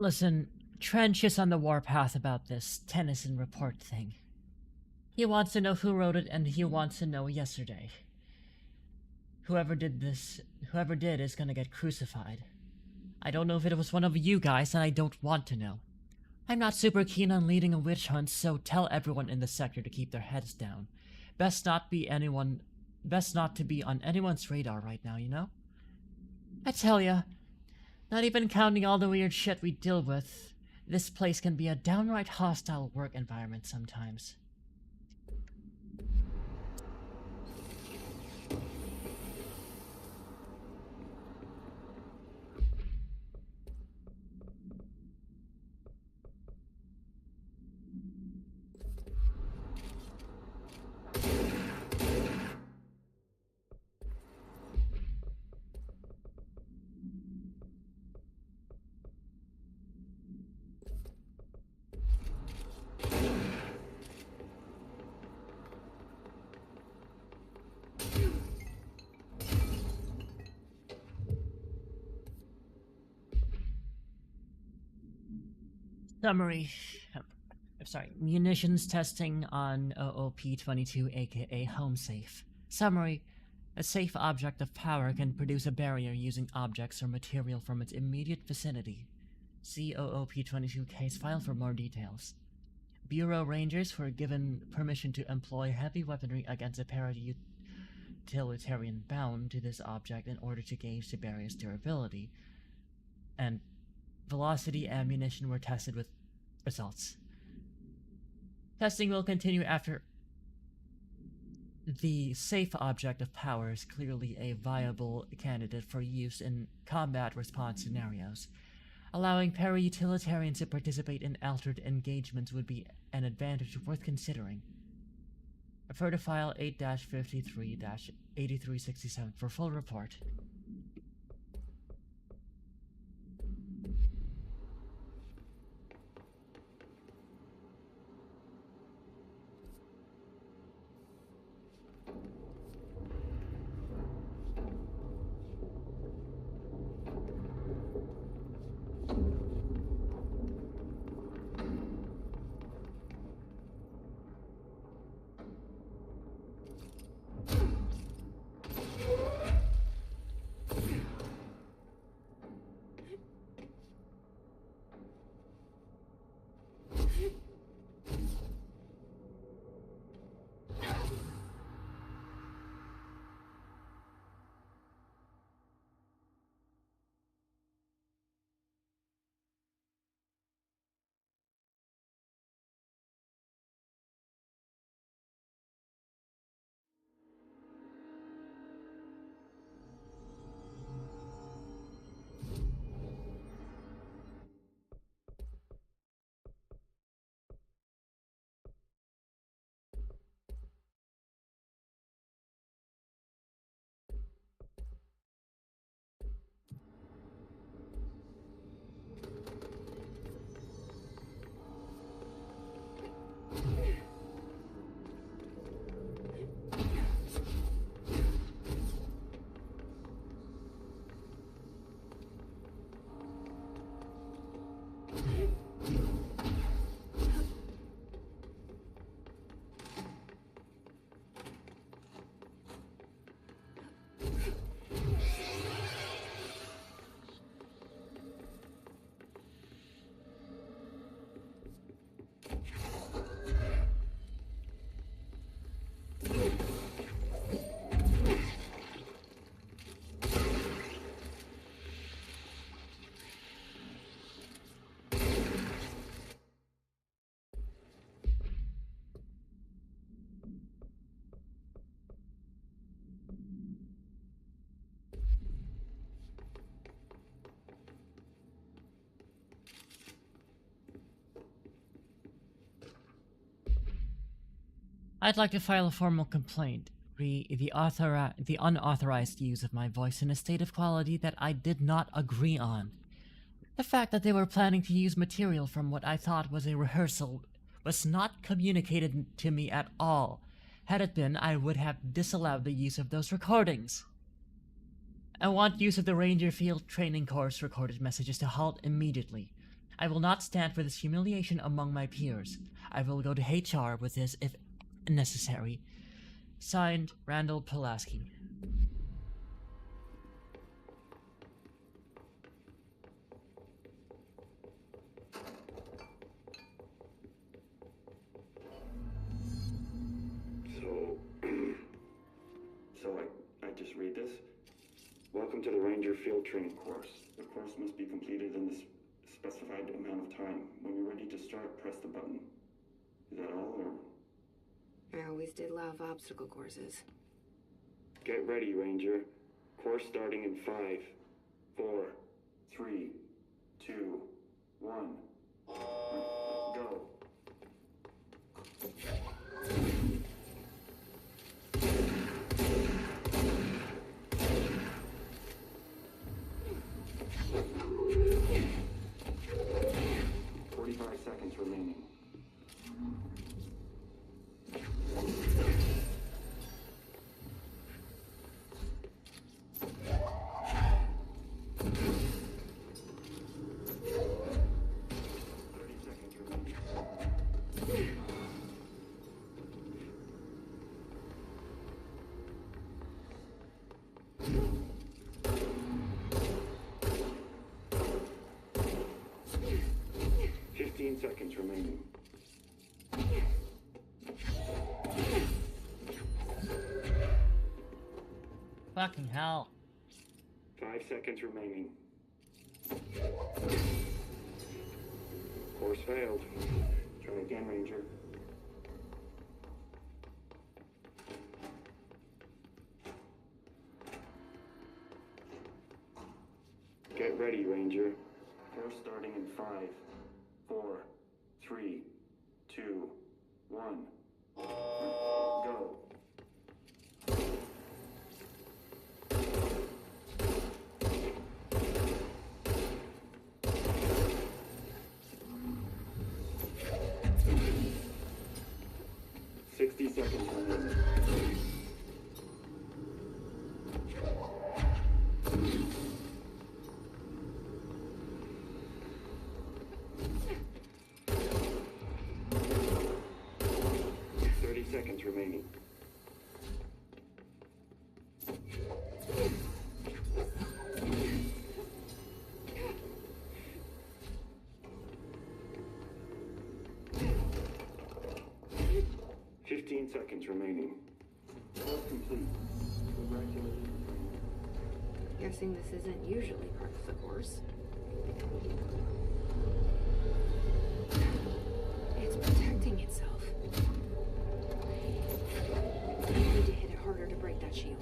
Listen, Trench is on the warpath about this Tennyson report thing. He wants to know who wrote it, and he wants to know yesterday. Whoever did is gonna get crucified. I don't know if it was one of you guys, and I don't want to know. I'm not super keen on leading a witch hunt, so tell everyone in the sector to keep their heads down. Best not to be on anyone's radar right now, you know? I tell ya, not even counting all the weird shit we deal with, this place can be a downright hostile work environment sometimes. Summary. Munitions testing on OOP-22, aka Home Safe. Summary. A safe object of power can produce a barrier using objects or material from its immediate vicinity. See OOP-22 case file for more details. Bureau Rangers were given permission to employ heavy weaponry against a para-utilitarian bound to this object in order to gauge the barrier's durability, and velocity ammunition were tested with results. Testing will continue after the safe object of power is clearly a viable candidate for use in combat response scenarios. Allowing para-utilitarians to participate in altered engagements would be an advantage worth considering. Refer to file 8-53-8367 for full report. I'd like to file a formal complaint re the unauthorized use of my voice in a state of quality that I did not agree on. The fact that they were planning to use material from what I thought was a rehearsal was not communicated to me at all. Had it been, I would have disallowed the use of those recordings. I want use of the Ranger Field Training Course recorded messages to halt immediately. I will not stand for this humiliation among my peers. I will go to HR with this if necessary. Signed, Randall Pulaski. So I just read this? Welcome to the Ranger Field Training course. The course must be completed in the specified amount of time. When you're ready to start, press the button. Is that all, or? I always did love obstacle courses. Get ready, Ranger. Course starting in 5, 4, 3, 2, 1. Go. Seconds remaining. 15 seconds remaining. Fucking hell. 5 seconds remaining. Course failed. Try again, Ranger. Get ready, Ranger. Course starting in 5, 4, 3, 2, 1. Go. Seconds remaining. Seconds remaining. Seconds remaining. Course complete. Congratulations. Guessing this isn't usually part of the course. It's protecting itself. I need to hit it harder to break that shield.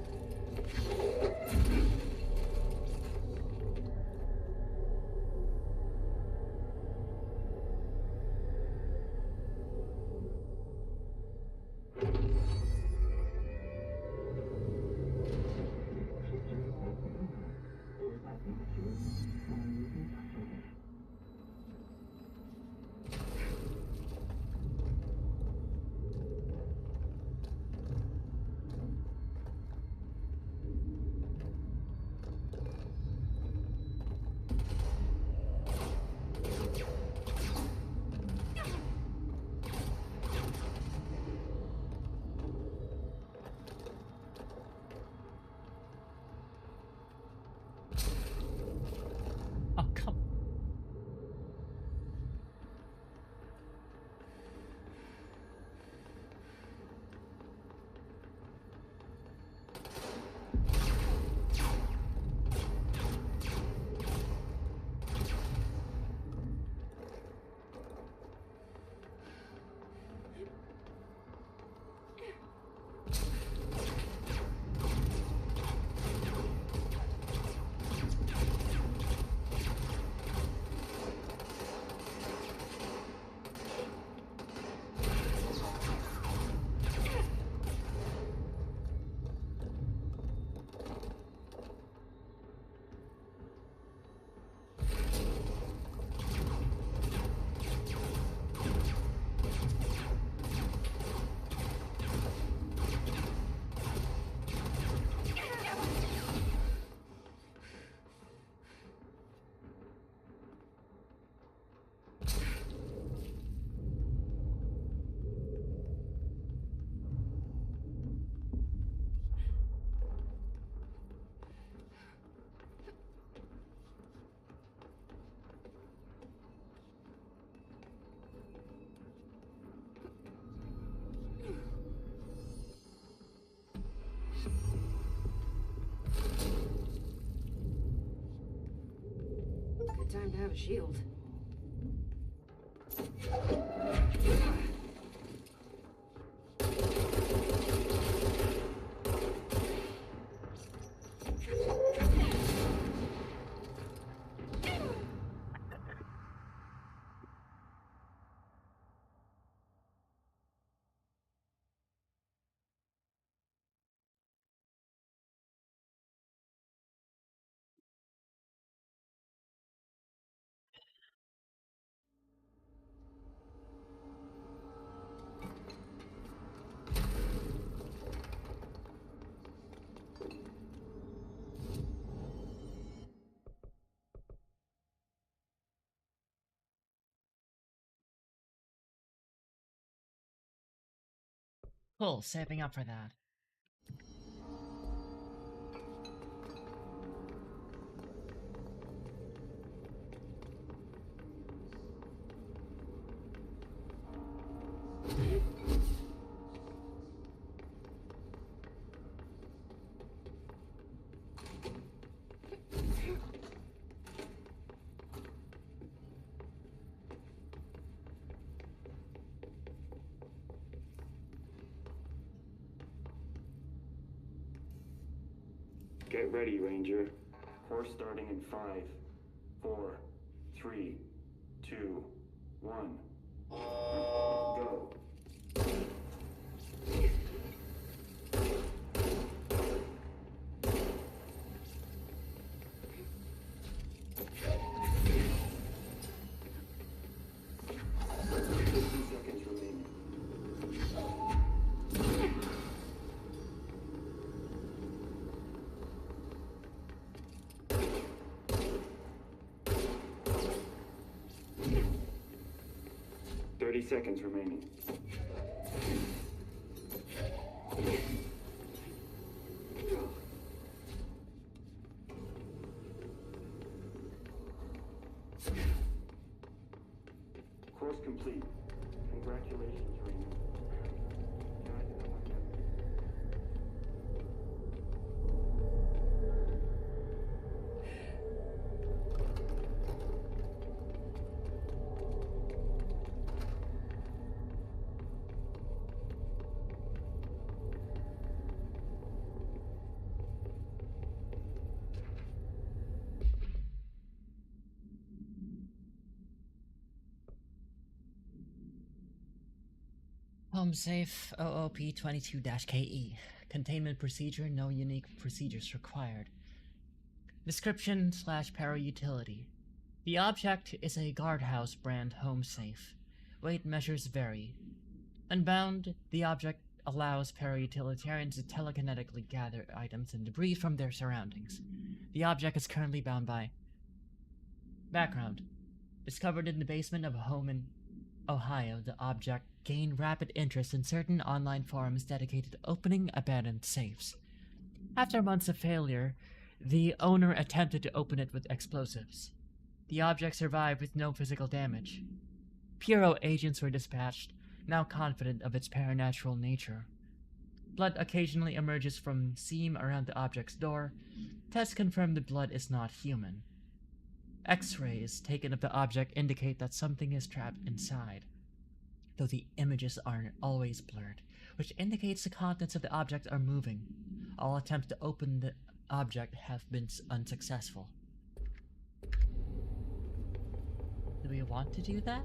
have a shield. Cool, saving up for that. Get ready, Ranger. Course starting in 5, 4, 3, 2, 1. Go. Seconds remaining. Seconds remaining. Course complete. Congratulations, Ranger. Home safe OOP-22-KE. Containment procedure, no unique procedures required. Description / para utility. The object is a guardhouse brand home safe. Weight measures vary. Unbound, the object allows para-utilitarians to telekinetically gather items and debris from their surroundings. The object is currently bound by background. Discovered in the basement of a home in Ohio, the object gained rapid interest in certain online forums dedicated to opening abandoned safes. After months of failure, the owner attempted to open it with explosives. The object survived with no physical damage. Bureau agents were dispatched, now confident of its paranatural nature. Blood occasionally emerges from seam around the object's door. Tests confirm the blood is not human. X-rays taken of the object indicate that something is trapped inside, though the images aren't always blurred, which indicates the contents of the object are moving. All attempts to open the object have been unsuccessful. Do we want to do that?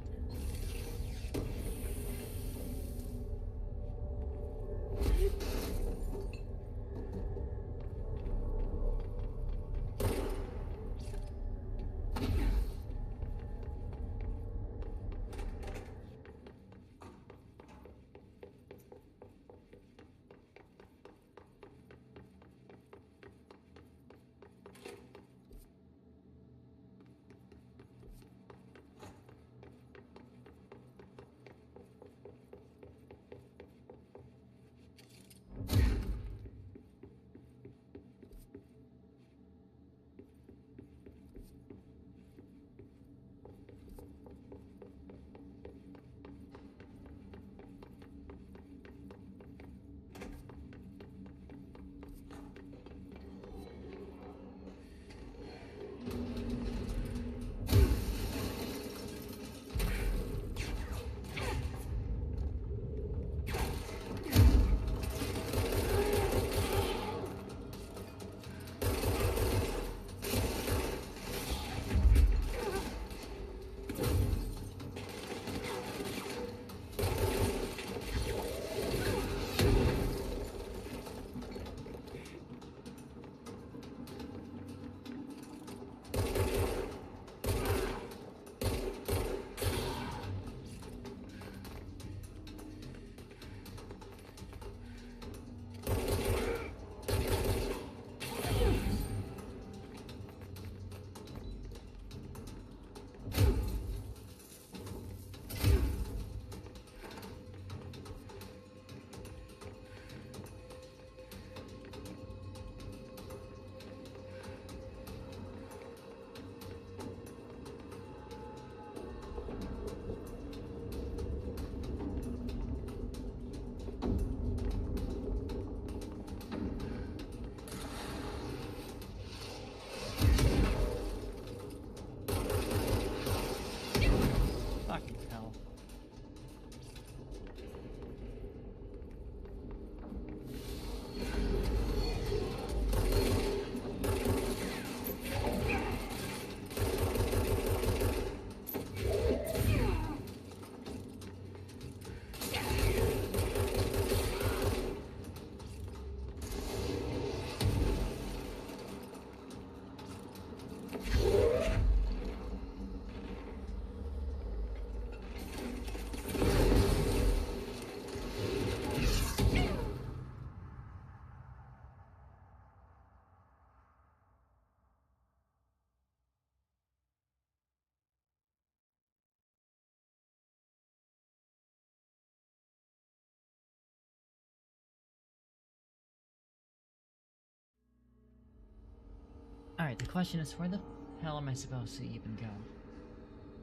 Alright, the question is, where the hell am I supposed to even go?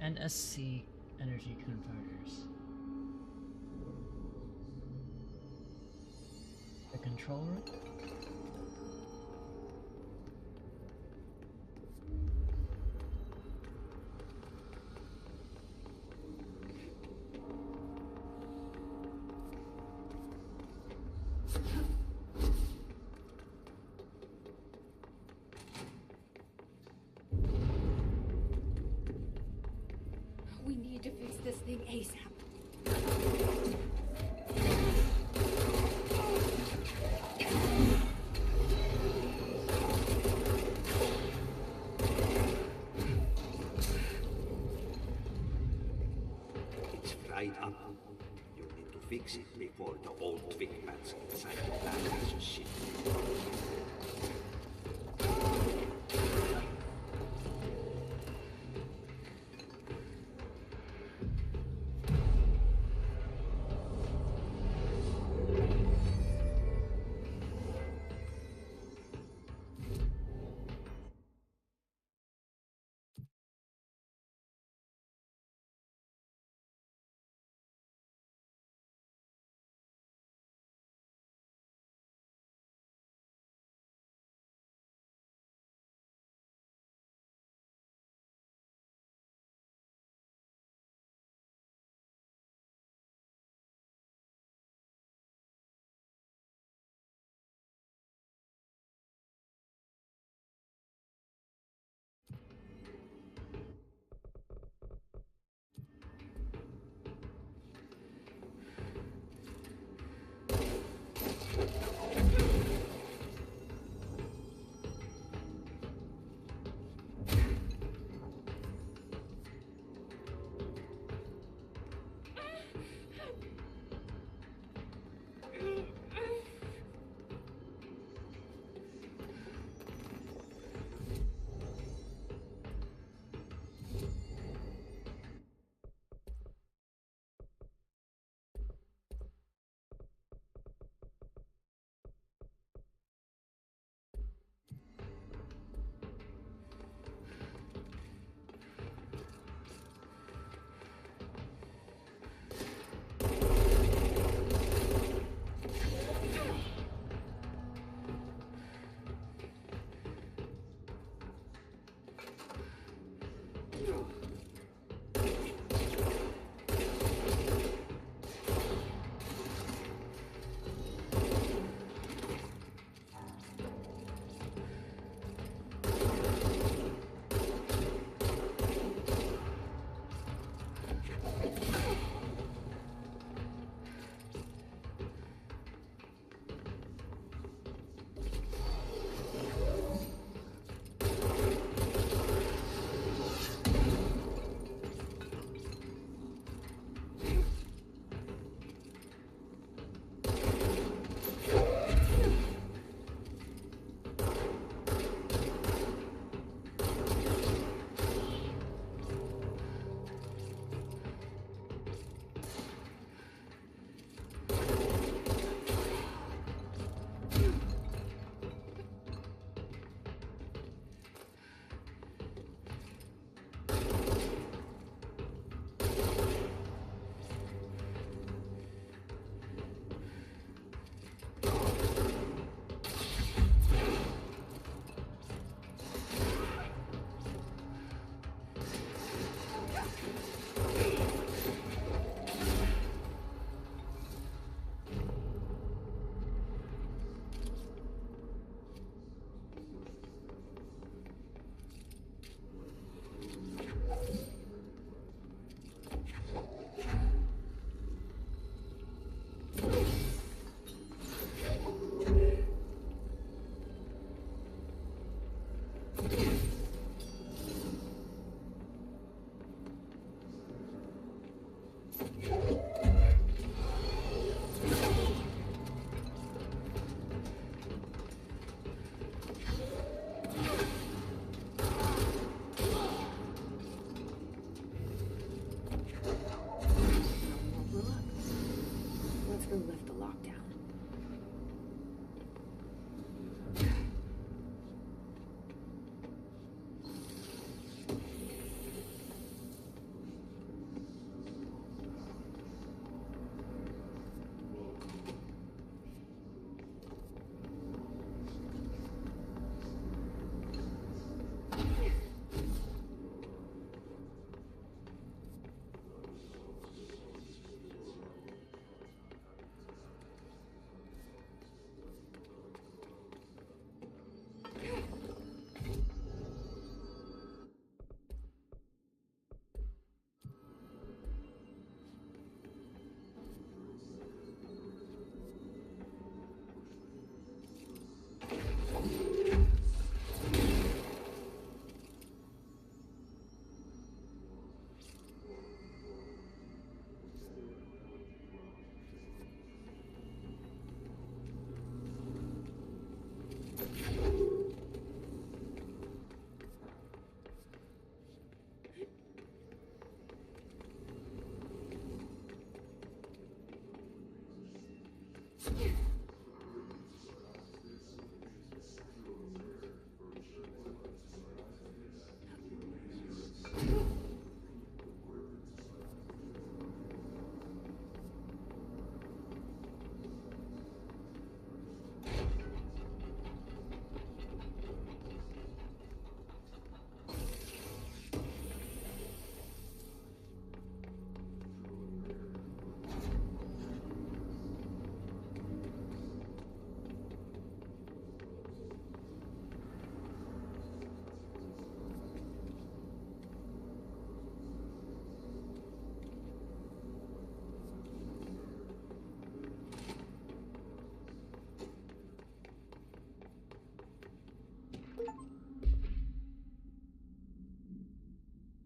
NSC energy converters. The control room? We need to fix this thing ASAP. It's fried up. You need to fix it before the old big bats inside the badass ship.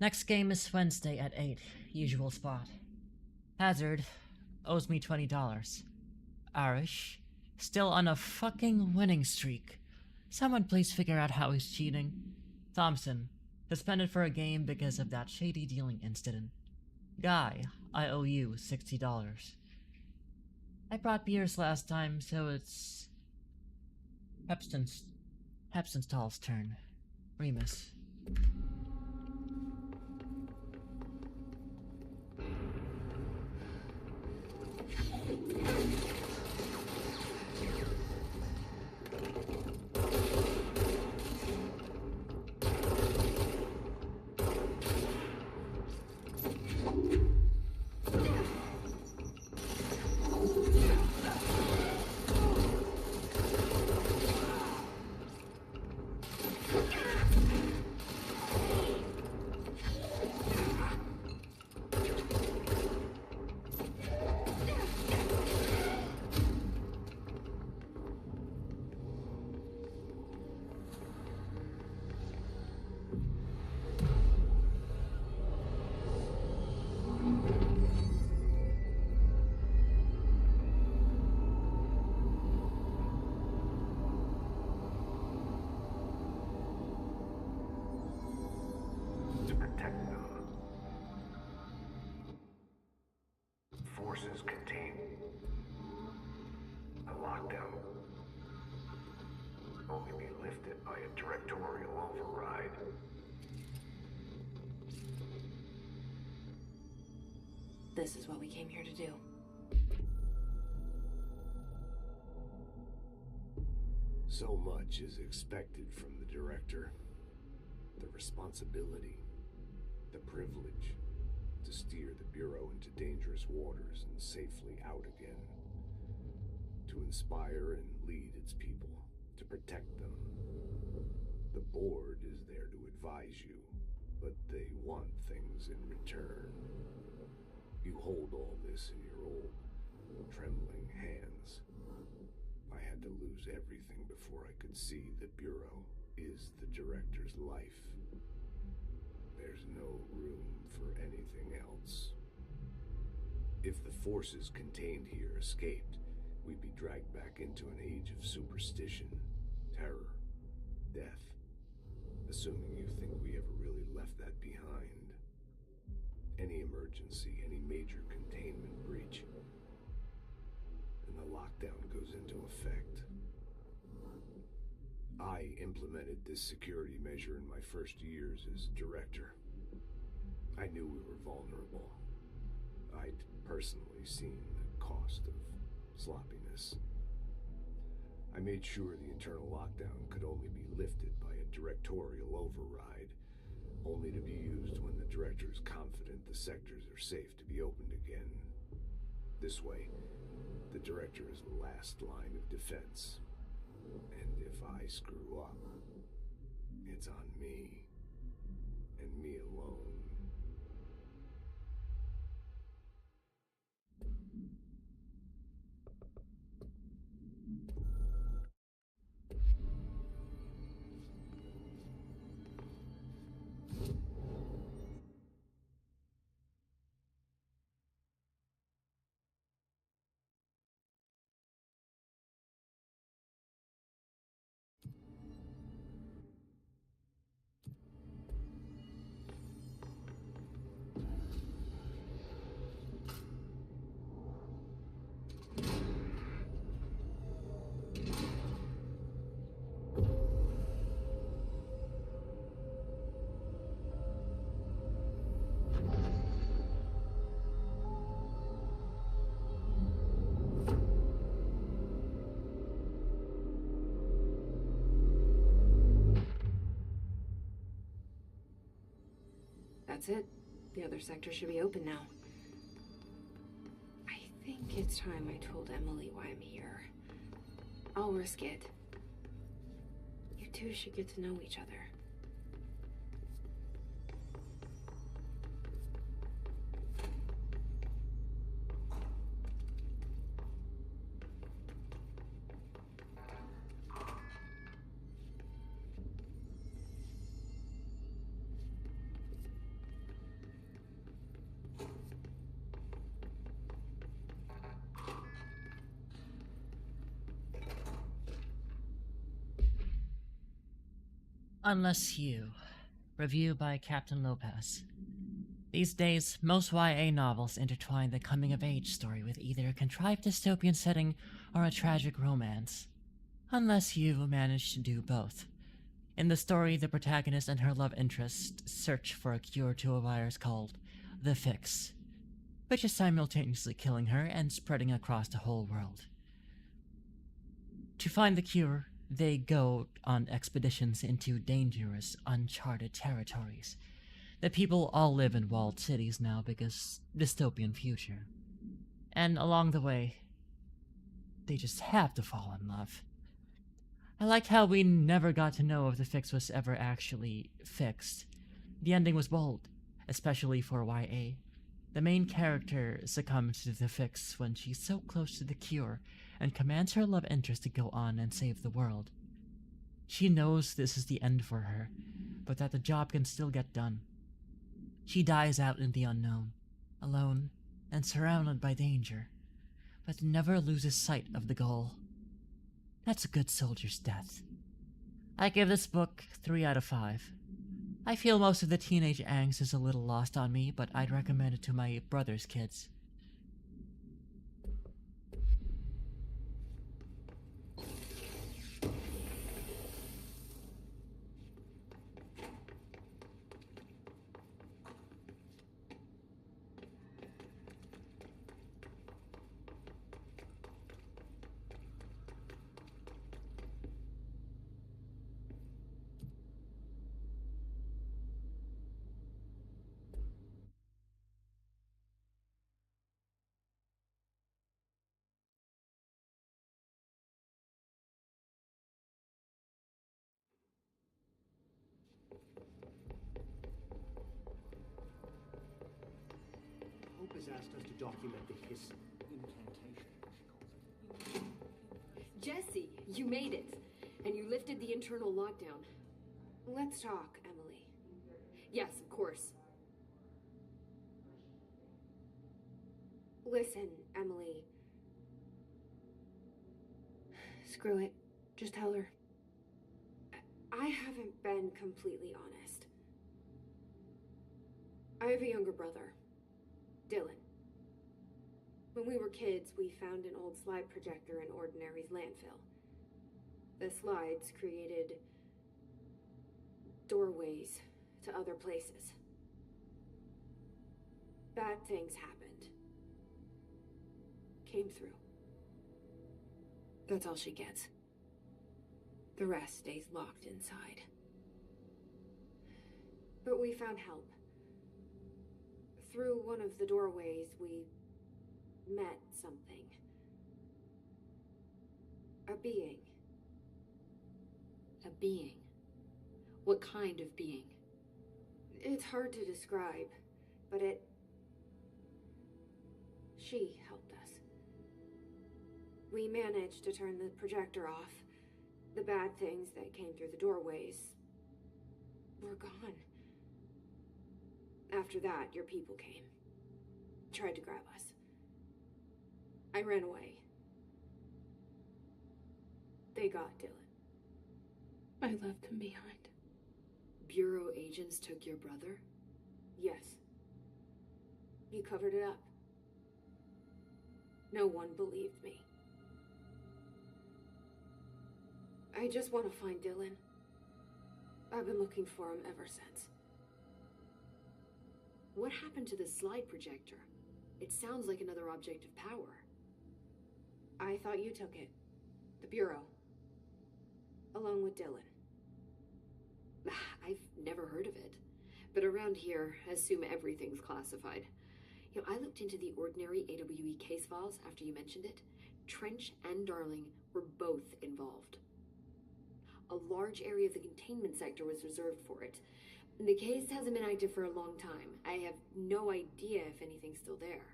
Next game is Wednesday at 8, usual spot. Hazard owes me $20. Arish, still on a fucking winning streak. Someone please figure out how he's cheating. Thompson, suspended for a game because of that shady dealing incident. Guy, I owe you $60. I brought beers last time, so it's Hepstonstall's turn. Remus. Forces contain a lockdown. Only be lifted by a directorial override. This is what we came here to do. So much is expected from the director. The responsibility, the privilege to steer the Bureau into dangerous waters and safely out again. To inspire and lead its people, to protect them. The board is there to advise you, but they want things in return. You hold all this in your old, trembling hands. I had to lose everything before I could see the Bureau is the director's life. There's no room for anything else. If the forces contained here escaped, we'd be dragged back into an age of superstition, terror, death. Assuming you think we ever really left that behind. Any emergency, any major containment breach, and the lockdown goes into effect. I implemented this security measure in my first years as director. I knew we were vulnerable. I'd personally seen the cost of sloppiness. I made sure the internal lockdown could only be lifted by a directorial override, only to be used when the director is confident the sectors are safe to be opened again. This way, the director is the last line of defense. And if I screw up, it's on me, and me alone. That's it. The other sector should be open now. I think it's time I told Emily why I'm here. I'll risk it. You two should get to know each other. Unless You. Review by Captain Lopez. These days, most YA novels intertwine the coming-of-age story with either a contrived dystopian setting or a tragic romance. Unless You managed to do both. In the story, the protagonist and her love interest search for a cure to a virus called the Fix, which is simultaneously killing her and spreading across the whole world. To find the cure, they go on expeditions into dangerous, uncharted territories. The people all live in walled cities now because dystopian future. And along the way, they just have to fall in love. I like how we never got to know if the Fix was ever actually fixed. The ending was bold, especially for YA. The main character succumbs to the Fix when she's so close to the cure and commands her love interest to go on and save the world. She knows this is the end for her, but that the job can still get done. She dies out in the unknown, alone and surrounded by danger, but never loses sight of the goal. That's a good soldier's death. I give this book 3 out of 5. I feel most of the teenage angst is a little lost on me, but I'd recommend it to my brother's kids. Hope has asked us to document the incantation, she calls it. Jesse, you made it. And you lifted the internal lockdown. Let's talk, Emily. Yes, of course. Listen, Emily. Screw it. Just tell her. I haven't been completely honest. I have a younger brother, Dylan. When we were kids, we found an old slide projector in Ordinary's landfill. The slides created doorways to other places. Bad things happened. Came through. That's all she gets. The rest stays locked inside. But we found help. Through one of the doorways, we met something. A being. A being? What kind of being? It's hard to describe, but she helped us. We managed to turn the projector off. The bad things that came through the doorways were gone. After that, your people came. Tried to grab us. I ran away. They got Dylan. I left him behind. Bureau agents took your brother? Yes. You covered it up. No one believed me. I just want to find Dylan. I've been looking for him ever since. What happened to the slide projector? It sounds like another object of power. I thought you took it. The Bureau. Along with Dylan. I've never heard of it. but around here, I assume everything's classified. You know, I looked into the ordinary AWE case files after you mentioned it. Trench and Darling were both involved. A large area of the containment sector was reserved for it. The case hasn't been active for a long time. I have no idea if anything's still there.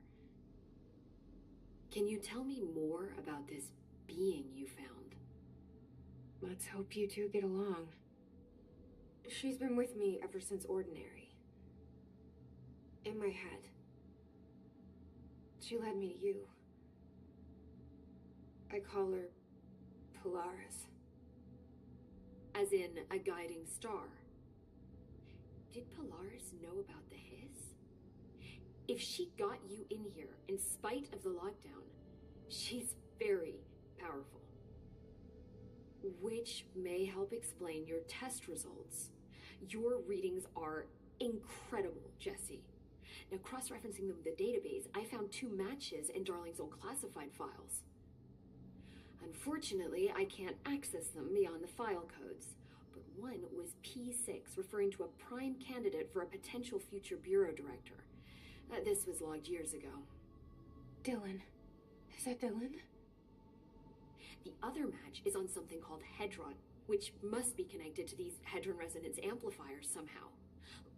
Can you tell me more about this being you found? Let's hope you two get along. She's been with me ever since Ordinary. In my head. She led me to you. I call her Polaris. As in a guiding star. Did Polaris know about the hiss? If she got you in here in spite of the lockdown, she's very powerful. Which may help explain your test results. Your readings are incredible, Jesse. Now, cross-referencing them with the database, I found 2 matches in Darling's old classified files. Unfortunately, I can't access them beyond the file codes, but one was P6, referring to a prime candidate for a potential future bureau director. This was logged years ago. Dylan. Is that Dylan? The other match is on something called Hedron, which must be connected to these Hedron resonance amplifiers somehow.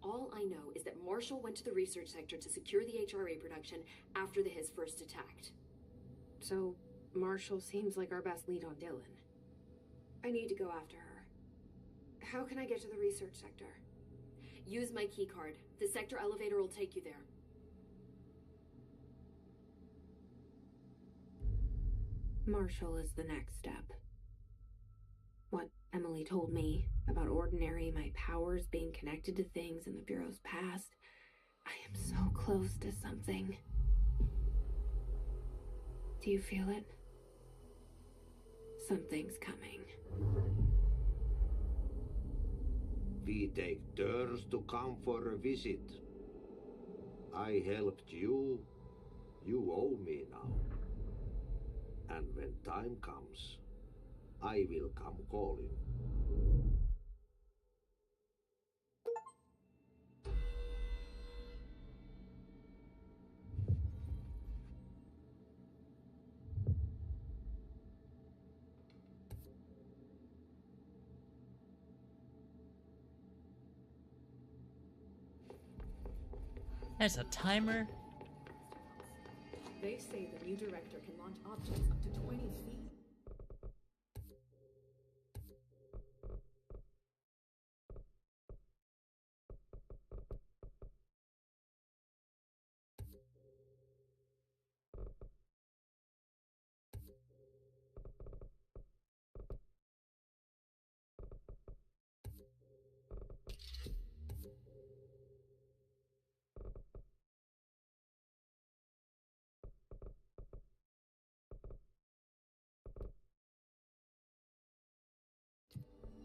All I know is that Marshall went to the research sector to secure the HRA production after the Hiss first attacked. So, Marshall seems like our best lead on Dylan. I need to go after her. How can I get to the research sector? Use my keycard. The sector elevator will take you there. Marshall is the next step. What Emily told me about Ordinary, my powers being connected to things in the Bureau's past, I am so close to something. Do you feel it? Something's coming. We take turns to come for a visit. I helped you. You owe me now. And when time comes, I will come calling. There's a timer. They say the new director can launch objects up to 20 feet.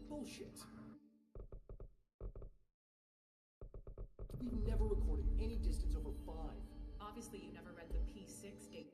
Bullshit. We've never recorded any distance over 5. Obviously, you never read the P6 data.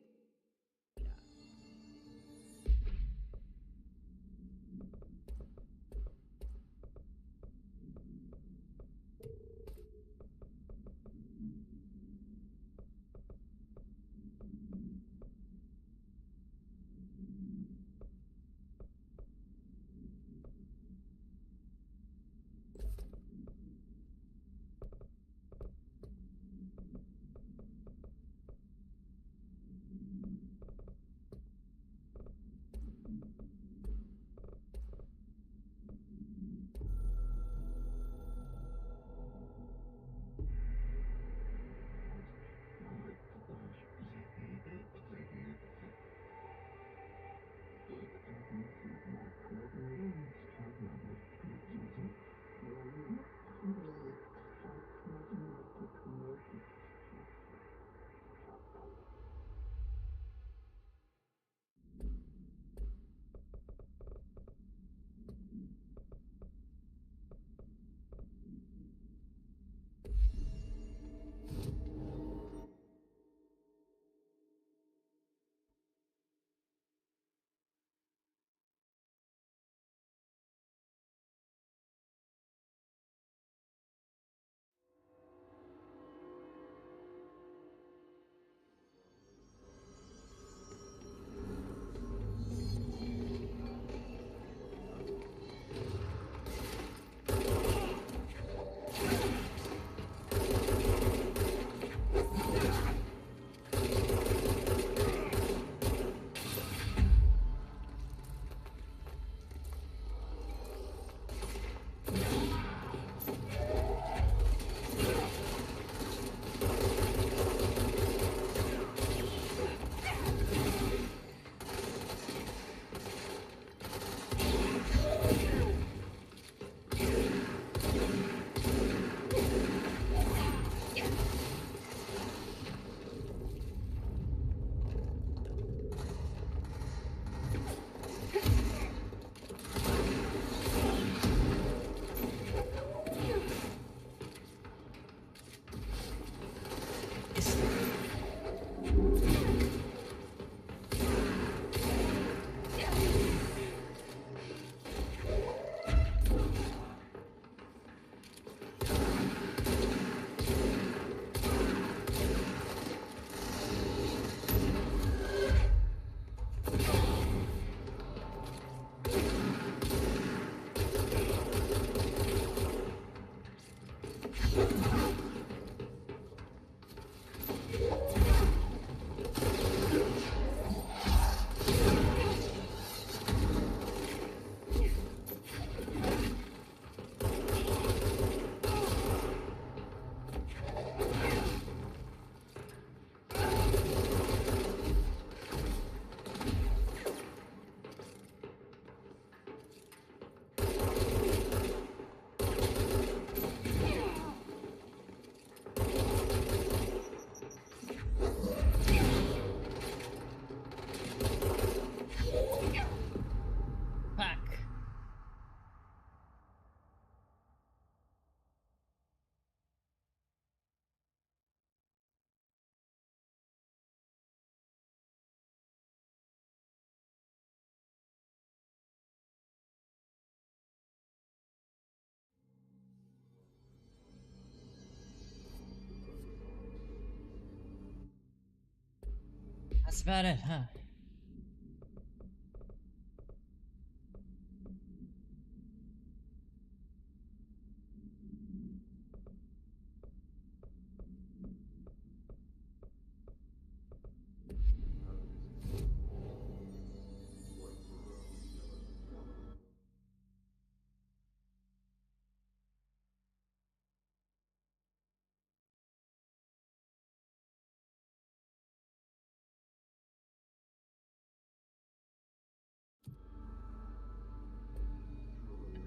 That's about it, huh?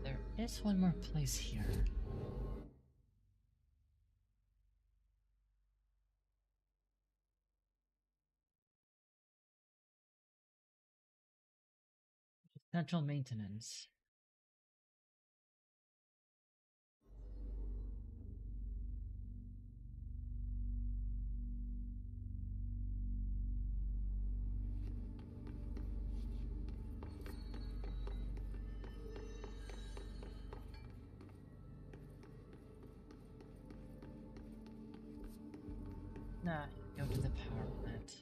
There is one more place here. Central maintenance. Nah, go to the power plant.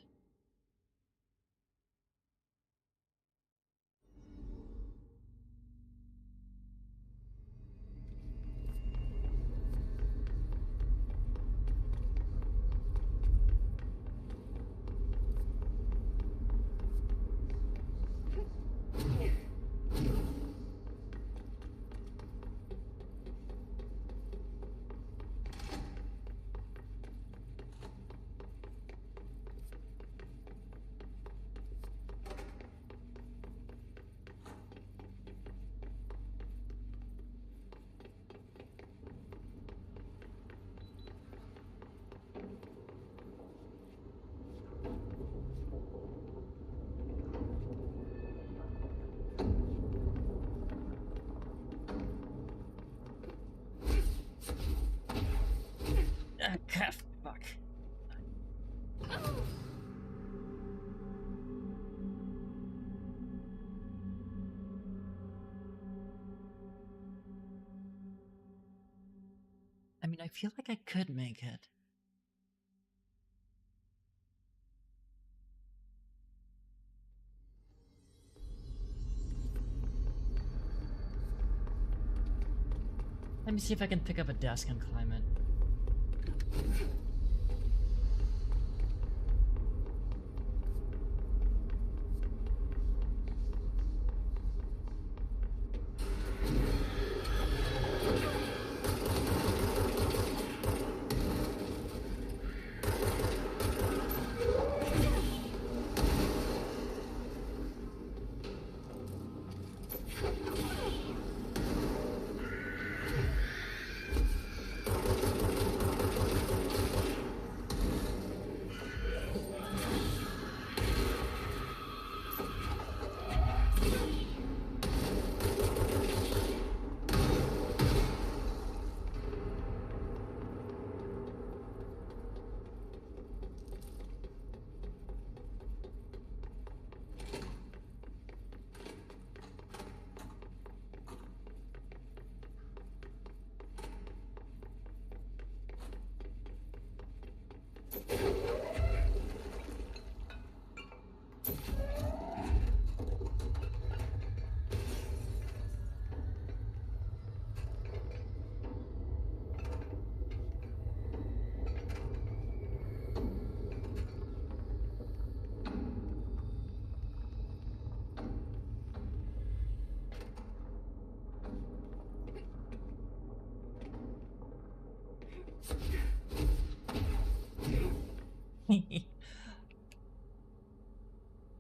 Calf, fuck. I mean, I feel like I could make it. Let me see if I can pick up a desk and climb it.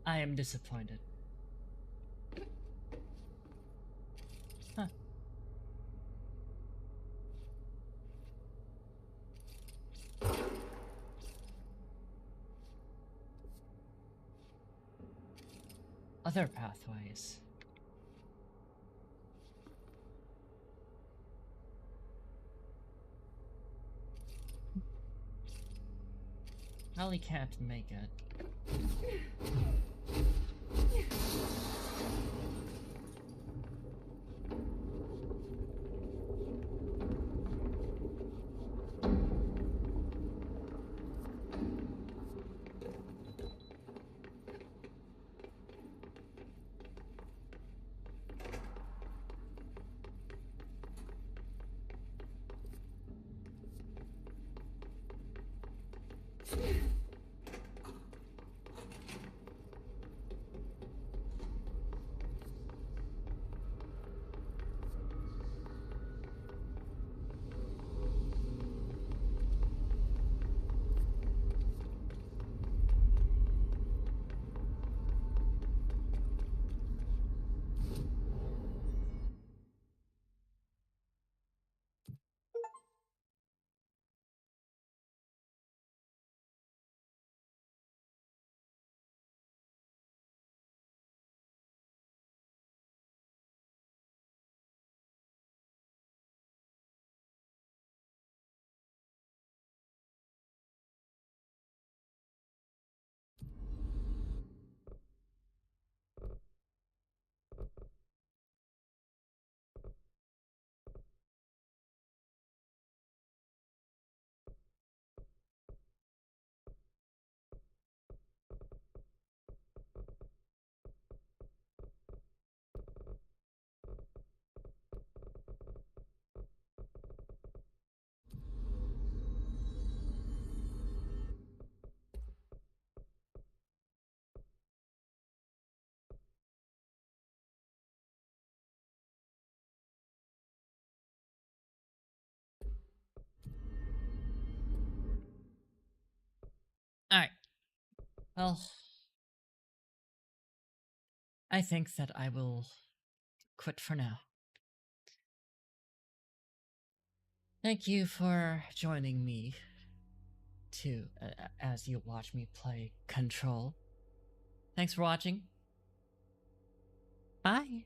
I am disappointed. Huh. Other pathways. Probably can't make it. Well, I think that I will quit for now. Thank you for joining me as you watch me play Control. Thanks for watching. Bye.